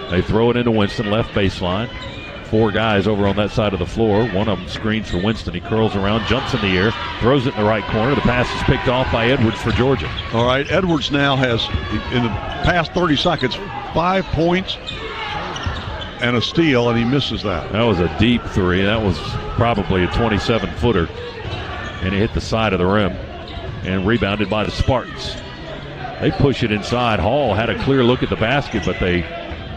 They throw it into Winston, left baseline. 4 guys over on that side of the floor. One of them screens for Winston. He curls around, jumps in the air, throws it in the right corner. The pass is picked off by Edwards for Georgia. All right, Edwards now has, in the past 30 seconds, 5 points and a steal, and he misses that. That was a deep 3. That was probably a 27-footer. And it hit the side of the rim and rebounded by the Spartans. They push it inside. Hall had a clear look at the basket, but they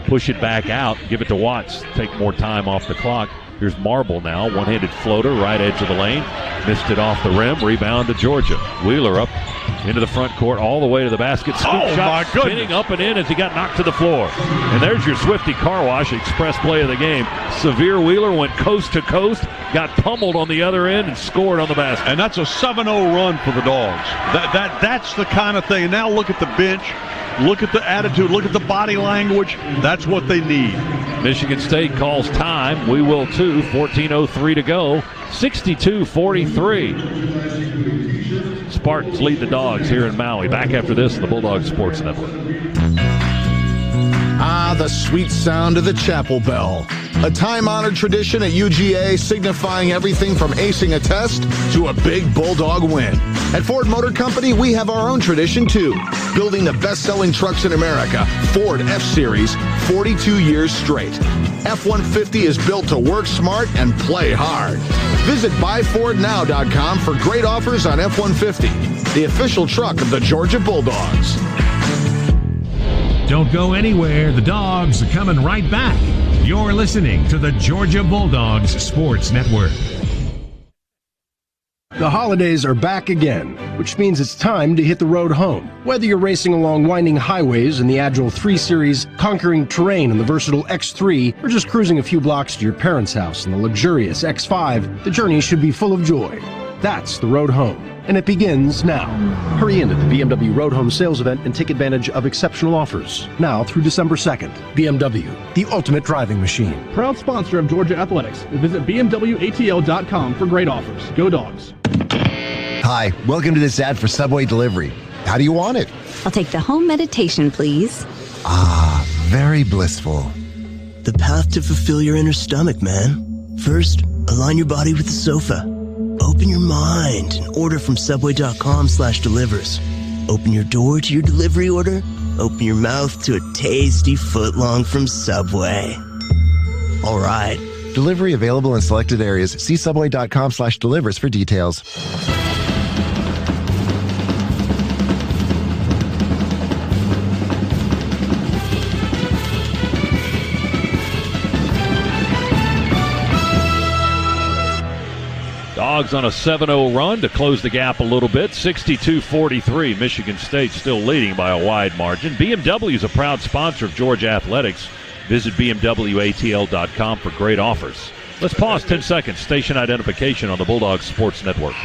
push it back out, give it to Watts, take more time off the clock. Here's Marble now, one-handed floater, right edge of the lane. Missed it off the rim, rebound to Georgia. Wheeler up into the front court, all the way to the basket. Scoop shot, spinning up and in as he got knocked to the floor. And there's your Swifty Car Wash express play of the game. Xavier Wheeler went coast to coast, got pummeled on the other end, and scored on the basket. And that's a 7-0 run for the Dogs. That's the kind of thing. And now look at the bench. Look at the attitude. Look at the body language. That's what they need. Michigan State calls time. We will too. 14:03 to go. 62-43. Spartans lead the Dogs here in Maui. Back after this on the Bulldog Sports Network. Ah, the sweet sound of the chapel bell. A time-honored tradition at UGA signifying everything from acing a test to a big Bulldog win. At Ford Motor Company, we have our own tradition too. Building the best-selling trucks in America, Ford F-Series, 42 years straight. F-150 is built to work smart and play hard. Visit buyfordnow.com for great offers on F-150, the official truck of the Georgia Bulldogs. Don't go anywhere. The Dogs are coming right back. You're listening to the Georgia Bulldogs Sports Network. The holidays are back again, which means it's time to hit the road home. Whether you're racing along winding highways in the Agile 3 Series, conquering terrain in the versatile X3, or just cruising a few blocks to your parents' house in the luxurious X5, the journey should be full of joy. That's the road home, and it begins now. Hurry into the BMW Road Home sales event and take advantage of exceptional offers. Now through December 2nd. BMW, the ultimate driving machine. Proud sponsor of Georgia Athletics. Visit BMWATL.com for great offers. Go Dogs. Hi, welcome to this ad for Subway Delivery. How do you want it? I'll take the home meditation, please. Ah, very blissful. The path to fulfill your inner stomach, man. First, align your body with the sofa. Open your mind and order from Subway.com/delivers. Open your door to your delivery order. Open your mouth to a tasty footlong from Subway. All right. Delivery available in selected areas. See Subway.com/delivers for details. Dogs on a 7-0 run to close the gap a little bit. 62-43. Michigan State still leading by a wide margin. BMW is a proud sponsor of Georgia Athletics. Visit BMWATL.com for great offers. Let's pause 10 seconds. Station identification on the Bulldogs Sports Network.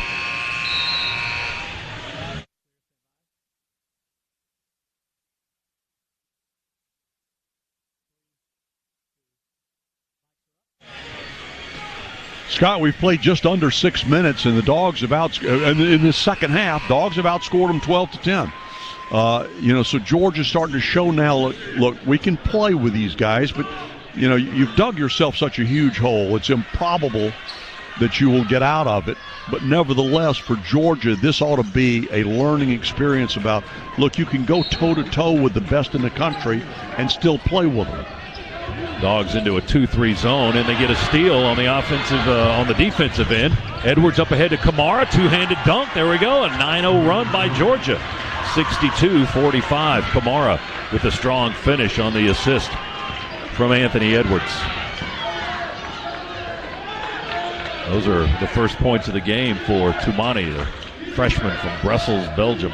Scott, we've played just under 6 minutes, and the Dogs have in the second half, Dogs have outscored them 12-10. So Georgia's starting to show now, look, we can play with these guys, but, you've dug yourself such a huge hole. It's improbable that you will get out of it. But nevertheless, for Georgia, this ought to be a learning experience about, look, you can go toe-to-toe with the best in the country and still play with them. Dogs into a 2-3 zone, and they get a steal on the on the defensive end. Edwards up ahead to Kamara, two-handed dunk. There we go, a 9-0 run by Georgia. 62-45. Kamara with a strong finish on the assist from Anthony Edwards. Those are the first points of the game for Toumani, the freshman from Brussels, Belgium.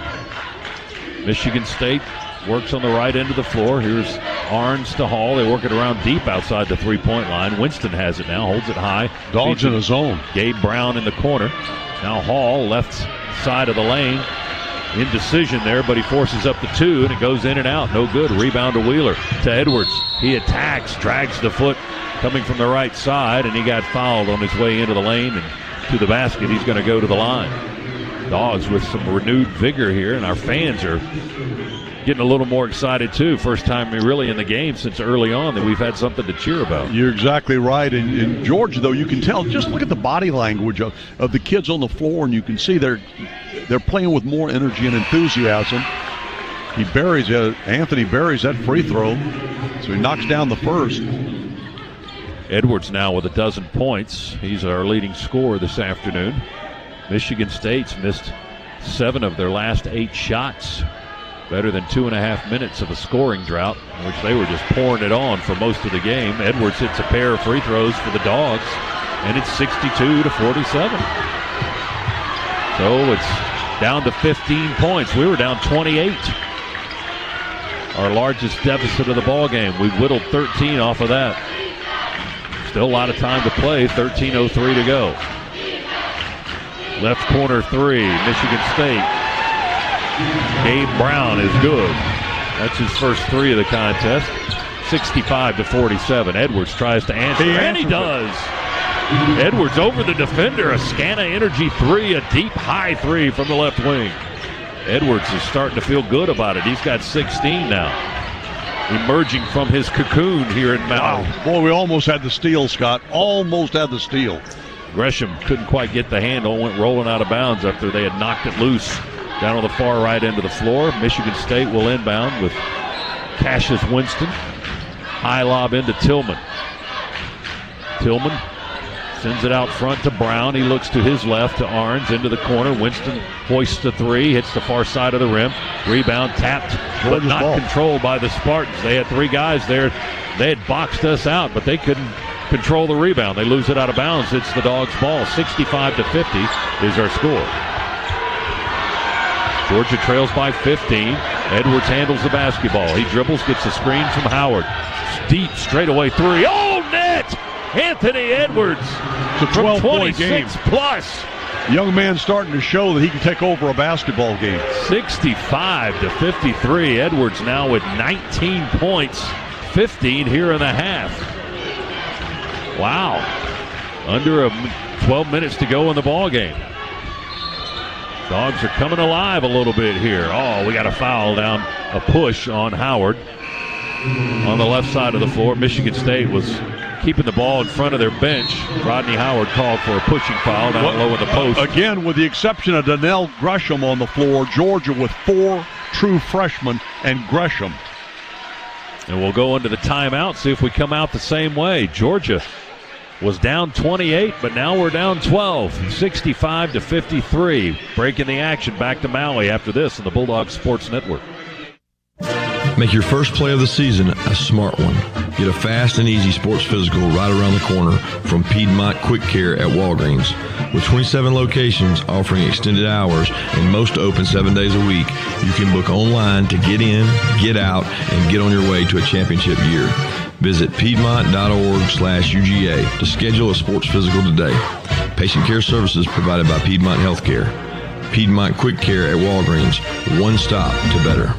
Michigan State works on the right end of the floor. Here's Arns to Hall. They work it around deep outside the three-point line. Winston has it now, holds it high. Dogs in the zone. Gabe Brown in the corner. Now Hall, left side of the lane. Indecision there, but he forces up the two, and it goes in and out. No good. Rebound to Wheeler. To Edwards. He attacks, drags the foot coming from the right side, and he got fouled on his way into the lane and to the basket. He's going to go to the line. Dogs with some renewed vigor here, and our fans are getting a little more excited too. First time really in the game since early on that we've had something to cheer about. You're exactly right. In Georgia, though, you can tell, just look at the body language of the kids on the floor, and you can see they're playing with more energy and enthusiasm. Anthony buries that free throw, so he knocks down the first. Edwards now with 12 points. He's our leading scorer this afternoon. Michigan State's missed 7 of their last 8 shots. Better than 2.5 minutes of a scoring drought, in which they were just pouring it on for most of the game. Edwards hits a pair of free throws for the Dogs, and it's 62-47. So it's down to 15 points. We were down 28. Our largest deficit of the ball game. We whittled 13 off of that. Still a lot of time to play. 13:03 to go. Left corner three, Michigan State. Gabe Brown is good. That's his first 3 of the contest. 65-47. Edwards tries to answer, and he does. Edwards over the defender. A Scana Energy 3, a deep high 3 from the left wing. Edwards is starting to feel good about it. He's got 16 now. Emerging from his cocoon here in Maui. Wow. Boy, we almost had the steal, Scott. Almost had the steal. Gresham couldn't quite get the handle, went rolling out of bounds after they had knocked it loose down on the far right end of the floor. Michigan State will inbound with Cassius Winston. High lob into Tillman. Tillman Sends it out front to Brown. He looks to his left to Arns into the corner. Winston hoists the three, hits the far side of the rim. Rebound tapped, but not controlled by the Spartans. They had three guys there. They had boxed us out, but they couldn't control the rebound. They lose it out of bounds. It's the Dogs' ball. 65-50 is our score. Georgia trails by 15. Edwards handles the basketball. He dribbles, gets a screen from Howard. Deep straightaway three. Oh, net! Anthony Edwards. It's a 12-point game. Plus. Young man starting to show that he can take over a basketball game. 65-53. Edwards now with 19 points. 15 here in the half. Wow. Under 12 minutes to go in the ball game. Dogs are coming alive a little bit here. Oh, we got a foul down, a push on Howard on the left side of the floor. Michigan State was keeping the ball in front of their bench. Rodney Howard called for a pushing foul down low in the post. Again, with the exception of Donnell Gresham on the floor, Georgia with 4 true freshmen and Gresham. And we'll go into the timeout, see if we come out the same way. Georgia was down 28, but now we're down 12, 65-53. Breaking the action back to Maui after this on the Bulldog Sports Network. Make your first play of the season a smart one. Get a fast and easy sports physical right around the corner from Piedmont Quick Care at Walgreens. With 27 locations offering extended hours and most open 7 days a week, you can book online to get in, get out, and get on your way to a championship year. Visit piedmont.org/UGA to schedule a sports physical today. Patient care services provided by Piedmont Healthcare. Piedmont Quick Care at Walgreens. One stop to better.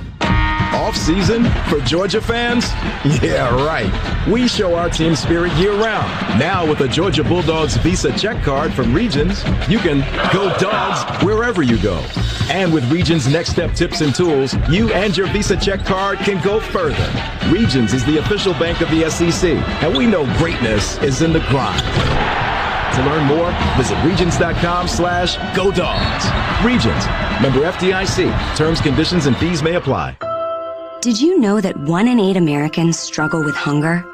Off season for Georgia fans? Yeah, right. We show our team spirit year-round. Now with the Georgia Bulldogs Visa check card from Regions, you can go Dogs wherever you go. And with Regions Next Step tips and tools, you and your Visa check card can go further. Regions is the official bank of the SEC, and we know greatness is in the grind. To learn more, visit Regions.com/Go Dogs. Regions, member FDIC. Terms, conditions, and fees may apply. Did you know that 1 in 8 Americans struggle with hunger?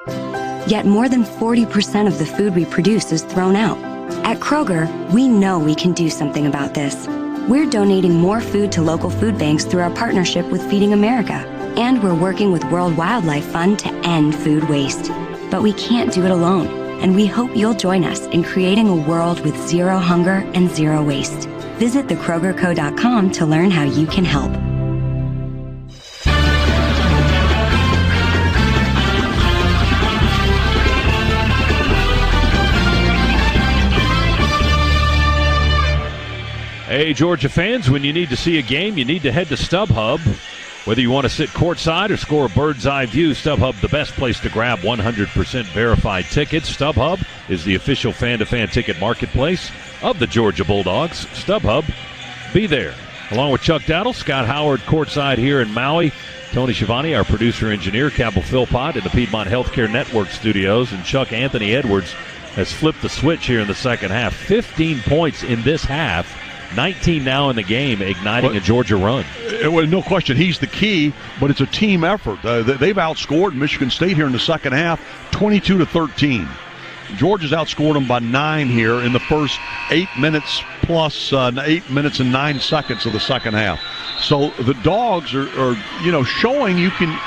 Yet more than 40% of the food we produce is thrown out. At Kroger, we know we can do something about this. We're donating more food to local food banks through our partnership with Feeding America. And we're working with World Wildlife Fund to end food waste. But we can't do it alone, and we hope you'll join us in creating a world with zero hunger and zero waste. Visit thekrogerco.com to learn how you can help. Hey, Georgia fans, when you need to see a game, you need to head to StubHub. Whether you want to sit courtside or score a bird's eye view, StubHub, the best place to grab 100% verified tickets. StubHub is the official fan-to-fan ticket marketplace of the Georgia Bulldogs. StubHub, be there. Along with Chuck Dowdle, Scott Howard courtside here in Maui, Tony Schiavone, our producer-engineer, Campbell Philpott in the Piedmont Healthcare Network studios, and Chuck Anthony Edwards has flipped the switch here in the second half. 15 points in this half. 19 now in the game, igniting a Georgia run. Well, no question, he's the key, but it's a team effort. They've outscored Michigan State here in the second half, 22-13. Georgia's outscored them by 9 here in the first 8 minutes plus 8 minutes and 9 seconds of the second half. So the Dogs are showing you can.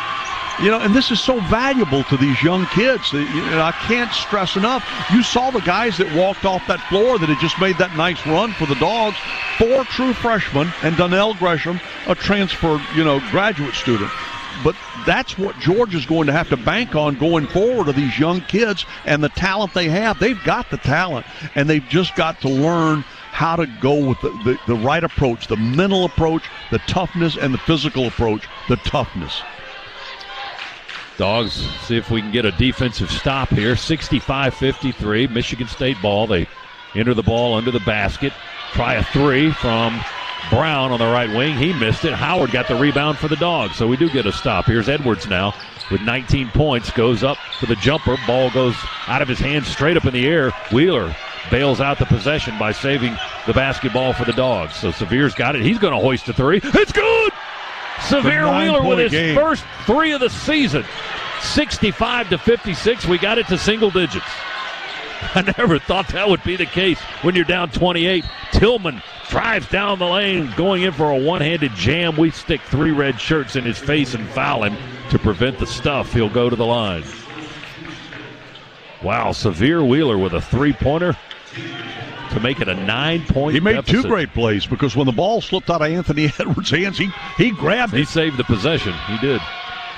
And this is so valuable to these young kids. I can't stress enough. You saw the guys that walked off that floor that had just made that nice run for the Dogs. 4 true freshmen and Donnell Gresham, a transfer, graduate student. But that's what Georgia's going to have to bank on going forward of these young kids and the talent they have. They've got the talent, and they've just got to learn how to go with the right approach, the mental approach, the toughness, and the physical approach, the toughness. Dogs see if we can get a defensive stop here. 65-53, Michigan State ball. They enter the ball under the basket. Try a three from Brown on the right wing. He missed it. Howard got the rebound for the Dogs, so we do get a stop. Here's Edwards now with 19 points. Goes up for the jumper. Ball goes out of his hands straight up in the air. Wheeler bails out the possession by saving the basketball for the Dogs. So Severe's got it. He's going to hoist a three. It's good! Severe Wheeler with his first 3 of the season. 65-56. We got it to single digits. I never thought that would be the case when you're down 28. Tillman drives down the lane, going in for a one-handed jam. We stick 3 red shirts in his face and foul him to prevent the stuff. He'll go to the line. Wow, Severe Wheeler with a 3-pointer to make it a 9-point He made deficit. 2 great plays because when the ball slipped out of Anthony Edwards' hands, he grabbed it. He saved the possession. He did.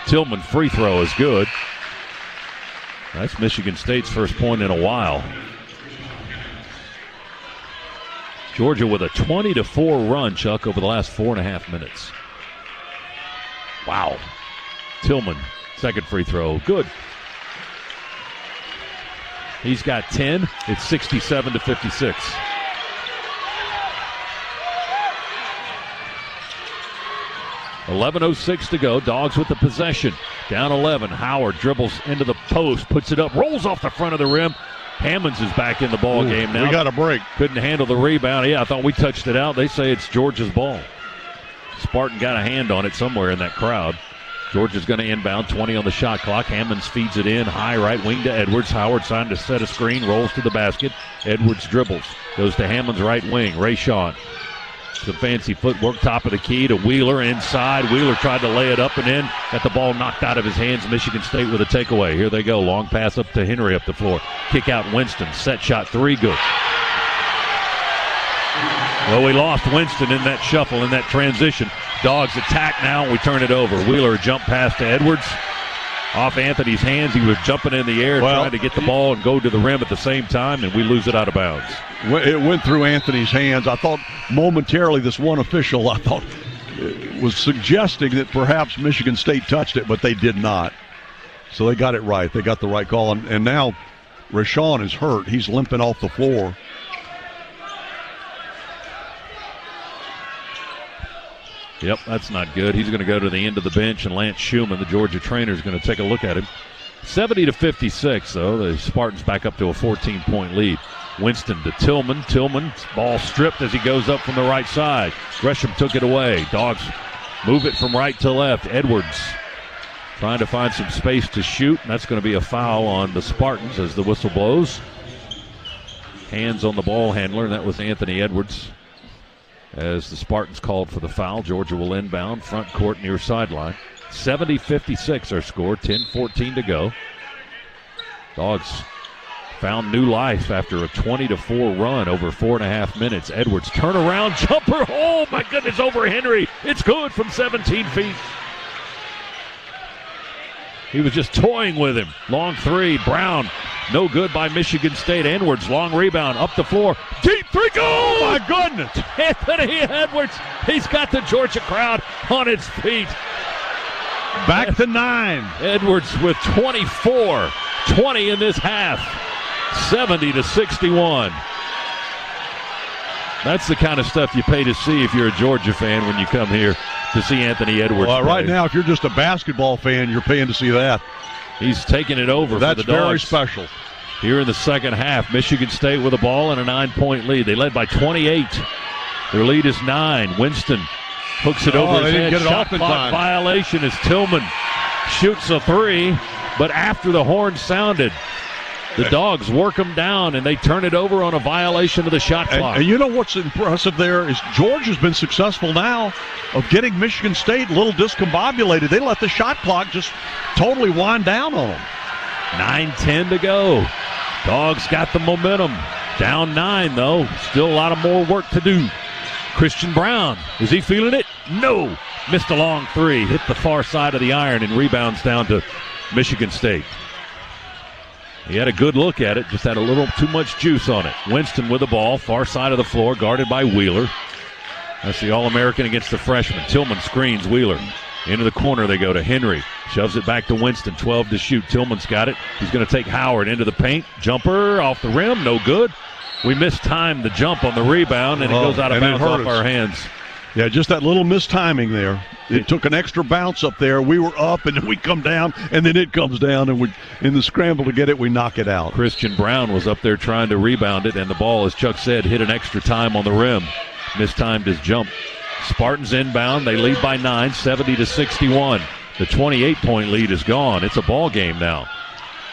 Tillman free throw is good. That's Michigan State's first point in a while. Georgia with a 20-4 run, Chuck, over the last 4.5 minutes. Wow. Tillman, second free throw. Good. He's got 10. It's 67-56. .11:06 to go. Dogs with the possession. Down 11. Howard dribbles into the post, puts it up, rolls off the front of the rim. Hammonds is back in the ball game now. We got a break. Couldn't handle the rebound. Yeah, I thought we touched it out. They say it's Georgia's ball. Spartan got a hand on it somewhere in that crowd. Georgia's going to inbound, 20 on the shot clock. Hammonds feeds it in, high right wing to Edwards. Howard trying to set a screen, rolls to the basket. Edwards dribbles, goes to Hammonds' right wing. Rayshawn, some fancy footwork, top of the key to Wheeler inside. Wheeler tried to lay it up and in, got the ball knocked out of his hands. Michigan State with a takeaway. Here they go, long pass up to Henry up the floor. Kick out Winston, set shot 3, good. Well, we lost Winston in that shuffle, in that transition. Dogs attack now, and we turn it over. Wheeler jump pass to Edwards. Off Anthony's hands, he was jumping in the air, trying to get the ball and go to the rim at the same time, and we lose it out of bounds. It went through Anthony's hands. I thought momentarily this one official, was suggesting that perhaps Michigan State touched it, but they did not. So they got it right. They got the right call. And now Rashawn is hurt. He's limping off the floor. Yep, that's not good. He's going to go to the end of the bench, and Lance Schumann, the Georgia trainer, is going to take a look at him. 70-56, though. The Spartans back up to a 14-point lead. Winston to Tillman. Tillman's ball stripped as he goes up from the right side. Gresham took it away. Dogs move it from right to left. Edwards trying to find some space to shoot, and that's going to be a foul on the Spartans as the whistle blows. Hands on the ball handler, and that was Anthony Edwards. As the Spartans called for the foul, Georgia will inbound, front court near sideline. 70-56 our score, 10-14 to go. Dogs found new life after a 20-4 run over 4.5 minutes. Edwards, turnaround jumper, oh my goodness, over Henry. It's good from 17 feet. He was just toying with him. Long 3, Brown, no good by Michigan State. Edwards, long rebound, up the floor. Deep 3, go! Oh my goodness! Anthony Edwards, he's got the Georgia crowd on its feet. Back to 9. Edwards with 24. 20 in this half. 70-61. That's the kind of stuff you pay to see if you're a Georgia fan when you come here to see Anthony Edwards. Well, play. right now, if you're just a basketball fan, you're paying to see that. He's taking it over That's for the Dogs. very special. Here in the second half, Michigan State with a ball and a 9-point lead. They led by 28. Their lead is 9. Winston hooks it over his head. Get it Shot off in clock time. violation as Tillman shoots a 3, but after the horn sounded, the Dogs work them down, and they turn it over on a violation of the shot clock. And you know what's impressive there is Georgia's been successful now of getting Michigan State a little discombobulated. They let the shot clock just totally wind down on them. 9:10 to go. Dogs got the momentum. Down 9, though. Still a lot of more work to do. Christian Brown, is he feeling it? No. Missed a long 3. Hit the far side of the iron and rebounds down to Michigan State. He had a good look at it, just had a little too much juice on it. Winston with the ball, far side of the floor, guarded by Wheeler. That's the All-American against the freshman. Tillman screens Wheeler. Into the corner they go to Henry. Shoves it back to Winston, 12 to shoot. Tillman's got it. He's going to take Howard into the paint. Jumper off the rim, no good. We mistimed the jump on the rebound, and it goes out of bounds off our hands. Yeah, just that little mistiming there. It took an extra bounce up there. We were up, and then we come down, and then it comes down, and we, in the scramble to get it, we knock it out. Christian Brown was up there trying to rebound it, and the ball, as Chuck said, hit an extra time on the rim. Mistimed his jump. Spartans inbound. They lead by 9, 70-61. The 28-point lead is gone. It's a ball game now.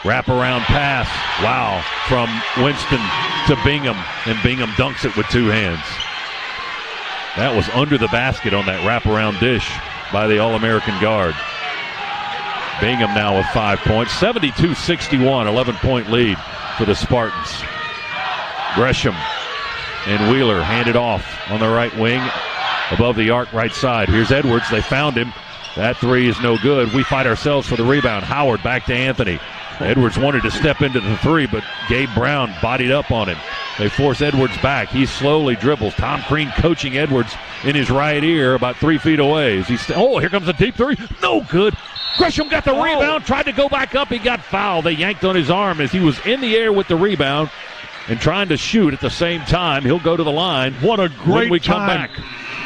Wraparound pass. Wow. From Winston to Bingham, and Bingham dunks it with two hands. That was under the basket on that wraparound dish by the All-American guard. Bingham now with 5 points. 72-61, 11-point lead for the Spartans. Gresham and Wheeler hand it off on the right wing above the arc right side. Here's Edwards. They found him. That three is no good. We fight ourselves for the rebound. Howard back to Anthony. Edwards wanted to step into the three, but Gabe Brown bodied up on him. They force Edwards back. He slowly dribbles. Tom Crean coaching Edwards in his right ear about 3 feet away. Here comes a deep three. No good. Gresham got the rebound, tried to go back up. He got fouled. They yanked on his arm as he was in the air with the rebound and trying to shoot at the same time. He'll go to the line. What a great come back.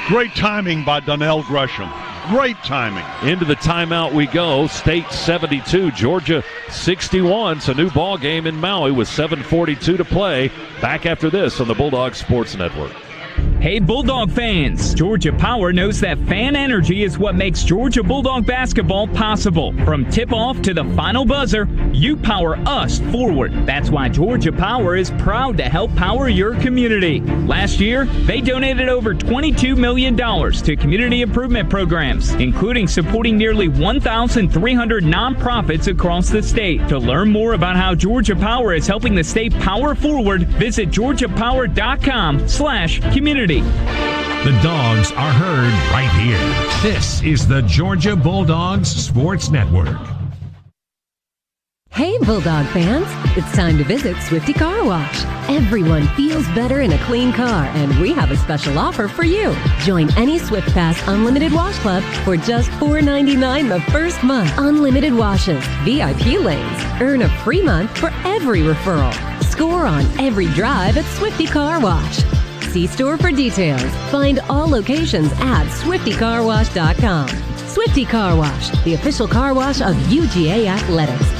Great timing by Donnell Gresham. Great timing. Into the timeout we go. State 72, Georgia 61. It's a new ball game in Maui with 7:42 to play. Back after this on the Bulldog Sports Network. Hey Bulldog fans, Georgia Power knows that fan energy is what makes Georgia Bulldog basketball possible. From tip-off to the final buzzer, you power us forward. That's why Georgia Power is proud to help power your community. Last year, they donated over $22 million to community improvement programs, including supporting nearly 1,300 nonprofits across the state. To learn more about how Georgia Power is helping the state power forward, visit georgiapower.com/community. The Dogs are heard right here. This is the Georgia Bulldogs Sports Network. Hey Bulldog fans, it's time to visit Swifty Car Wash. Everyone feels better in a clean car, and we have a special offer for you. Join any Swift Pass Unlimited Wash Club for just $4.99 the first month. Unlimited washes, VIP lanes, earn a free month for every referral. Score on every drive at Swifty Car Wash. See store for details. Find all locations at SwiftyCarWash.com. Swifty Car Wash, the official car wash of UGA Athletics.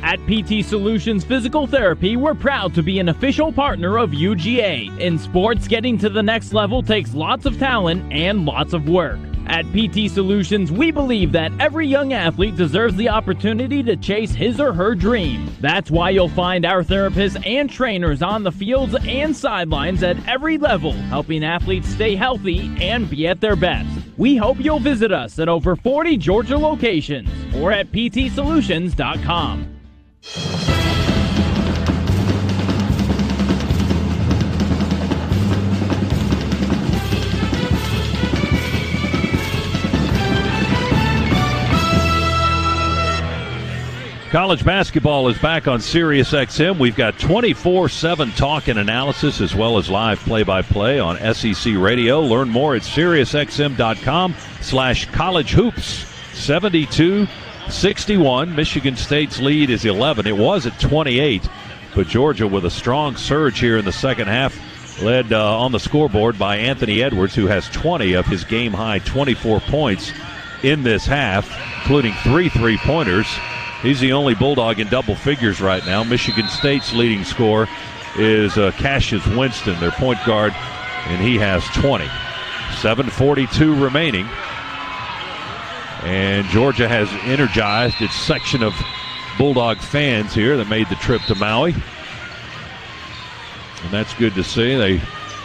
At PT Solutions Physical Therapy, we're proud to be an official partner of UGA. In sports, getting to the next level takes lots of talent and lots of work. At PT Solutions, we believe that every young athlete deserves the opportunity to chase his or her dream. That's why you'll find our therapists and trainers on the fields and sidelines at every level, helping athletes stay healthy and be at their best. We hope you'll visit us at over 40 Georgia locations or at ptsolutions.com. College basketball is back on Sirius XM. We've got 24/7 talk and analysis as well as live play-by-play on SEC Radio. Learn more at SiriusXM.com/collegehoops. 72-61. Michigan State's lead is 11. It was at 28, but Georgia with a strong surge here in the second half, led on the scoreboard by Anthony Edwards, who has 20 of his game-high 24 points in this half, including 3 3-pointers. He's the only Bulldog in double figures right now. Michigan State's leading scorer is Cassius Winston, their point guard, and he has 20. 7:42 remaining. And Georgia has energized its section of Bulldog fans here that made the trip to Maui. And that's good to see. They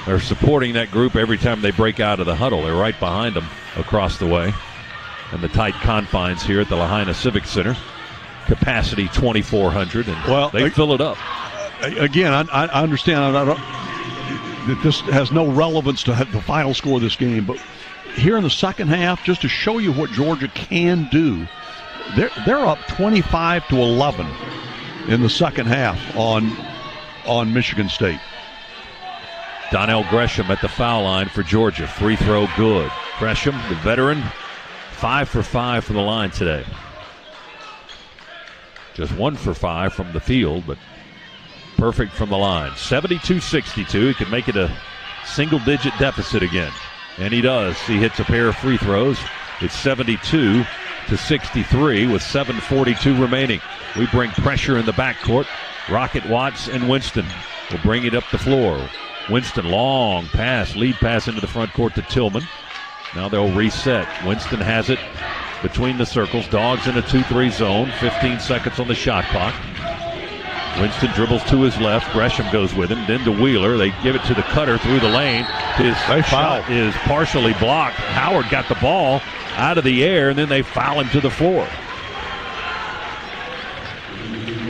are supporting that group every time they break out of the huddle. They're right behind them across the way in the tight confines here at the Lahaina Civic Center. Capacity 2,400, and they fill it up. Again, I understand that this has no relevance to the final score of this game, but here in the second half, just to show you what Georgia can do, they're up 25-11 in the second half on Michigan State. Donnell Gresham at the foul line for Georgia. Free throw good. Gresham, the veteran, 5 for 5 from the line today. Just 1 for 5 from the field, but perfect from the line. 72-62. He can make it a single-digit deficit again. And he does. He hits a pair of free throws. It's 72-63 with 7:42 remaining. We bring pressure in the backcourt. Rocket Watts and Winston will bring it up the floor. Winston, long pass, lead pass into the front court to Tillman. Now they'll reset. Winston has it between the circles. Dogs in a 2-3 zone. 15 seconds on the shot clock. Winston dribbles to his left. Gresham goes with him. Then to Wheeler. They give it to the cutter through the lane. His shot is partially blocked. Howard got the ball out of the air, and then they foul him to the floor.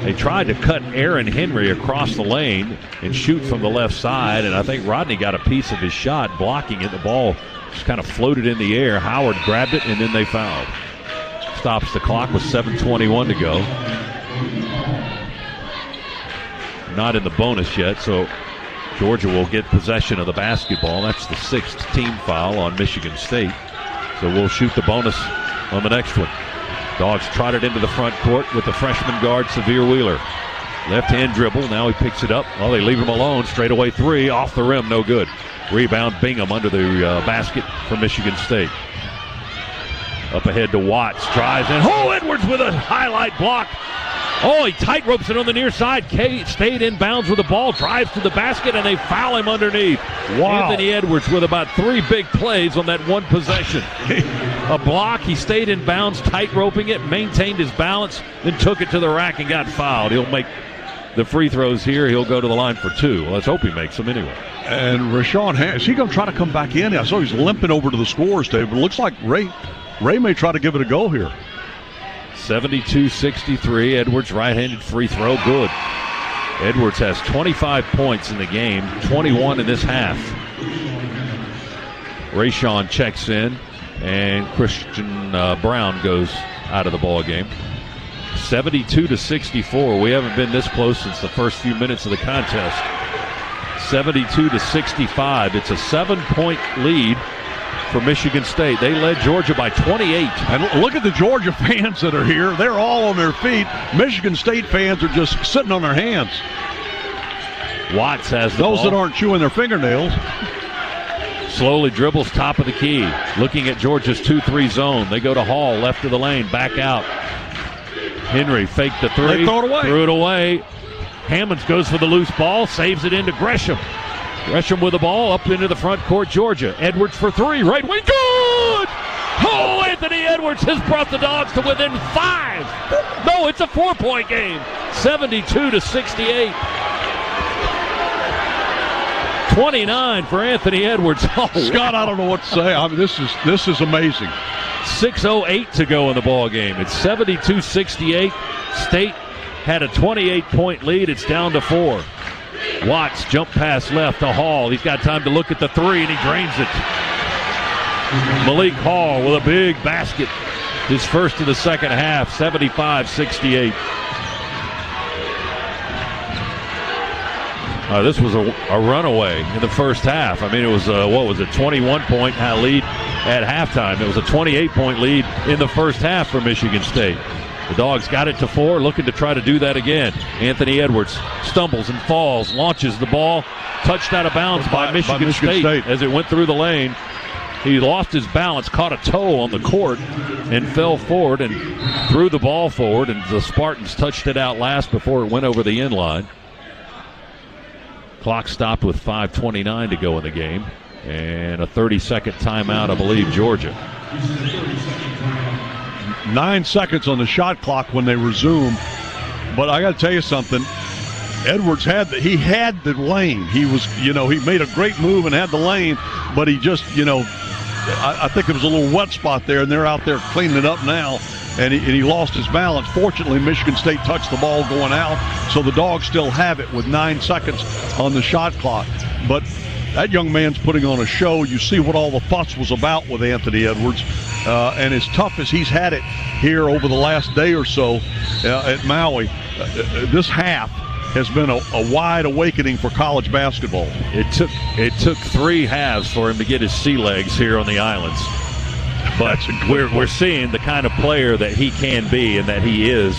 They tried to cut Aaron Henry across the lane and shoot from the left side, and I think Rodney got a piece of his shot blocking it. The ball just kind of floated in the air. Howard grabbed it, and then they fouled. Stops the clock with 7:21 to go. Not in the bonus yet, so Georgia will get possession of the basketball. That's the 6th team foul on Michigan State. So we'll shoot the bonus on the next one. Dogs trotted into the front court with the freshman guard, Severe Wheeler. Left-hand dribble, now he picks it up. Well, they leave him alone. Straightaway three, off the rim, no good. Rebound, Bingham under the basket for Michigan State. Up ahead to Watts, drives in. Oh, Edwards with a highlight block. Oh, he tight ropes it on the near side. Kate stayed in bounds with the ball, drives to the basket, and they foul him underneath. Wow. Anthony Edwards with about 3 big plays on that one possession. A block, he stayed in bounds, tight roping it, maintained his balance, then took it to the rack and got fouled. He'll make the free throws here. He'll go to the line for 2. Let's hope he makes them anyway. And Rashawn, is he going to try to come back in? I saw he's limping over to the scorer's table. It looks like Ray may try to give it a go here. 72-63. Edwards right-handed free throw, good. Edwards has 25 points in the game, 21 in this half. Rashawn checks in, and Christian Brown goes out of the ball game. 72-64. We haven't been this close since the first few minutes of the contest. 72-65. It's a 7-point lead for Michigan State. They led Georgia by 28. And look at the Georgia fans that are here. They're all on their feet. Michigan State fans are just sitting on their hands. Watts has the Those ball. that aren't chewing their fingernails. Slowly dribbles top of the key. Looking at Georgia's 2-3 zone. They go to Hall, left of the lane, back out. Henry faked the three. They throw it away. Threw it away. Hammonds goes for the loose ball, saves it into Gresham. Gresham with the ball up into the front court, Georgia. Edwards for 3, right wing, good! Oh, Anthony Edwards has brought the Dogs to within 5. No, it's a 4-point game. 72-68. 29 for Anthony Edwards. Oh, Scott, I don't know what to say. I mean, this is amazing. 6:08 to go in the ball game. It's 72-68. State had a 28-point lead. It's down to 4. Watts jump pass left to Hall. He's got time to look at the 3, and he drains it. Malik Hall with a big basket. His first of the second half, 75-68. This was a runaway in the first half. I mean, it was, 21-point lead at halftime. It was a 28-point lead in the first half for Michigan State. The Dogs got it to 4, looking to try to do that again. Anthony Edwards stumbles and falls, launches the ball, touched out of bounds by Michigan State as it went through the lane. He lost his balance, caught a toe on the court, and fell forward and threw the ball forward, and the Spartans touched it out last before it went over the end line. Clock stopped with 5:29 to go in the game, and a 30-second timeout, I believe, Georgia. 9 seconds on the shot clock when they resume. But I got to tell you something. Edwards had the lane. He was, he made a great move and had the lane, but he just, I think it was a little wet spot there, and they're out there cleaning it up now. And he lost his balance. Fortunately, Michigan State touched the ball going out, so the Dogs still have it with 9 seconds on the shot clock. But that young man's putting on a show. You see what all the fuss was about with Anthony Edwards. And as tough as he's had it here over the last day or so at Maui, this half has been a wide awakening for college basketball. It took 3 halves for him to get his sea legs here on the islands. But we're seeing the kind of player that he can be and that he is,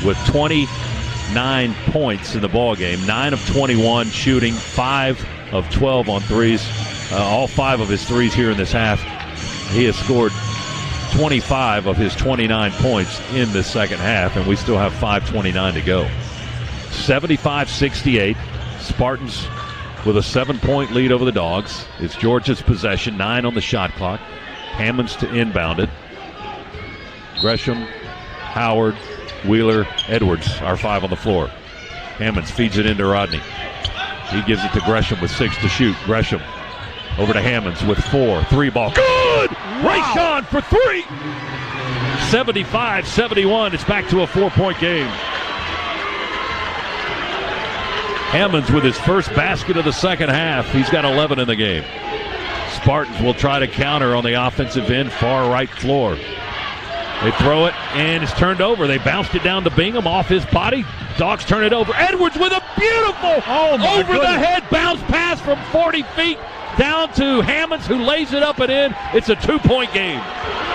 with 29 points in the ball game, 9 of 21 shooting, 5 of 12 on threes. All 5 of his threes here in this half. He has scored 25 of his 29 points in this second half, and we still have 5:29 to go. 75-68. Spartans with a 7-point lead over the Dogs. It's Georgia's possession, 9 on the shot clock. Hammonds to inbound it. Gresham, Howard, Wheeler, Edwards are 5 on the floor. Hammonds feeds it into Rodney. He gives it to Gresham with 6 to shoot. Gresham over to Hammonds with 4. 3 ball. Good! Wow. Rayshawn for 3! 75-71. It's back to a 4-point game. Hammonds with his first basket of the second half. He's got 11 in the game. Spartans will try to counter on the offensive end, far right floor. They throw it, and it's turned over. They bounced it down to Bingham off his body. Dogs turn it over. Edwards with a beautiful over-the-head bounce pass from 40 feet down to Hammonds, who lays it up and in. It's a 2-point game.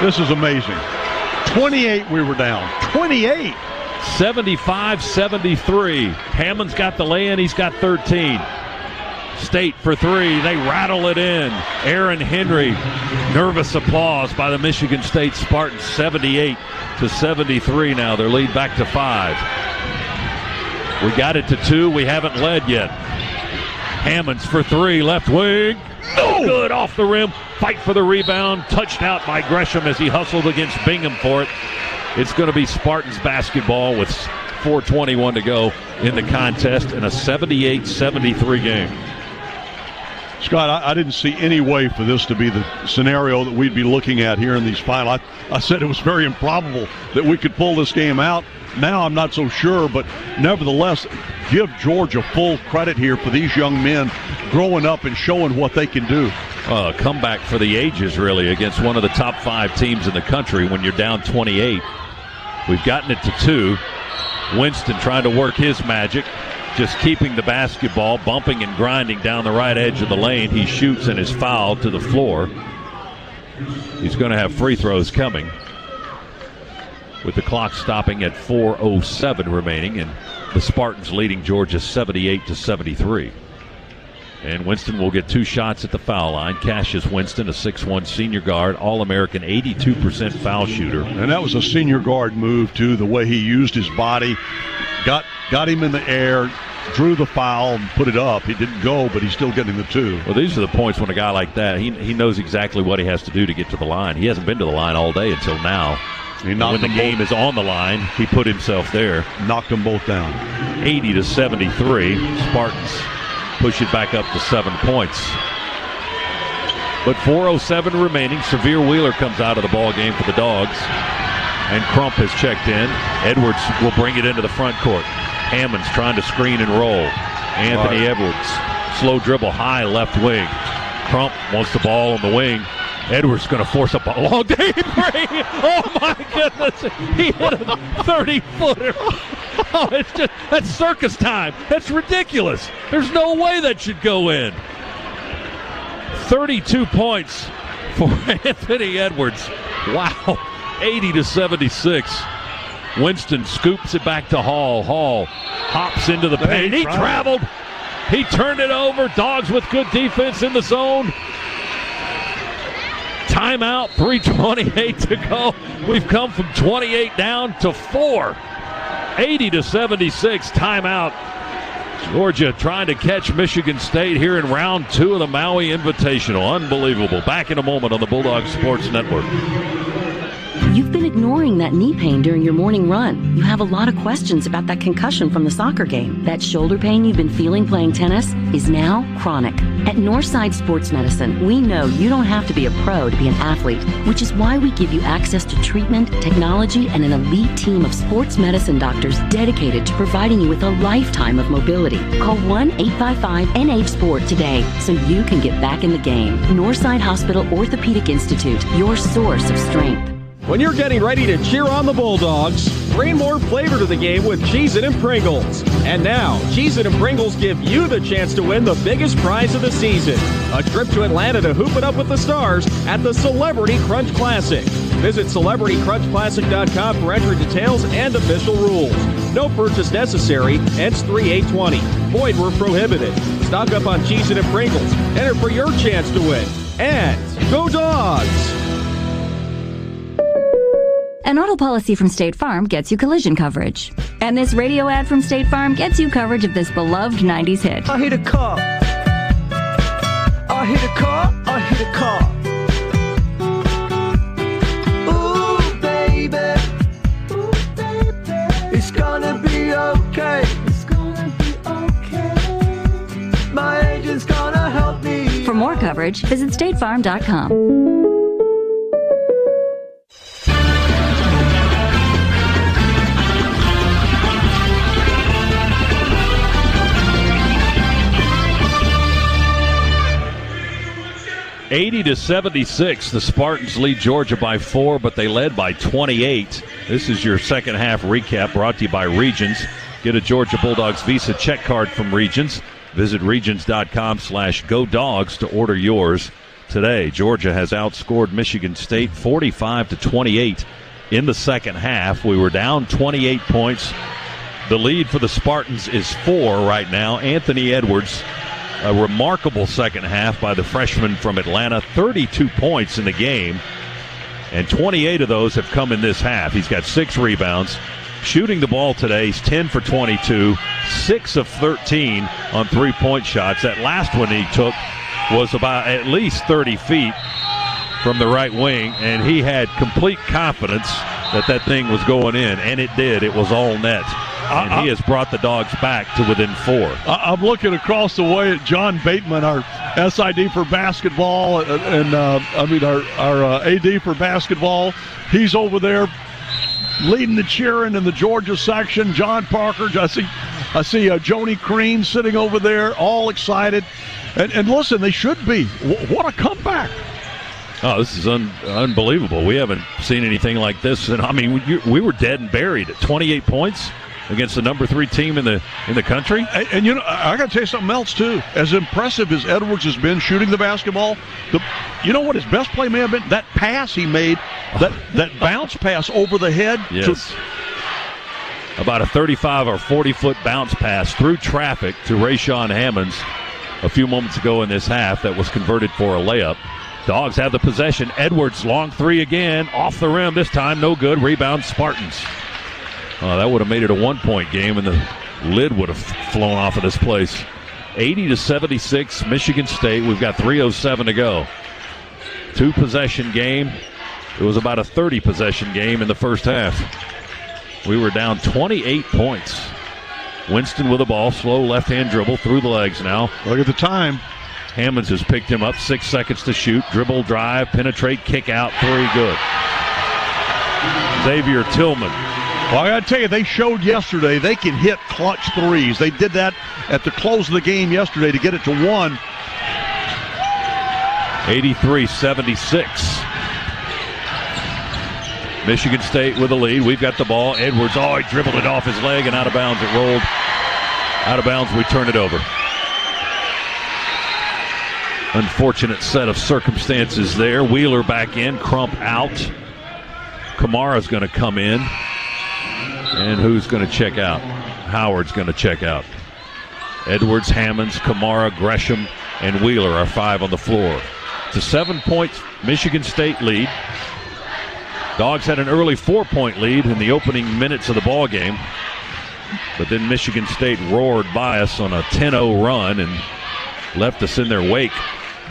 This is amazing. 28 we were down. 28. 75-73. Hammonds got the lay-in. He's got 13. State for 3. They rattle it in. Aaron Henry. Nervous applause by the Michigan State Spartans. 78-73 now. Their lead back to 5. We got it to 2. We haven't led yet. Hammonds for 3. Left wing. No good off the rim. Fight for the rebound. Touched out by Gresham as he hustled against Bingham for it. It's going to be Spartans basketball with 4:21 to go in the contest in a 78-73 game. Scott, I didn't see any way for this to be the scenario that we'd be looking at here in these finals. I said it was very improbable that we could pull this game out. Now I'm not so sure, but nevertheless, give Georgia full credit here for these young men growing up and showing what they can do. Comeback for the ages, really, against one of the top 5 teams in the country when you're down 28. We've gotten it to 2. Winston trying to work his magic, just keeping the basketball, bumping and grinding down the right edge of the lane. He shoots and is fouled to the floor. He's going to have free throws coming, with the clock stopping at 4:07 remaining, and the Spartans leading Georgia 78-73. And Winston will get 2 shots at the foul line. Cassius Winston, a 6'1 senior guard, All-American, 82% foul shooter. And that was a senior guard move, too, the way he used his body. Got him in the air, drew the foul, and put it up. He didn't go, but he's still getting the 2. Well, these are the points when a guy like that, he knows exactly what he has to do to get to the line. He hasn't been to the line all day until now. When the game is on the line, he put himself there. Knocked them both down. 80-73. Spartans push it back up to 7 points. But 4:07 remaining. Severe Wheeler comes out of the ball game for the Dogs. And Crump has checked in. Edwards will bring it into the front court. Hammonds trying to screen and roll. Anthony Edwards. Slow dribble high left wing. Crump wants the ball on the wing. Edwards going to force up a long day three. Oh, my goodness. He hit a 30-footer. Oh, that's circus time. That's ridiculous. There's no way that should go in. 32 points for Anthony Edwards. Wow. 80-76. Winston scoops it back to Hall. Hall hops into the paint. He traveled. He turned it over. Dogs with good defense in the zone. Timeout, 3:28 to go. We've come from 28 down to 4. 80-76, timeout. Georgia trying to catch Michigan State here in round 2 of the Maui Invitational. Unbelievable. Back in a moment on the Bulldog Sports Network. You've been ignoring that knee pain during your morning run. You have a lot of questions about that concussion from the soccer game. That shoulder pain you've been feeling playing tennis is now chronic. At Northside Sports Medicine, we know you don't have to be a pro to be an athlete, which is why we give you access to treatment, technology, and an elite team of sports medicine doctors dedicated to providing you with a lifetime of mobility. Call 1-855-NH-SPORT today so you can get back in the game. Northside Hospital Orthopedic Institute, your source of strength. When you're getting ready to cheer on the Bulldogs, bring more flavor to the game with Cheez-It and Pringles. And now, Cheez-It and Pringles give you the chance to win the biggest prize of the season, a trip to Atlanta to hoop it up with the stars at the Celebrity Crunch Classic. Visit CelebrityCrunchClassic.com for entry details and official rules. No purchase necessary. Ends 3/8/20. Void where prohibited. Stock up on Cheez-It and Pringles. Enter for your chance to win. And go Dogs! An auto policy from State Farm gets you collision coverage. And this radio ad from State Farm gets you coverage of this beloved 90s hit. I hit a car. I hit a car. I hit a car. Ooh, baby. Ooh, baby. It's gonna be okay. It's gonna be For more coverage, visit statefarm.com. (80-76). The Spartans lead Georgia by 4, but they led by 28. This is your second half recap brought to you by Regions. Get a Georgia Bulldogs Visa check card from Regions. Visit regions.com/GoDogs to order yours today. Georgia has outscored Michigan State 45-28 in the second half. We were down 28 points. The lead for the Spartans is 4 right now. Anthony Edwards, a remarkable second half by the freshman from Atlanta, 32 points in the game, and 28 of those have come in this half. He's got 6 rebounds. Shooting the ball today, he's 10 for 22, 6 of 13 on three-point shots. That last one he took was about at least 30 feet from the right wing, and he had complete confidence that that thing was going in, and it did. It was all net. And he has brought the Dogs back to within 4. I'm looking across the way at John Bateman, our SID for basketball, and our AD for basketball. He's over there leading the cheering in the Georgia section. John Parker, I see Joni Crean sitting over there, all excited. And listen, they should be. What a comeback. Oh, this is unbelievable. We haven't seen anything like this. And I mean, we were dead and buried at 28 points against the number 3 team in the country. And you know, I got to tell you something else too. As impressive as Edwards has been shooting the basketball, you know what his best play may have been? That pass he made, that bounce pass over the head. Yes. About a 35 or 40-foot bounce pass through traffic to Rayshawn Hammonds a few moments ago in this half that was converted for a layup. Dogs have the possession. Edwards, long 3 again, off the rim this time, no good. Rebound Spartans. That would have made it a 1-point game, and the lid would have flown off of this place. 80-76, Michigan State. We've got 3:07 to go. 2-possession game. It was about a 30-possession game in the first half. We were down 28 points. Winston with the ball, slow left-hand dribble through the legs now. Look at the time. Hammonds has picked him up, 6 seconds to shoot. Dribble, drive, penetrate, kick out, 3, good. Xavier Tillman. Well, I got to tell you, they showed yesterday they can hit clutch threes. They did that at the close of the game yesterday to get it to 1. 83-76. Michigan State with the lead. We've got the ball. Edwards, he dribbled it off his leg and out of bounds. It rolled out of bounds. We turn it over. Unfortunate set of circumstances there. Wheeler back in, Crump out. Kamara's going to come in. And who's going to check out? Howard's going to check out. Edwards, Hammonds, Kamara, Gresham, and Wheeler are 5 on the floor. It's a 7-point Michigan State lead. Dogs had an early 4-point lead in the opening minutes of the ball game. But then Michigan State roared by us on a 10-0 run and left us in their wake,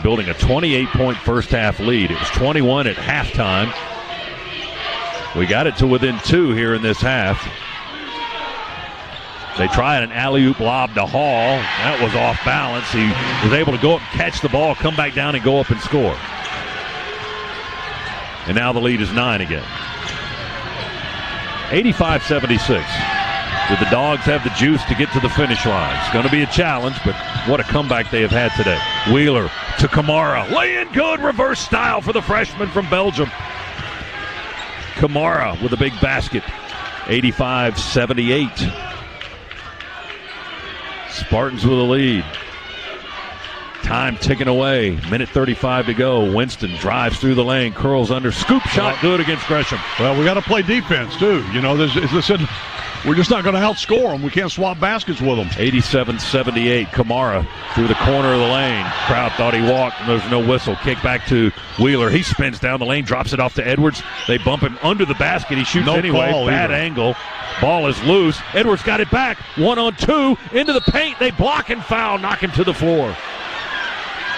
building a 28-point first half lead. It was 21 at halftime. We got it to within 2 here in this half. They tried an alley-oop lob to Hall. That was off balance. He was able to go up and catch the ball, come back down, and go up and score. And now the lead is 9 again. 85-76. Did the Dogs have the juice to get to the finish line? It's going to be a challenge, but what a comeback they have had today. Wheeler to Kamara. Lay in good. Reverse style for the freshman from Belgium. Kamara with a big basket. 85-78. Spartans with a lead. Time ticking away. Minute 35 to go. Winston drives through the lane, curls under, scoop shot, good against Gresham. Well, we got to play defense too. You know, as I said, we're just not going to outscore them. We can't swap baskets with them. 87-78. Kamara through the corner of the lane. Crowd thought he walked, and there's no whistle. Kick back to Wheeler. He spins down the lane, drops it off to Edwards. They bump him under the basket. He shoots anyway. Bad angle. Ball is loose. Edwards got it back. 1-on-2 into the paint. They block and foul. Knock him to the floor.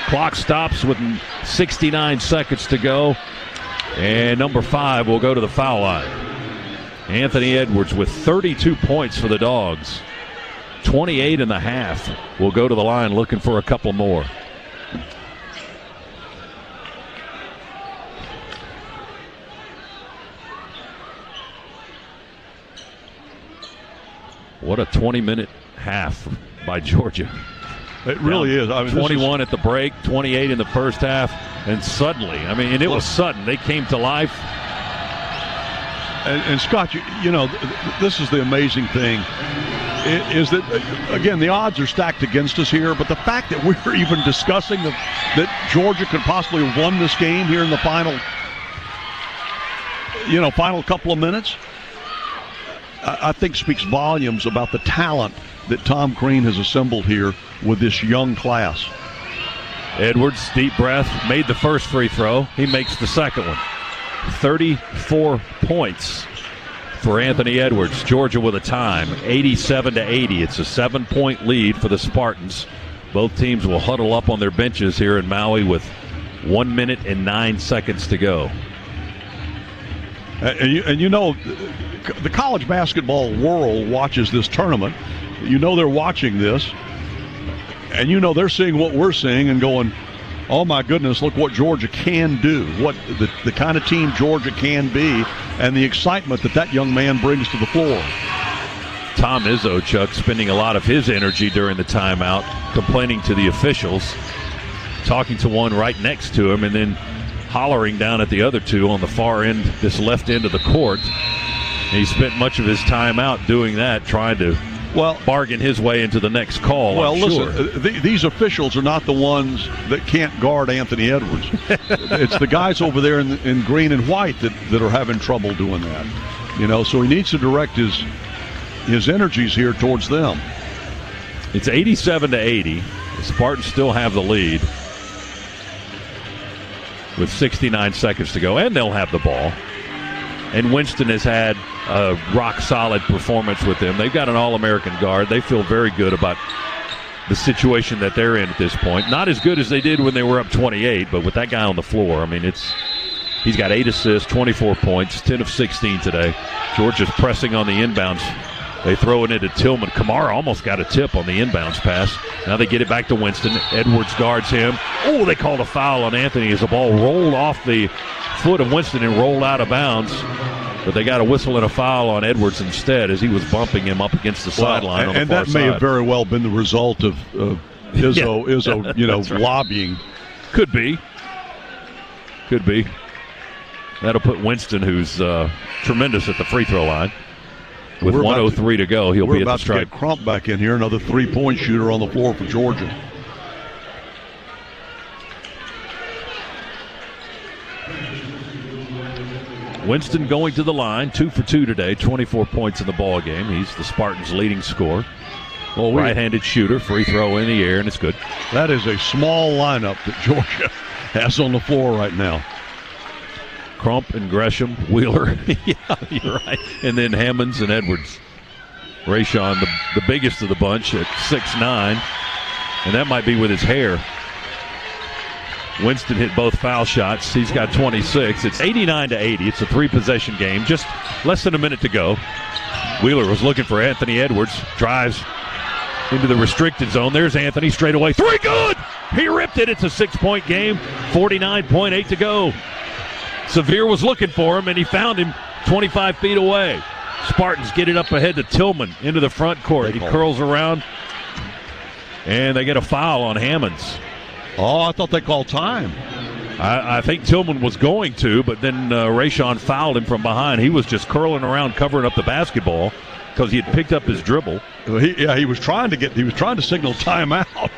Clock stops with 69 seconds to go. And number 5 will go to the foul line. Anthony Edwards with 32 points for the Dogs. 28 and a half will go to the line looking for a couple more. What a 20-minute half by Georgia. It really is. I mean, 21 at the break, 28 in the first half, and suddenly, and it was sudden. They came to life. And Scott, you know, this is the amazing thing, is that, again, the odds are stacked against us here, but the fact that we're even discussing that Georgia could possibly have won this game here in the final couple of minutes, I think speaks volumes about the talent that Tom Crean has assembled here with this young class. Edwards, deep breath, made the first free throw. He makes the second one. 34 points for Anthony Edwards. Georgia with a time, 87-80. It's a 7-point lead for the Spartans. Both teams will huddle up on their benches here in Maui with 1 minute and 9 seconds to go. And you know, the college basketball world watches this tournament. You know they're watching this. And you know they're seeing what we're seeing and going, oh my goodness, look what Georgia can do, what the kind of team Georgia can be, and the excitement that young man brings to the floor. Tom Izzo, Chuck, spending a lot of his energy during the timeout, complaining to the officials, talking to one right next to him, and then hollering down at the other two on the far end, this left end of the court. And he spent much of his time out doing that, trying to bargain his way into the next call. Well, listen, these officials are not the ones that can't guard Anthony Edwards. It's the guys over there in green and white that are having trouble doing that. You know, so he needs to direct his energies here towards them. It's 87-80. The Spartans still have the lead with 69 seconds to go, and they'll have the ball. And Winston has had a rock-solid performance with them. They've got an All-American guard. They feel very good about the situation that they're in at this point. Not as good as they did when they were up 28, but with that guy on the floor, I mean, he's got 8 assists, 24 points, 10 of 16 today. Georgia's pressing on the inbounds. They throw it into Tillman. Kamara almost got a tip on the inbounds pass. Now they get it back to Winston. Edwards guards him. Oh, they called a foul on Anthony as the ball rolled off the foot of Winston and rolled out of bounds. But they got a whistle and a foul on Edwards instead as he was bumping him up against the sideline on the far side. And that may have very well been the result of Izzo, lobbying. Could be. That'll put Winston, who's tremendous at the free throw line. With 1:03 to go, he'll be at the stripe. We're about to get Crump back in here, another three-point shooter on the floor for Georgia. Winston going to the line, 2 for 2 today, 24 points in the ball game. He's the Spartans' leading scorer. Right-handed shooter, free throw in the air, and it's good. That is a small lineup that Georgia has on the floor right now. Crump and Gresham, Wheeler, yeah, you're right, and then Hammonds and Edwards. Rayshon, the biggest of the bunch at 6'9", and that might be with his hair. Winston hit both foul shots. He's got 26. It's 89-80. It's a 3-possession game. Just less than a minute to go. Wheeler was looking for Anthony Edwards. Drives into the restricted zone. There's Anthony straight away. 3, good! He ripped it. It's a 6-point game. 49.8 to go. Severe was looking for him, and he found him 25 feet away. Spartans get it up ahead to Tillman into the front court. He curls around, and they get a foul on Hammonds. Oh, I thought they called time. I think Tillman was going to, but then Rayshon fouled him from behind. He was just curling around covering up the basketball because he had picked up his dribble. He was trying to signal timeout.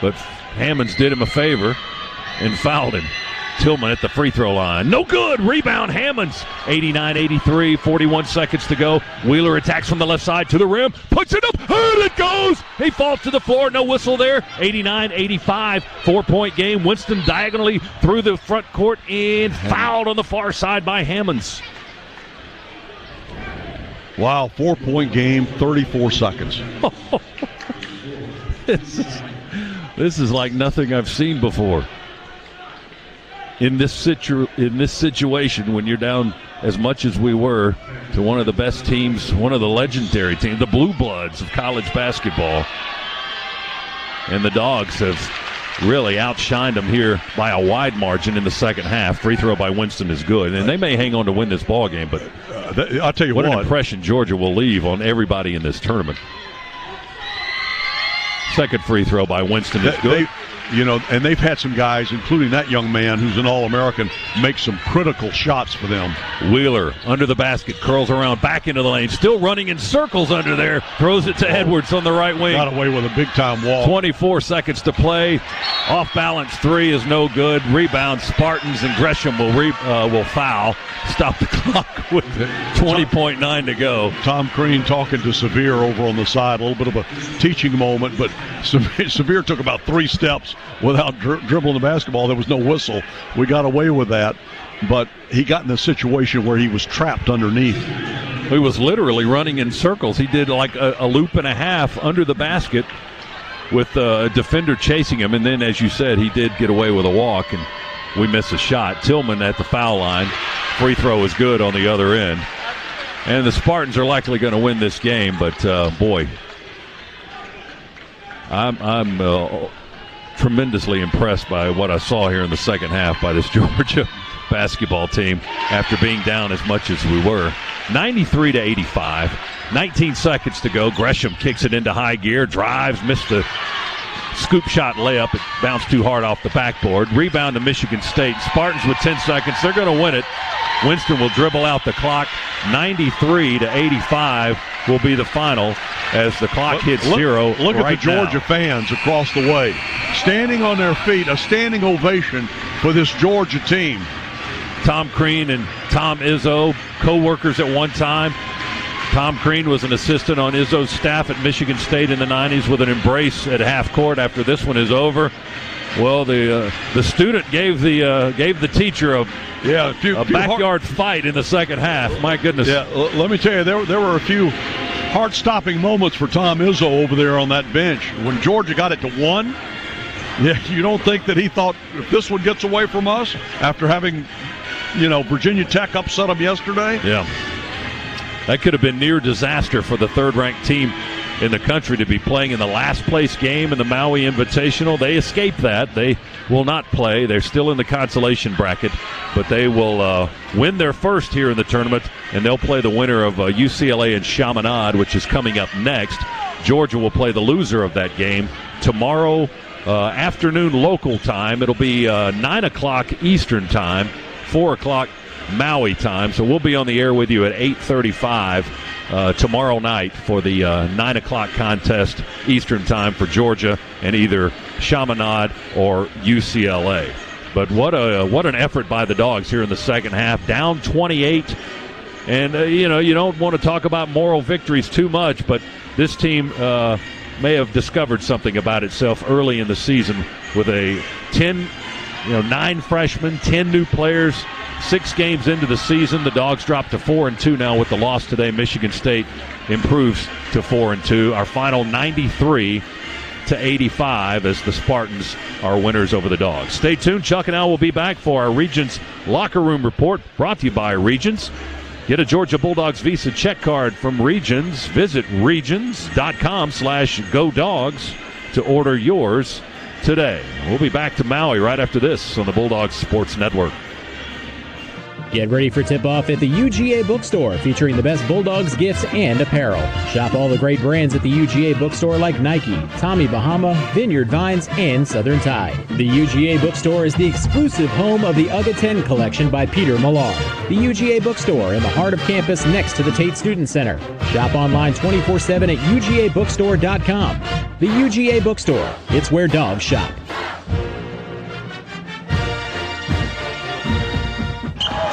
But Hammonds did him a favor and fouled him. Tillman at the free throw line. No good. Rebound Hammonds. 89-83, 41 seconds to go. Wheeler attacks from the left side to the rim. Puts it up. And it goes. He falls to the floor. No whistle there. 89-85, 4-point game. Winston diagonally through the front court and fouled on the far side by Hammonds. Wow, 4-point game, 34 seconds. This is like nothing I've seen before. In this situation, when you're down as much as we were to one of the best teams, one of the legendary teams, the Blue Bloods of college basketball, and the Dogs have really outshined them here by a wide margin in the second half. Free throw by Winston is good, and they may hang on to win this ball game, but I'll tell you what an impression Georgia will leave on everybody in this tournament. Second free throw by Winston is good. And they've had some guys, including that young man who's an All-American, make some critical shots for them. Wheeler under the basket, curls around, back into the lane, still running in circles under there, throws it to Edwards on the right wing. Got away with a big-time wall. 24 seconds to play. Off-balance three is no good. Rebound, Spartans, and Gresham will foul. Stop the clock with 20.9 to go. Tom Crean talking to Sevier over on the side, a little bit of a teaching moment, but Sevier took about 3 steps without dribbling the basketball. There was no whistle. We got away with that, but he got in a situation where he was trapped underneath. He was literally running in circles. He did like a loop and a half under the basket with a defender chasing him, and then, as you said, he did get away with a walk, and we miss a shot. Tillman at the foul line. Free throw is good on the other end. And the Spartans are likely going to win this game, but boy, I'm tremendously impressed by what I saw here in the second half by this Georgia basketball team after being down as much as we were. 93-85, 19 seconds to go. Gresham kicks it into high gear, drives, missed the scoop shot layup. It bounced too hard off the backboard. Rebound to Michigan State. Spartans with 10 seconds. They're going to win it. Winston will dribble out the clock. 93-85 will be the final as the clock hits zero. Look at the Georgia fans across the way, standing on their feet, a standing ovation for this Georgia team. Tom Crean and Tom Izzo, co-workers at one time. Tom Crean was an assistant on Izzo's staff at Michigan State in the 90s with an embrace at half court after this one is over. Well, the student gave the teacher a backyard fight in the second half. My goodness. Yeah, let me tell you, there were a few heart-stopping moments for Tom Izzo over there on that bench. When Georgia got it to 1, you don't think that he thought, if this one gets away from us after having, Virginia Tech upset them yesterday? Yeah. That could have been near disaster for the third-ranked team in the country to be playing in the last-place game in the Maui Invitational. They escaped that. They will not play. They're still in the consolation bracket, but they will win their first here in the tournament, and they'll play the winner of UCLA and Chaminade, which is coming up next. Georgia will play the loser of that game tomorrow afternoon local time. It'll be 9 o'clock Eastern time, 4 o'clock Maui time. So we'll be on the air with you at 8:35 tomorrow night for the 9 o'clock contest Eastern time for Georgia and either Chaminade or UCLA. But what an effort by the Dogs here in the second half, down 28. And you don't want to talk about moral victories too much, but this team may have discovered something about itself early in the season with a 9 freshmen, 10 new players. 6 games into the season, the Dogs dropped to 4-2 now with the loss today. Michigan State improves to 4-2. Our final 93-85 as the Spartans are winners over the Dogs. Stay tuned. Chuck and Al will be back for our Regions Locker Room Report, brought to you by Regions. Get a Georgia Bulldogs Visa check card from Regions. Visit regions.com/GoDogs to order yours today. We'll be back to Maui right after this on the Bulldogs Sports Network. Get ready for tip-off at the UGA Bookstore, featuring the best Bulldogs gifts and apparel. Shop all the great brands at the UGA Bookstore like Nike, Tommy Bahama, Vineyard Vines, and Southern Tide. The UGA Bookstore is the exclusive home of the UGA 10 collection by Peter Millar. The UGA Bookstore in the heart of campus next to the Tate Student Center. Shop online 24/7 at UGABookstore.com. The UGA Bookstore, it's where dogs shop.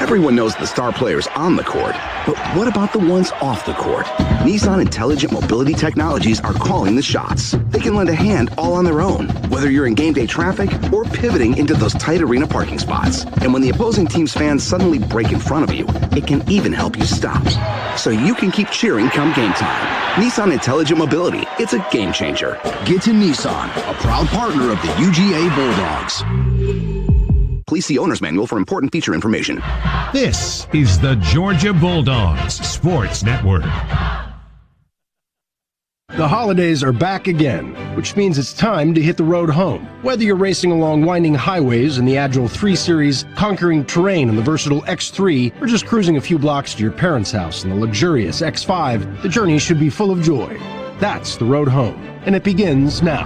Everyone knows the star players on the court, but what about the ones off the court? Nissan Intelligent Mobility Technologies are calling the shots. They can lend a hand all on their own, whether you're in game day traffic or pivoting into those tight arena parking spots. And when the opposing team's fans suddenly break in front of you, it can even help you stop, so you can keep cheering come game time. Nissan Intelligent Mobility, it's a game changer. Get to Nissan, a proud partner of the UGA Bulldogs. Please see owner's manual for important feature information. This is the Georgia Bulldogs Sports Network. The holidays are back again, which means it's time to hit the road home. Whether you're racing along winding highways in the Agile 3 Series, conquering terrain in the versatile X3, or just cruising a few blocks to your parents' house in the luxurious X5, the journey should be full of joy. That's the road home, and it begins now.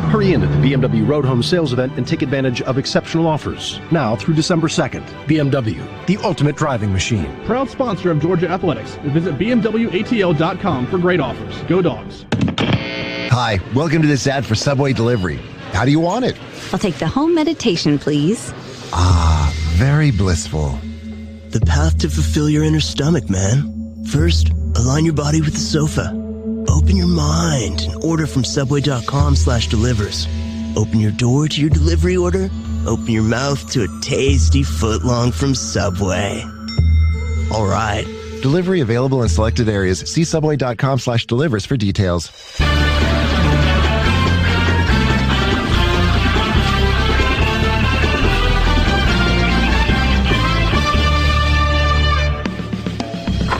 Hurry in at the BMW Road Home sales event and take advantage of exceptional offers. Now through December 2nd. BMW, the ultimate driving machine. Proud sponsor of Georgia Athletics. Visit BMWATL.com for great offers. Go Dogs. Hi, welcome to this ad for Subway Delivery. How do you want it? I'll take the home meditation, please. Ah, very blissful. The path to fulfill your inner stomach, man. First, align your body with the sofa. Open your mind and order from Subway.com/delivers. Open your door to your delivery order. Open your mouth to a tasty footlong from Subway. All right. Delivery available in selected areas. See Subway.com/delivers for details.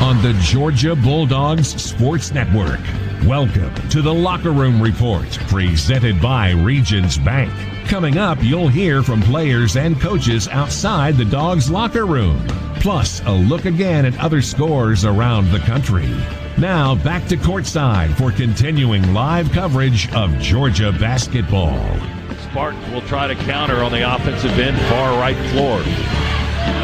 On the Georgia Bulldogs Sports Network. Welcome to the Locker Room Report, presented by Regions Bank. Coming up, you'll hear from players and coaches outside the Dogs' locker room. Plus, a look again at other scores around the country. Now, back to courtside for continuing live coverage of Georgia basketball. Spartans will try to counter on the offensive end, far right floor.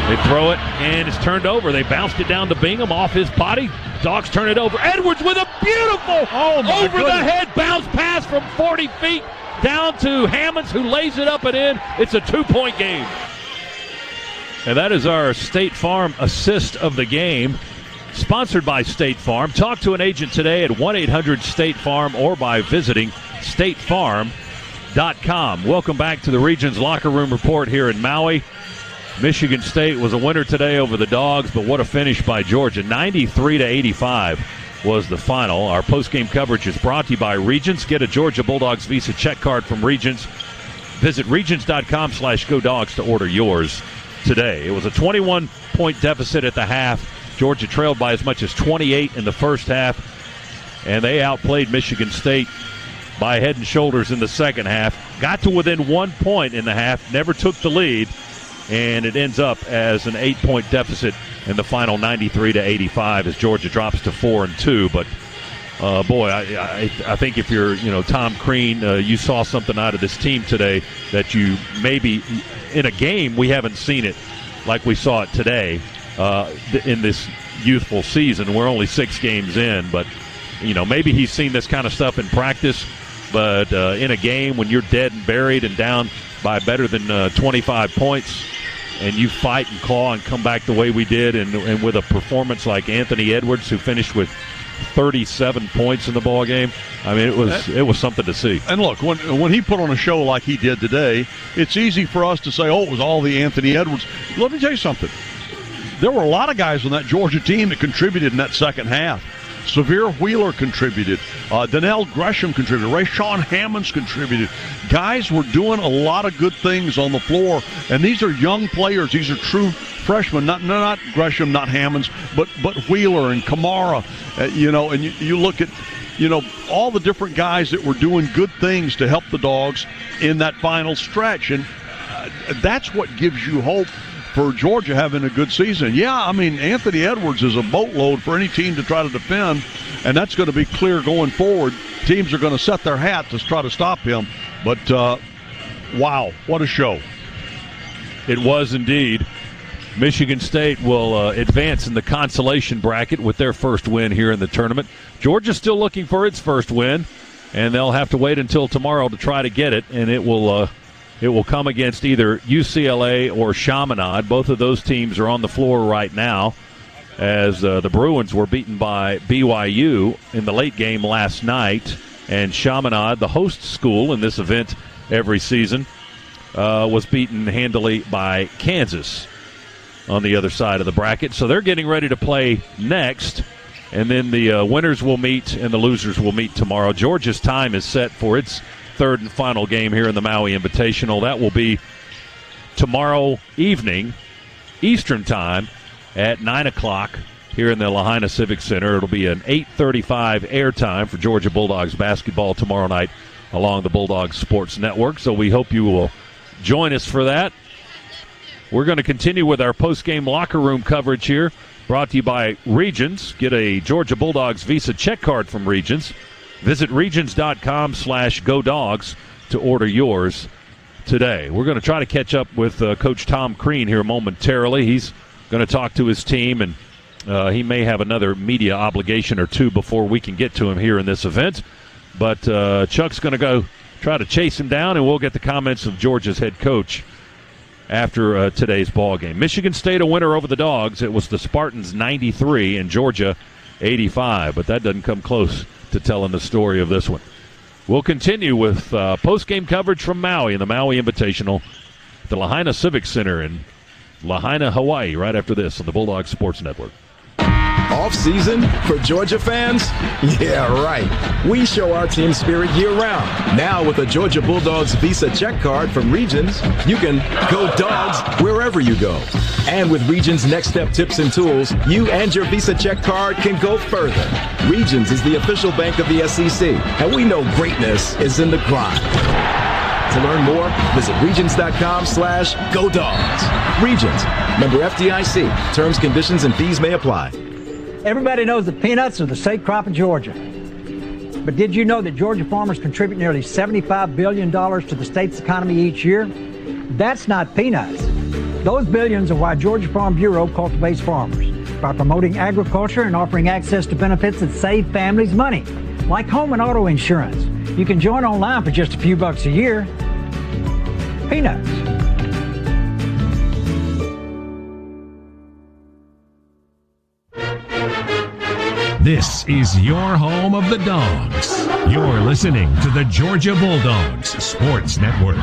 They throw it, and it's turned over. They bounced it down to Bingham off his body. Dogs turn it over. Edwards with a beautiful over-the-head bounce pass from 40 feet down to Hammonds, who lays it up and in. It's a 2-point game. And that is our State Farm assist of the game, sponsored by State Farm. Talk to an agent today at 1-800-STATE-FARM or by visiting statefarm.com. Welcome back to the Regions Locker Room Report here in Maui. Michigan State was a winner today over the Dogs, but what a finish by Georgia. 93-85 was the final. Our post-game coverage is brought to you by Regions. Get a Georgia Bulldogs Visa check card from Regions. Visit regions.com/GoDogs to order yours today. It was a 21-point deficit at the half. Georgia trailed by as much as 28 in the first half, and they outplayed Michigan State by head and shoulders in the second half. Got to within 1 point in the half, never took the lead. And it ends up as an 8-point deficit in the final, 93-85, as Georgia drops to 4-2. But boy, I think if you're Tom Crean, you saw something out of this team today that you maybe in a game we haven't seen it like we saw it today in this youthful season. We're only 6 games in, but maybe he's seen this kind of stuff in practice. But in a game when you're dead and buried and down by better than 25 points, and you fight and claw and come back the way we did, and with a performance like Anthony Edwards, who finished with 37 points in the ball game. I mean, it was something to see. And look, when he put on a show like he did today, it's easy for us to say, oh, it was all the Anthony Edwards. Let me tell you something. There were a lot of guys on that Georgia team that contributed in that second half. Severe Wheeler contributed. Donnell Gresham contributed. Rayshawn Hammonds contributed. Guys were doing a lot of good things on the floor, and these are young players. These are true freshmen. Not Gresham, not Hammonds, but Wheeler and Kamara. And you look at all the different guys that were doing good things to help the Dogs in that final stretch, and that's what gives you hope for Georgia having a good season. Yeah, I mean, Anthony Edwards is a boatload for any team to try to defend, and that's going to be clear going forward. Teams are going to set their hat to try to stop him. But, wow, what a show. It was indeed. Michigan State will advance in the consolation bracket with their first win here in the tournament. Georgia's still looking for its first win, and they'll have to wait until tomorrow to try to get it, and it will come against either UCLA or Chaminade. Both of those teams are on the floor right now, as the Bruins were beaten by BYU in the late game last night. And Chaminade, the host school in this event every season, was beaten handily by Kansas on the other side of the bracket. So they're getting ready to play next, and then the winners will meet and the losers will meet tomorrow. Georgia's time is set for its third and final game here in the Maui Invitational. That will be tomorrow evening, Eastern time, at 9 o'clock here in the Lahaina Civic Center. It'll be an 8:35 airtime for Georgia Bulldogs basketball tomorrow night along the Bulldogs Sports Network. So we hope you will join us for that. We're going to continue with our post-game locker room coverage here, brought to you by Regions. Get a Georgia Bulldogs Visa check card from Regions. Visit regions.com/GoDogs to order yours today. We're going to try to catch up with Coach Tom Crean here momentarily. He's going to talk to his team, and he may have another media obligation or two before we can get to him here in this event. But Chuck's going to go try to chase him down, and we'll get the comments of Georgia's head coach after today's ball game. Michigan State a winner over the Dogs. It was the Spartans 93 and Georgia 85, but that doesn't come close to telling the story of this one. We'll continue with post-game coverage from Maui in the Maui Invitational at the Lahaina Civic Center in Lahaina, Hawaii, right after this on the Bulldogs Sports Network. Off-season for Georgia fans? Yeah, right. We show our team spirit year-round. Now with a Georgia Bulldogs Visa check card from Regions, you can go Dogs wherever you go. And with Regions Next Step tips and tools, you and your Visa check card can go further. Regions is the official bank of the SEC, and we know greatness is in the grind. To learn more, visit regions.com/GoDogs. Regions, member FDIC. Terms, conditions, and fees may apply. Everybody knows that peanuts are the state crop of Georgia. But did you know that Georgia farmers contribute nearly $75 billion to the state's economy each year? That's not peanuts. Those billions are why Georgia Farm Bureau cultivates farmers, by promoting agriculture and offering access to benefits that save families money, like home and auto insurance. You can join online for just a few bucks a year. Peanuts. This is your home of the Dogs. You're listening to the Georgia Bulldogs Sports Network.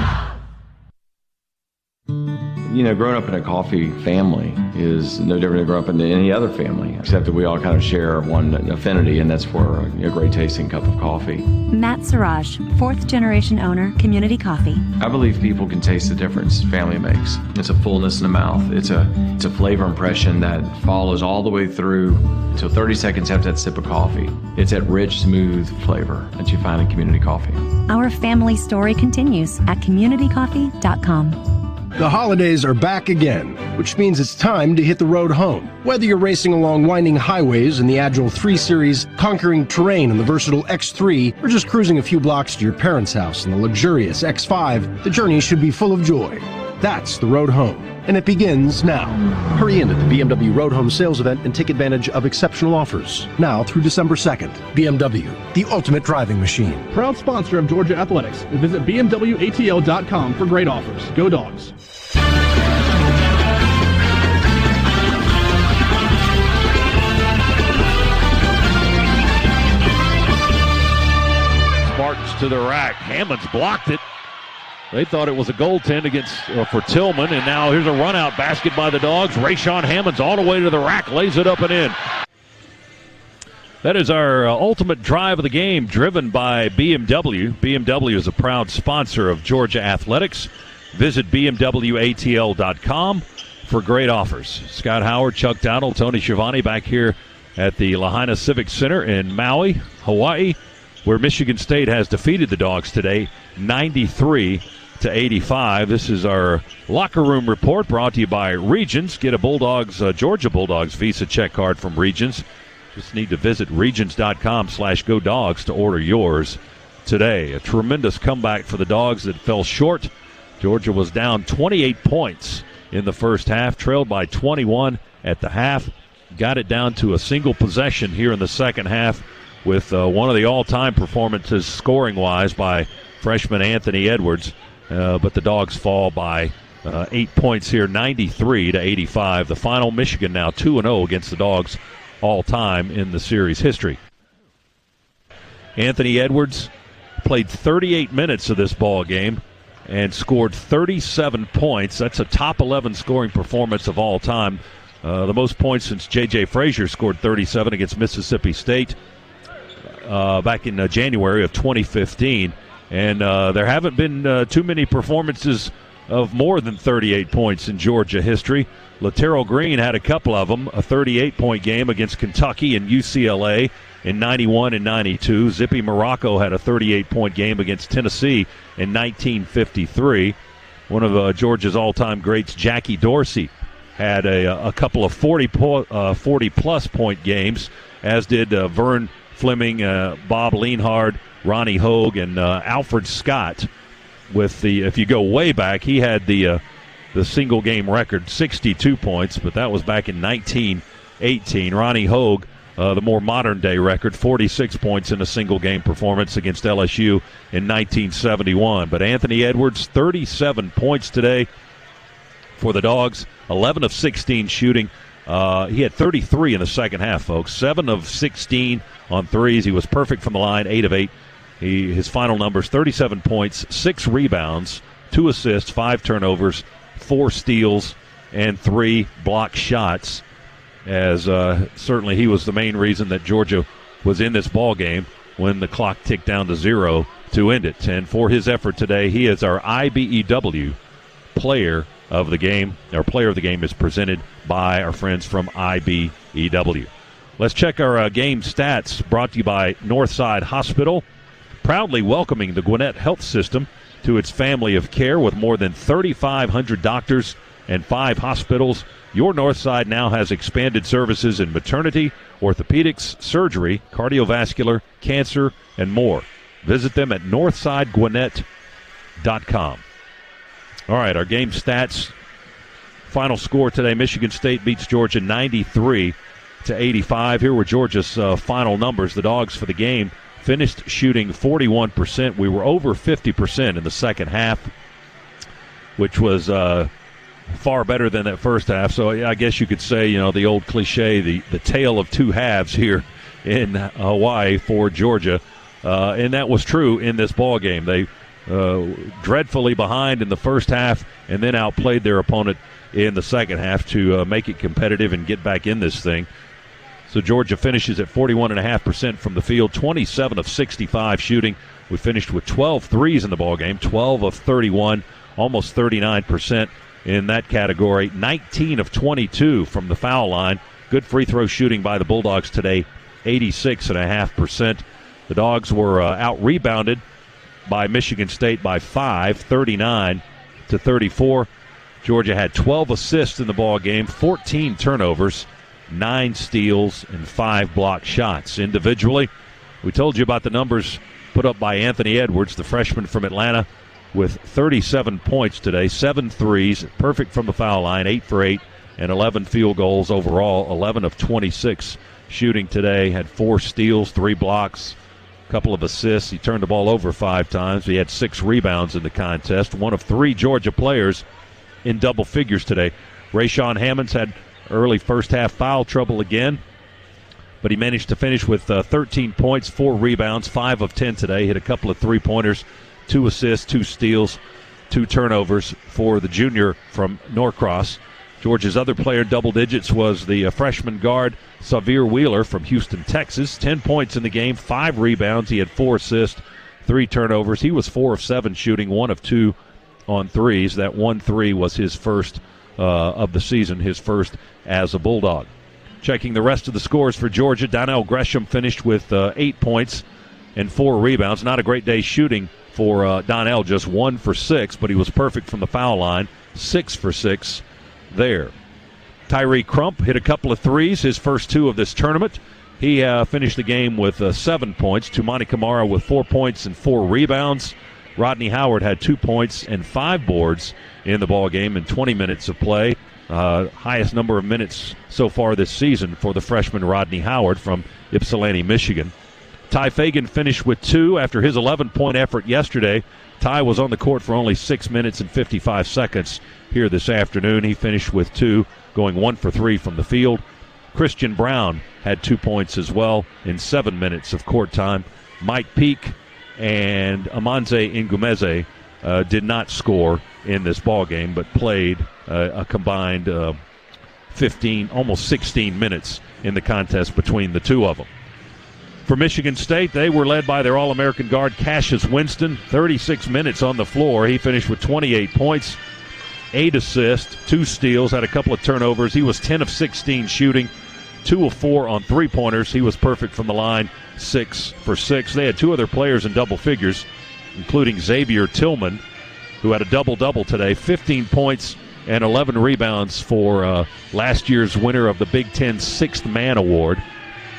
You know, growing up in a coffee family is no different than growing up in any other family, except that we all kind of share one affinity, and that's for a great tasting cup of coffee. Matt Siraj, 4th generation owner, Community Coffee. I believe people can taste the difference family makes. It's a fullness in the mouth. It's a flavor impression that follows all the way through until 30 seconds after that sip of coffee. It's that rich, smooth flavor that you find in Community Coffee. Our family story continues at communitycoffee.com. The holidays are back again, which means it's time to hit the road home. Whether you're racing along winding highways in the Agile 3 Series, conquering terrain in the versatile X3, or just cruising a few blocks to your parents' house in the luxurious X5, the journey should be full of joy. That's the road home, and it begins now. Hurry into the BMW Road Home sales event and take advantage of exceptional offers. Now through December 2nd. BMW, the ultimate driving machine. Proud sponsor of Georgia Athletics. Visit bmwatl.com for great offers. Go Dogs. Spartans to the rack. Hammonds blocked it. They thought it was a goaltend against for Tillman, and now here's a run-out basket by the Dogs. Rayshawn Hammonds all the way to the rack, lays it up and in. That is our ultimate drive of the game, driven by BMW. BMW is a proud sponsor of Georgia Athletics. Visit bmwatl.com for great offers. Scott Howard, Chuck Dowdle, Tony Schiavone back here at the Lahaina Civic Center in Maui, Hawaii, where Michigan State has defeated the Dogs today, 93-85. This is our locker room report brought to you by Regions. Get a Georgia Bulldogs Visa check card from Regions. Just need to visit regions.com/GoDogs to order yours today. A tremendous comeback for the Dogs that fell short. Georgia was down 28 points in the first half, trailed by 21 at the half. Got it down to a single possession here in the second half with one of the all-time performances scoring-wise by freshman Anthony Edwards. But the Dogs fall by 8 points here, 93-85. The final, Michigan now 2-0 against the Dogs all-time in the series history. Anthony Edwards played 38 minutes of this ball game and scored 37 points. That's a top 11 scoring performance of all time. The most points since J.J. Frazier scored 37 against Mississippi State back in January of 2015. And there haven't been too many performances of more than 38 points in Georgia history. Laterro Green had a couple of them, a 38-point game against Kentucky and UCLA in 91 and 92. Zippy Morocco had a 38-point game against Tennessee in 1953. One of Georgia's all-time greats, Jackie Dorsey, had a couple of 40-plus point games, as did Vern Fleming, Bob Lienhard, Ronnie Hogue, and Alfred Scott. With if you go way back, he had the single game record, 62 points, but that was back in 1918. Ronnie Hogue, the more modern day record, 46 points in a single game performance against LSU in 1971. But Anthony Edwards, 37 points today for the Dogs, 11 of 16 shooting. He had 33 in the second half, folks. 7 of 16 on threes. He was perfect from the line, 8 of 8. His final numbers, 37 points, 6 rebounds, 2 assists, 5 turnovers, 4 steals, and 3 block shots, as certainly he was the main reason that Georgia was in this ball game when the clock ticked down to 0 to end it. And for his effort today, he is our IBEW player of the game. Our player of the game is presented by our friends from IBEW. Let's check our game stats, brought to you by Northside Hospital, proudly welcoming the Gwinnett Health System to its family of care with more than 3,500 doctors and 5 hospitals. Your Northside now has expanded services in maternity, orthopedics, surgery, cardiovascular, cancer, and more. Visit them at northsidegwinnett.com. All right, our game stats. Final score today, Michigan State beats Georgia 93-85. Here were Georgia's final numbers. The Dogs for the game finished shooting 41%. We were over 50% in the second half, which was far better than that first half. So I guess you could say, the old cliche, the tale of two halves here in Hawaii for Georgia. And that was true in this ball game. They dreadfully behind in the first half and then outplayed their opponent in the second half to make it competitive and get back in this thing. So Georgia finishes at 41.5% from the field, 27 of 65 shooting. We finished with 12 threes in the ballgame, 12 of 31, almost 39% in that category. 19 of 22 from the foul line. Good free throw shooting by the Bulldogs today, 86.5%. The Dogs were out-rebounded by Michigan State by 5, 39-34. Georgia had 12 assists in the ballgame, 14 turnovers, 9 steals, and 5 block shots. Individually, we told you about the numbers put up by Anthony Edwards, the freshman from Atlanta, with 37 points today, 7 threes, perfect from the foul line, 8 for 8, and 11 field goals overall, 11 of 26 shooting today, had 4 steals, 3 blocks, a couple of assists. He turned the ball over 5 times. He had 6 rebounds in the contest, one of 3 Georgia players in double figures today. Rayshawn Hammonds had early first half foul trouble again, but he managed to finish with 13 points, 4 rebounds, 5 of 10 today. Hit a couple of 3-pointers, 2 assists, 2 steals, 2 turnovers for the junior from Norcross. Georgia's other player in double digits was the freshman guard Xavier Wheeler from Houston, Texas. 10 points in the game, 5 rebounds. He had 4 assists, 3 turnovers. He was 4 of 7 shooting, 1 of 2 on threes. That 1-3 was his first of the season, his first as a Bulldog. Checking the rest of the scores for Georgia, Donnell Gresham finished with 8 points and 4 rebounds. Not a great day shooting for Donnell, just 1 for 6, but he was perfect from the foul line, 6 for 6 there. Tyree Crump hit a couple of threes, his first 2 of this tournament. He finished the game with 7 points. Tumani Kamara with 4 points and 4 rebounds. Rodney Howard had 2 points and 5 boards in the ball game in 20 minutes of play. Highest number of minutes so far this season for the freshman Rodney Howard from Ypsilanti, Michigan. Ty Fagan finished with 2 after his 11-point effort yesterday. Ty was on the court for only 6 minutes and 55 seconds here this afternoon. He finished with 2, going 1 for 3 from the field. Christian Brown had 2 points as well in 7 minutes of court time. Mike Peake and Amanze Ngumeze did not score in this ball game, but played a combined 15, almost 16 minutes in the contest between the 2 of them. For Michigan State, they were led by their All-American guard Cassius Winston, 36 minutes on the floor. He finished with 28 points, 8 assists, 2 steals, had a couple of turnovers. He was 10 of 16 shooting, 2 of 4 on three-pointers. He was perfect from the line, 6 for 6. They had 2 other players in double figures, including Xavier Tillman, who had a double-double today, 15 points and 11 rebounds for last year's winner of the Big Ten Sixth Man Award.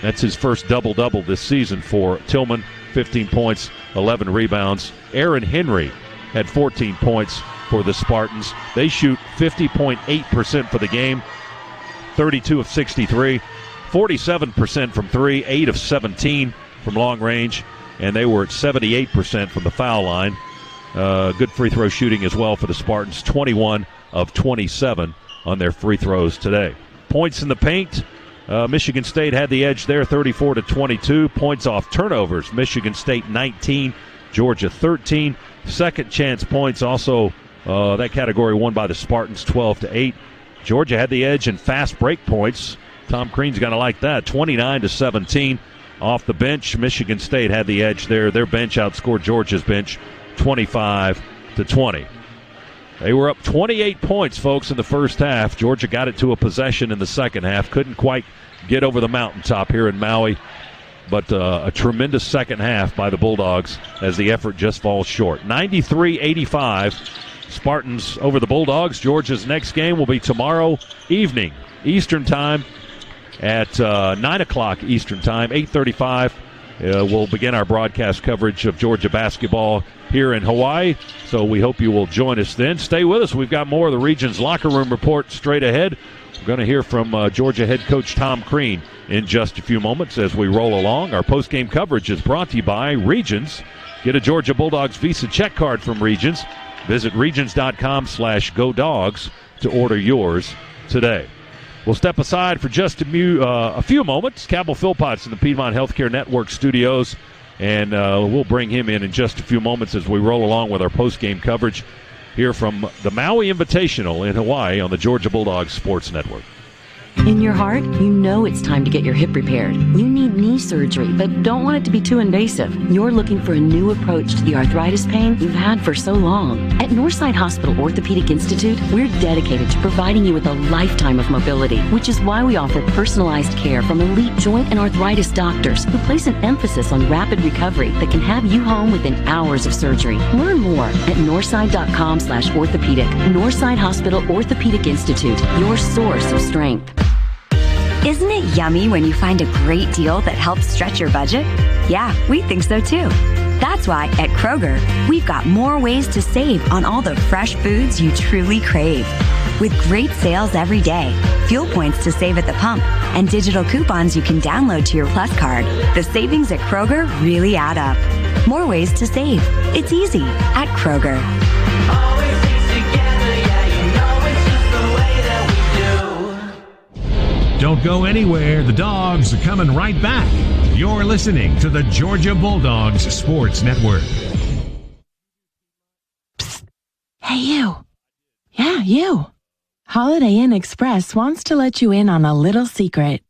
That's his first double-double this season for Tillman, 15 points, 11 rebounds. Aaron Henry had 14 points for the Spartans. They shoot 50.8% for the game, 32 of 63, 47% from 3, 8 of 17 from long range, and they were at 78% from the foul line. Good free throw shooting as well for the Spartans, 21 of 27 on their free throws today. Points in the paint, Michigan State had the edge there, 34-22. Points off turnovers, Michigan State 19, Georgia 13. Second chance points, also that category won by the Spartans, 12-8. Georgia had the edge in fast break points. Tom Crean's going to like that, 29-17. Off the bench, Michigan State had the edge there. Their bench outscored Georgia's bench 25-20. They were up 28 points, folks, in the first half. Georgia got it to a possession in the second half. Couldn't quite get over the mountaintop here in Maui. But a tremendous second half by the Bulldogs as the effort just falls short. 93-85, Spartans over the Bulldogs. Georgia's next game will be tomorrow evening, Eastern Time, at 9 o'clock Eastern Time, 8:35. We'll begin our broadcast coverage of Georgia basketball here in Hawaii, so we hope you will join us then. Stay with us. We've got more of the Regions Locker Room Report straight ahead. We're going to hear from Georgia head coach Tom Crean in just a few moments as we roll along. Our post-game coverage is brought to you by Regions. Get a Georgia Bulldogs Visa check card from Regions. Visit regions.com/GoDogs to order yours today. We'll step aside for just a few moments. Cabell Philpotts in the Piedmont Healthcare Network studios, and we'll bring him in just a few moments as we roll along with our post-game coverage here from the Maui Invitational in Hawaii on the Georgia Bulldogs Sports Network. In your heart, you know it's time to get your hip repaired. You need knee surgery, but don't want it to be too invasive. You're looking for a new approach to the arthritis pain you've had for so long. At Northside Hospital Orthopedic Institute, we're dedicated to providing you with a lifetime of mobility, which is why we offer personalized care from elite joint and arthritis doctors who place an emphasis on rapid recovery that can have you home within hours of surgery. Learn more at northside.com/orthopedic. Northside Hospital Orthopedic Institute, your source of strength. Isn't it yummy when you find a great deal that helps stretch your budget? Yeah, we think so too. That's why at Kroger, we've got more ways to save on all the fresh foods you truly crave. With great sales every day, fuel points to save at the pump, and digital coupons you can download to your Plus card, the savings at Kroger really add up. More ways to save. It's easy at Kroger. Don't go anywhere. The Dogs are coming right back. You're listening to the Georgia Bulldogs Sports Network. Psst. Hey, you. Yeah, you. Holiday Inn Express wants to let you in on a little secret.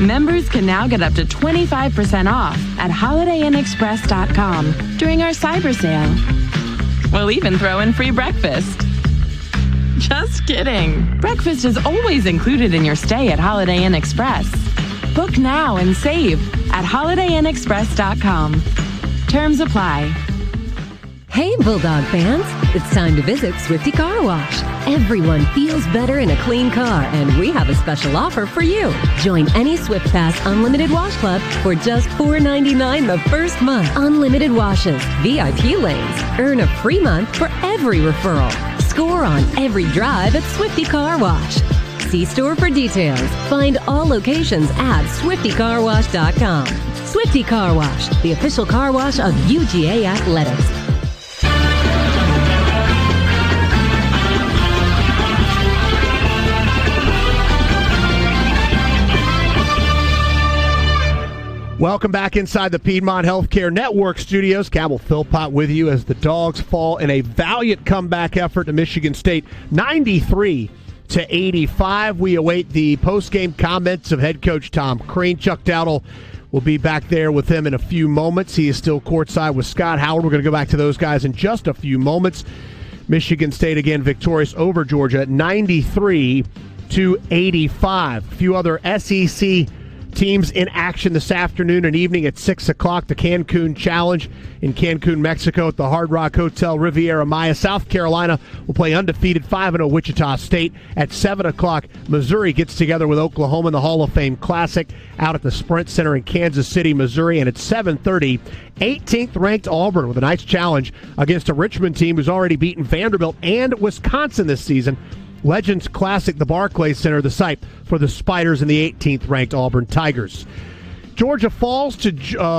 Members can now get up to 25% off at holidayinexpress.com during our cyber sale. We'll even throw in free breakfast. Just kidding. Breakfast is always included in your stay at Holiday Inn Express. Book now and save at holidayinexpress.com. Terms apply. Hey, Bulldog fans. It's time to visit Swifty Car Wash. Everyone feels better in a clean car, and we have a special offer for you. Join any Swift Pass Unlimited Wash Club for just $4.99 the first month. Unlimited washes, VIP lanes. Earn a free month for every referral. Score on every drive at Swifty Car Wash. See store for details. Find all locations at SwiftyCarWash.com. Swifty Car Wash, the official car wash of UGA Athletics. Welcome back inside the Piedmont Healthcare Network studios. Cabell Philpott with you as the Dogs fall in a valiant comeback effort to Michigan State, 93-85. We await the post-game comments of head coach Tom Crean. Chuck Dowdle will be back there with him in a few moments. He is still courtside with Scott Howard. We're going to go back to those guys in just a few moments. Michigan State again victorious over Georgia, 93-85. A few other SEC teams in action this afternoon and evening at 6 o'clock. The Cancun Challenge in Cancun, Mexico at the Hard Rock Hotel Riviera Maya. South Carolina will play undefeated 5-0 Wichita State at 7 o'clock. Missouri gets together with Oklahoma in the Hall of Fame Classic out at the Sprint Center in Kansas City, Missouri. And at 7:30, 18th ranked Auburn with a nice challenge against a Richmond team who's already beaten Vanderbilt and Wisconsin this season. Legends Classic, the Barclays Center, the site for the Spiders and the 18th ranked Auburn Tigers. Georgia falls to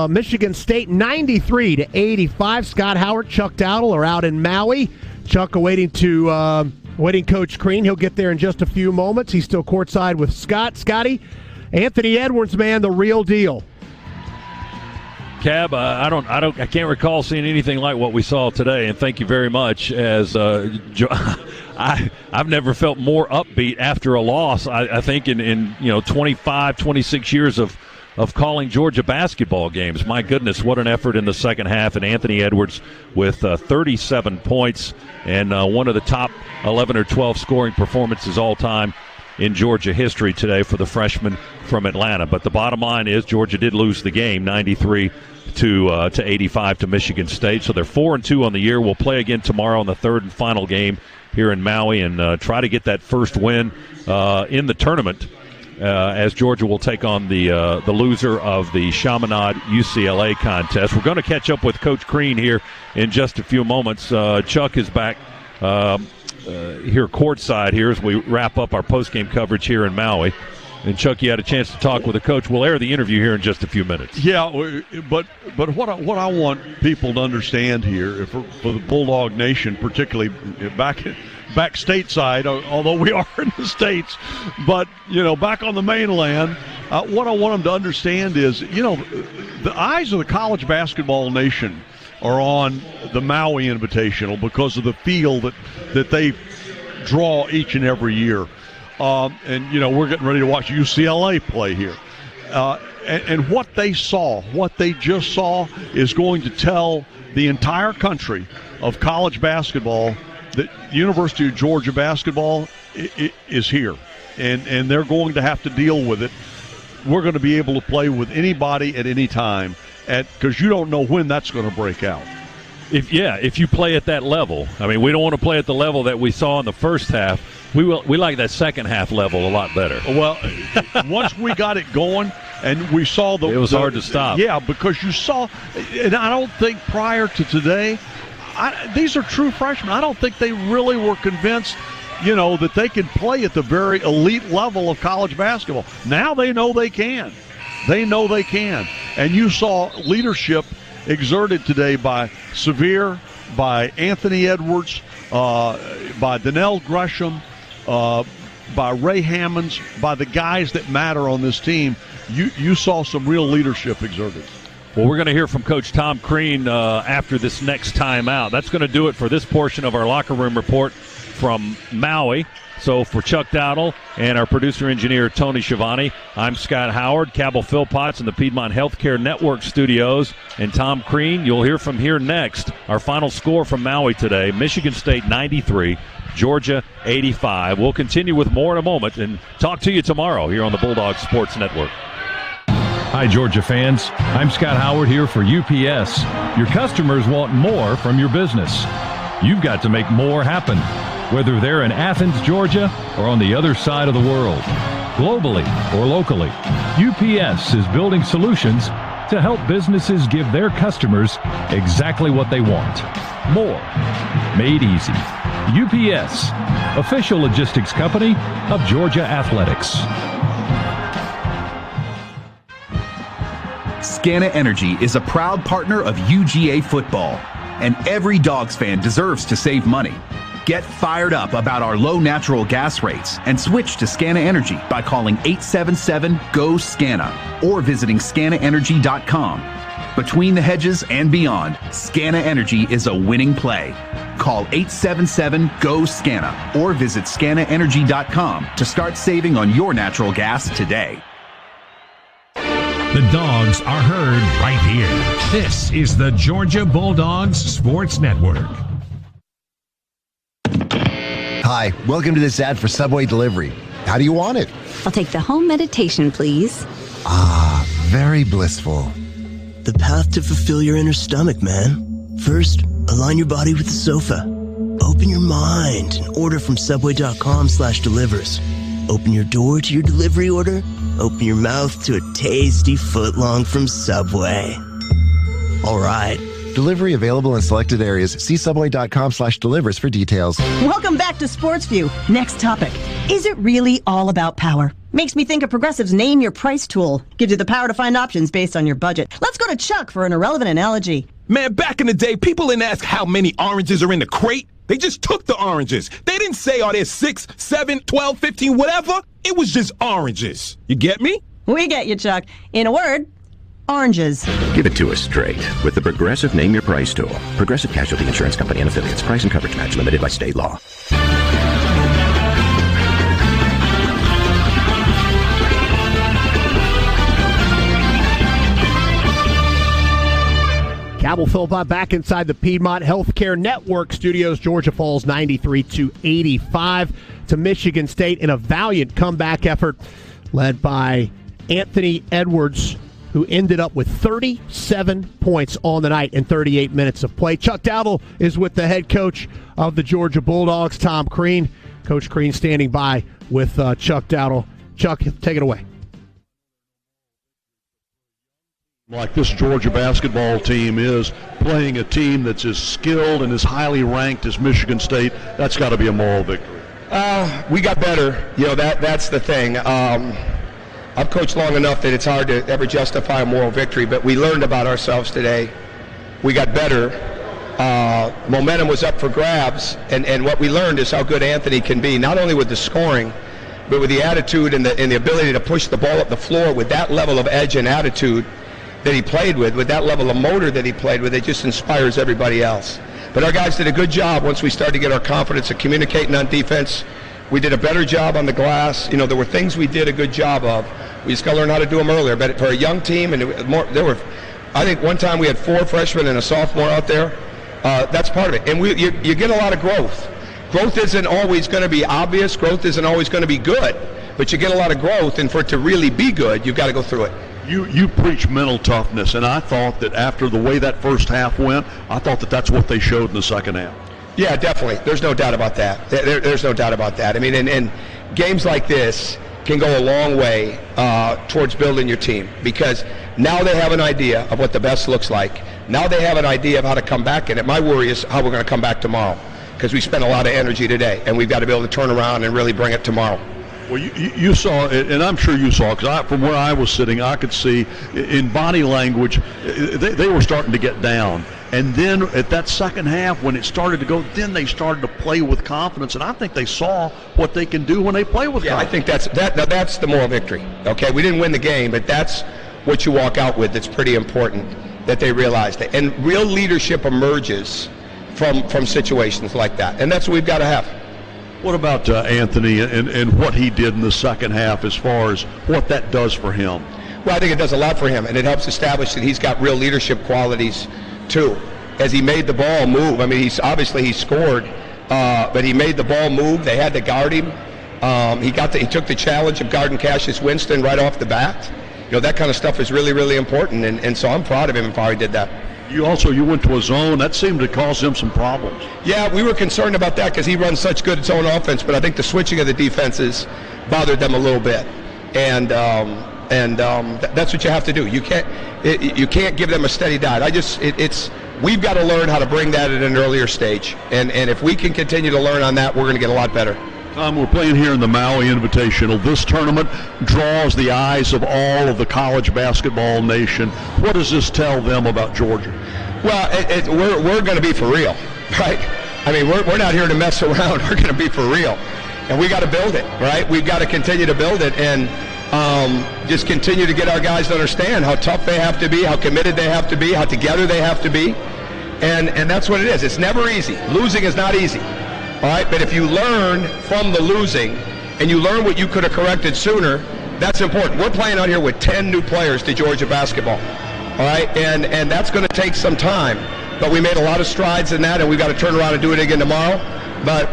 Michigan State 93-85. Scott Howard, Chuck Dowdle are out in Maui. Chuck awaiting Coach Crean. He'll get there in just a few moments. He's still courtside with Scott. Scotty, Anthony Edwards, man, the real deal. Cab, I can't recall seeing anything like what we saw today, and thank you very much. As I've never felt more upbeat after a loss. I think in 25, 26 years of calling Georgia basketball games. My goodness, what an effort in the second half. And Anthony Edwards with 37 points and one of the top 11 or 12 scoring performances all time in Georgia history today for the freshman from Atlanta. But the bottom line is Georgia did lose the game, 93-85 to Michigan State. So they're 4-2 on the year. We'll play again tomorrow in the third and final game here in Maui and try to get that first win in the tournament as Georgia will take on the loser of the Chaminade UCLA contest. We're going to catch up with Coach Crean here in just a few moments. Chuck is back here courtside here as we wrap up our postgame coverage here in Maui. And Chuck, you had a chance to talk with the coach. We'll air the interview here in just a few minutes. Yeah, but what I want people to understand here, for the Bulldog Nation, particularly back stateside, although we are in the States, but back on the mainland, what I want them to understand is, the eyes of the college basketball nation are on the Maui Invitational because of the feel that they draw each and every year. And we're getting ready to watch UCLA play here. And what they just saw is going to tell the entire country of college basketball that University of Georgia basketball is here. And they're going to have to deal with it. We're going to be able to play with anybody at any time because you don't know when that's going to break out. If you play at that level. I mean, we don't want to play at the level that we saw in the first half. We like that second half level a lot better. Well, once we got it going and we saw it was hard to stop. Yeah, because you saw, and I don't think prior to today, these are true freshmen. I don't think they really were convinced, that they can play at the very elite level of college basketball. Now they know they can. They know they can. And you saw leadership exerted today by Sevier, by Anthony Edwards, by Donnell Gresham, by Ray Hammonds, by the guys that matter on this team. You saw some real leadership exerted. Well, we're going to hear from Coach Tom Crean after this next timeout. That's going to do it for this portion of our locker room report from Maui. So for Chuck Dowdle and our producer-engineer Tony Schiavone, I'm Scott Howard, Cabell Philpotts in the Piedmont Healthcare Network studios, and Tom Crean. You'll hear from here next. Our final score from Maui today, Michigan State 93, Georgia 85. We'll continue with more in a moment and talk to you tomorrow here on the Bulldog Sports Network. Hi, Georgia fans. I'm Scott Howard here for UPS. Your customers want more from your business. You've got to make more happen, whether they're in Athens, Georgia, or on the other side of the world. Globally or locally, UPS is building solutions to help businesses give their customers exactly what they want. More. Made easy. UPS, official logistics company of Georgia Athletics. Scana Energy is a proud partner of UGA football, and every Dogs fan deserves to save money. Get fired up about our low natural gas rates and switch to Scana Energy by calling 877-GO-SCANA or visiting scanaenergy.com. Between the hedges and beyond, Scana Energy is a winning play. Call 877-GO-SCANA or visit scanaenergy.com to start saving on your natural gas today. The Dogs are heard right here. This is the Georgia Bulldogs Sports Network. Hi, welcome to this ad for Subway Delivery. How do you want it? I'll take the home meditation, please. Ah, very blissful. The path to fulfill your inner stomach, man. First, align your body with the sofa. Open your mind and order from Subway.com/delivers. Open your door to your delivery order. Open your mouth to a tasty footlong from Subway. All right. Delivery available in selected areas. See Subway.com/delivers for details. Welcome back to Sports View. Next topic. Is it really all about power? Makes me think of Progressive's Name Your Price tool. Gives you the power to find options based on your budget. Let's go to Chuck for an irrelevant analogy. Man, back in the day, people didn't ask how many oranges are in the crate. They just took the oranges. They didn't say, are there 6, 7, 12, 15, whatever. It was just oranges. You get me? We get you, Chuck. In a word, oranges. Give it to us straight with the Progressive Name Your Price tool. Progressive Casualty Insurance Company and Affiliates. Price and coverage match limited by state law. Cabell Philpott back inside the Piedmont Healthcare Network studios. Georgia falls 93-85 to Michigan State in a valiant comeback effort led by Anthony Edwards, who ended up with 37 points on the night in 38 minutes of play. Chuck Dowdle is with the head coach of the Georgia Bulldogs, Tom Crean. Coach Crean standing by with Chuck Dowdle. Chuck, take it away. Like this Georgia basketball team is playing a team that's as skilled and as highly ranked as Michigan State, that's got to be a moral victory. We got better. You know, that's the thing. I've coached long enough that it's hard to ever justify a moral victory, but we learned about ourselves today. We got better. Momentum was up for grabs, and what we learned is how good Anthony can be, not only with the scoring, but with the attitude and the ability to push the ball up the floor with that level of edge and attitude that he played with that level of motor that he played with. It just inspires everybody else. But our guys did a good job once we started to get our confidence of communicating on defense. We did a better job on the glass. You know, there were things we did a good job of. We just got to learn how to do them earlier. But for a young team, and I think one time we had 4 freshmen and a sophomore out there. That's part of it. And you get a lot of growth. Growth isn't always going to be obvious. Growth isn't always going to be good. But you get a lot of growth, and for it to really be good, you've got to go through it. You preach mental toughness, and I thought that after the way that first half went, I thought that that's what they showed in the second half. Yeah, definitely. There's no doubt about that. There's no doubt about that. I mean, and games like this can go a long way towards building your team, because now they have an idea of what the best looks like. Now they have an idea of how to come back in it. My worry is how we're going to come back tomorrow, because we spent a lot of energy today, and we've got to be able to turn around and really bring it tomorrow. Well, you saw it, and I'm sure you saw, because from where I was sitting, I could see in body language, they were starting to get down. And then at that second half, when it started to go, then they started to play with confidence, and I think they saw what they can do when they play with confidence. I think that's the moral victory. Okay, we didn't win the game, but that's what you walk out with that's pretty important, that they realized it. And real leadership emerges from situations like that, and that's what we've got to have. What about Anthony and what he did in the second half as far as what that does for him? Well, I think it does a lot for him, and it helps establish that he's got real leadership qualities too. As he made the ball move, I mean, he scored, but he made the ball move. They had to guard him. He took the challenge of guarding Cassius Winston right off the bat. You know, that kind of stuff is really, really important, and so I'm proud of him for how he did that. You went to a zone. That seemed to cause him some problems. Yeah, we were concerned about that because he runs such good zone offense, but I think the switching of the defenses bothered them a little bit. And that's what you have to do. You can't give them a steady diet. We've got to learn how to bring that at an earlier stage. And if we can continue to learn on that, we're going to get a lot better. Tom, we're playing here in the Maui Invitational. This tournament draws the eyes of all of the college basketball nation. What does this tell them about Georgia? Well, we're going to be for real, right? I mean, we're not here to mess around. We're going to be for real. And we got to build it, right? We've got to continue to build it and just continue to get our guys to understand how tough they have to be, how committed they have to be, how together they have to be. And that's what it is. It's never easy. Losing is not easy. All right, but if you learn from the losing and you learn what you could have corrected sooner, that's important. We're playing out here with 10 new players to Georgia basketball. All right, and that's going to take some time. But we made a lot of strides in that, and we've got to turn around and do it again tomorrow. But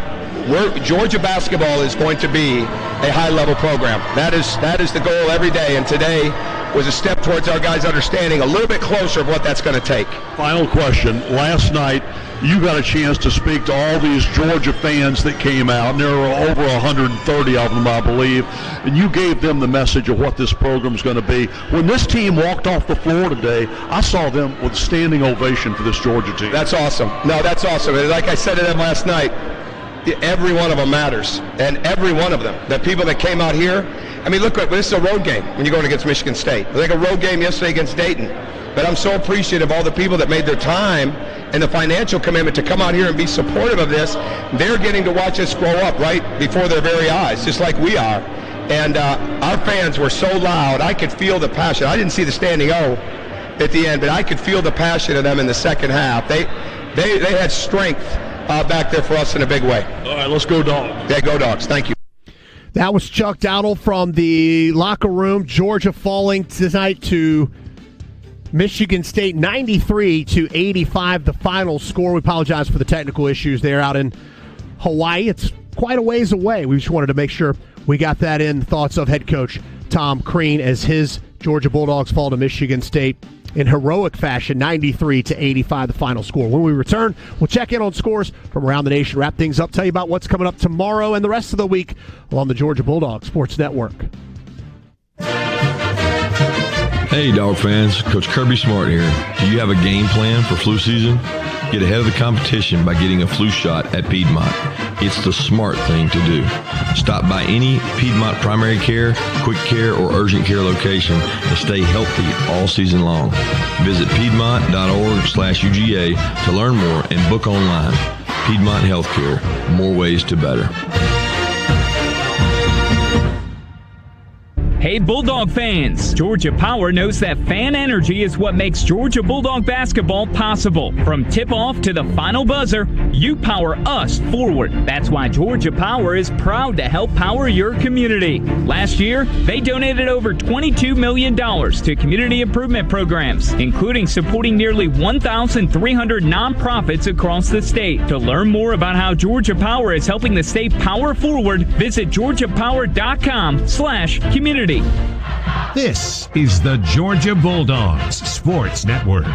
Georgia basketball is going to be a high-level program. That is the goal every day, and today was a step towards our guys understanding a little bit closer of what that's going to take. Final question. Last night, you got a chance to speak to all these Georgia fans that came out, and there were over 130 of them, I believe, and you gave them the message of what this program is going to be. When this team walked off the floor today, I saw them with standing ovation for this Georgia team. That's awesome. No, that's awesome. And like I said to them last night, every one of them matters, and every one of them. The people that came out here, I mean, look, this is a road game when you're going against Michigan State. It was like a road game yesterday against Dayton. But I'm so appreciative of all the people that made their time and the financial commitment to come out here and be supportive of this. They're getting to watch us grow up right before their very eyes, just like we are. And our fans were so loud, I could feel the passion. I didn't see the standing O at the end, but I could feel the passion of them in the second half. They had strength back there for us in a big way. All right, let's go Dogs. Yeah, go Dogs. Thank you. That was Chuck Dowdle from the locker room. Georgia falling tonight to Michigan State, 93-85, the final score. We apologize for the technical issues there out in Hawaii. It's quite a ways away. We just wanted to make sure we got that in. Thoughts of head coach Tom Crean as his Georgia Bulldogs fall to Michigan State in heroic fashion, 93-85, the final score. When we return, we'll check in on scores from around the nation, wrap things up, tell you about what's coming up tomorrow and the rest of the week along the Georgia Bulldogs Sports Network. Hey, Dog fans. Coach Kirby Smart here. Do you have a game plan for flu season? Get ahead of the competition by getting a flu shot at Piedmont. It's the smart thing to do. Stop by any Piedmont primary care, quick care, or urgent care location and stay healthy all season long. Visit piedmont.org/UGA to learn more and book online. Piedmont Healthcare. More ways to better. Hey Bulldog fans, Georgia Power knows that fan energy is what makes Georgia Bulldog basketball possible. From tip-off to the final buzzer, you power us forward. That's why Georgia Power is proud to help power your community. Last year, they donated over $22 million to community improvement programs, including supporting nearly 1,300 nonprofits across the state. To learn more about how Georgia Power is helping the state power forward, visit georgiapower.com/community. This is the Georgia Bulldogs Sports Network.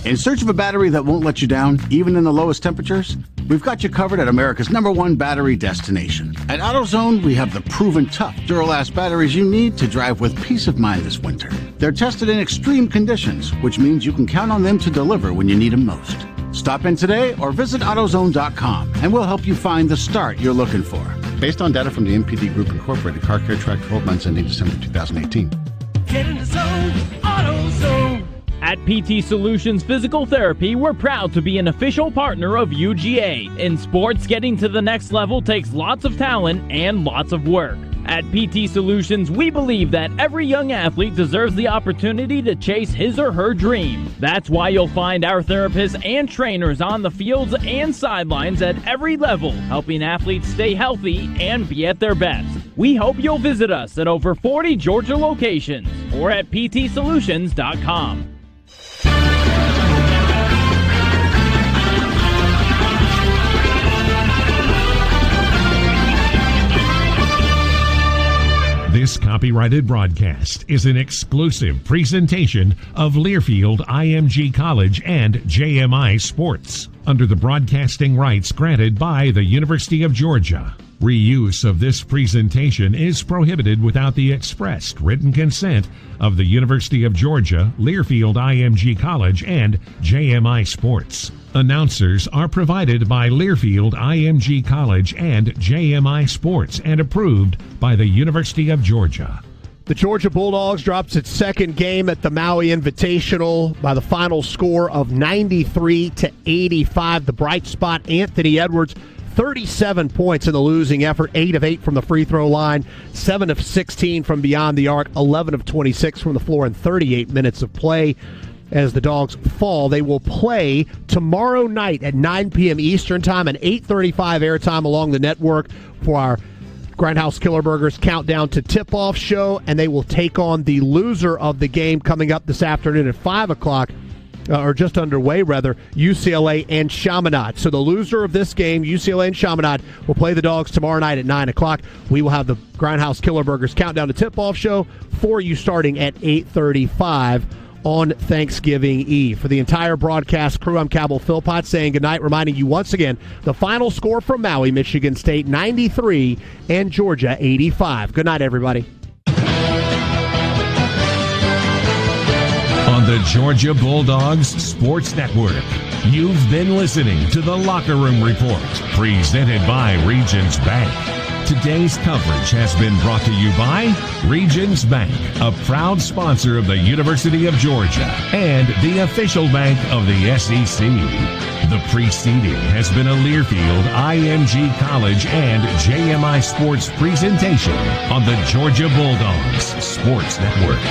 In search of a battery that won't let you down, even in the lowest temperatures? We've got you covered at America's #1 battery destination. At AutoZone, we have the proven tough Duralast batteries you need to drive with peace of mind this winter. They're tested in extreme conditions, which means you can count on them to deliver when you need them most. Stop in today or visit AutoZone.com, and we'll help you find the start you're looking for. Based on data from the MPD Group Incorporated, Car Care tracked 12 months ending December 2018. Get in the zone, AutoZone. At PT Solutions Physical Therapy, we're proud to be an official partner of UGA. In sports, getting to the next level takes lots of talent and lots of work. At PT Solutions, we believe that every young athlete deserves the opportunity to chase his or her dream. That's why you'll find our therapists and trainers on the fields and sidelines at every level, helping athletes stay healthy and be at their best. We hope you'll visit us at over 40 Georgia locations or at ptsolutions.com. This copyrighted broadcast is an exclusive presentation of Learfield IMG College and JMI Sports under the broadcasting rights granted by the University of Georgia. Reuse of this presentation is prohibited without the expressed written consent of the University of Georgia, Learfield IMG College, and JMI Sports. Announcers are provided by Learfield IMG College and JMI Sports and approved by the University of Georgia. The Georgia Bulldogs drops its second game at the Maui Invitational by the final score of 93-85. The bright spot, Anthony Edwards, 37 points in the losing effort, 8 of 8 from the free throw line, 7 of 16 from beyond the arc, 11 of 26 from the floor in 38 minutes of play. As the Dogs fall, they will play tomorrow night at 9 p.m. Eastern Time and 8:35 airtime along the network for our Grindhouse Killer Burgers Countdown to Tip-Off show, and they will take on the loser of the game coming up this afternoon at 5 o'clock or just underway, rather, UCLA and Chaminade. So the loser of this game, UCLA and Chaminade, will play the Dogs tomorrow night at 9 o'clock. We will have the Grindhouse Killer Burgers Countdown to Tip-Off show for you starting at 8:35 on Thanksgiving Eve. For the entire broadcast crew, I'm Cabell Philpott saying goodnight, reminding you once again the final score from Maui, Michigan State 93 and Georgia 85. Good night, everybody. On the Georgia Bulldogs Sports Network, you've been listening to the Locker Room Report, presented by Regions Bank. Today's coverage has been brought to you by Regions Bank, a proud sponsor of the University of Georgia and the official bank of the SEC. The preceding has been a Learfield, IMG College, and JMI Sports presentation on the Georgia Bulldogs Sports Network.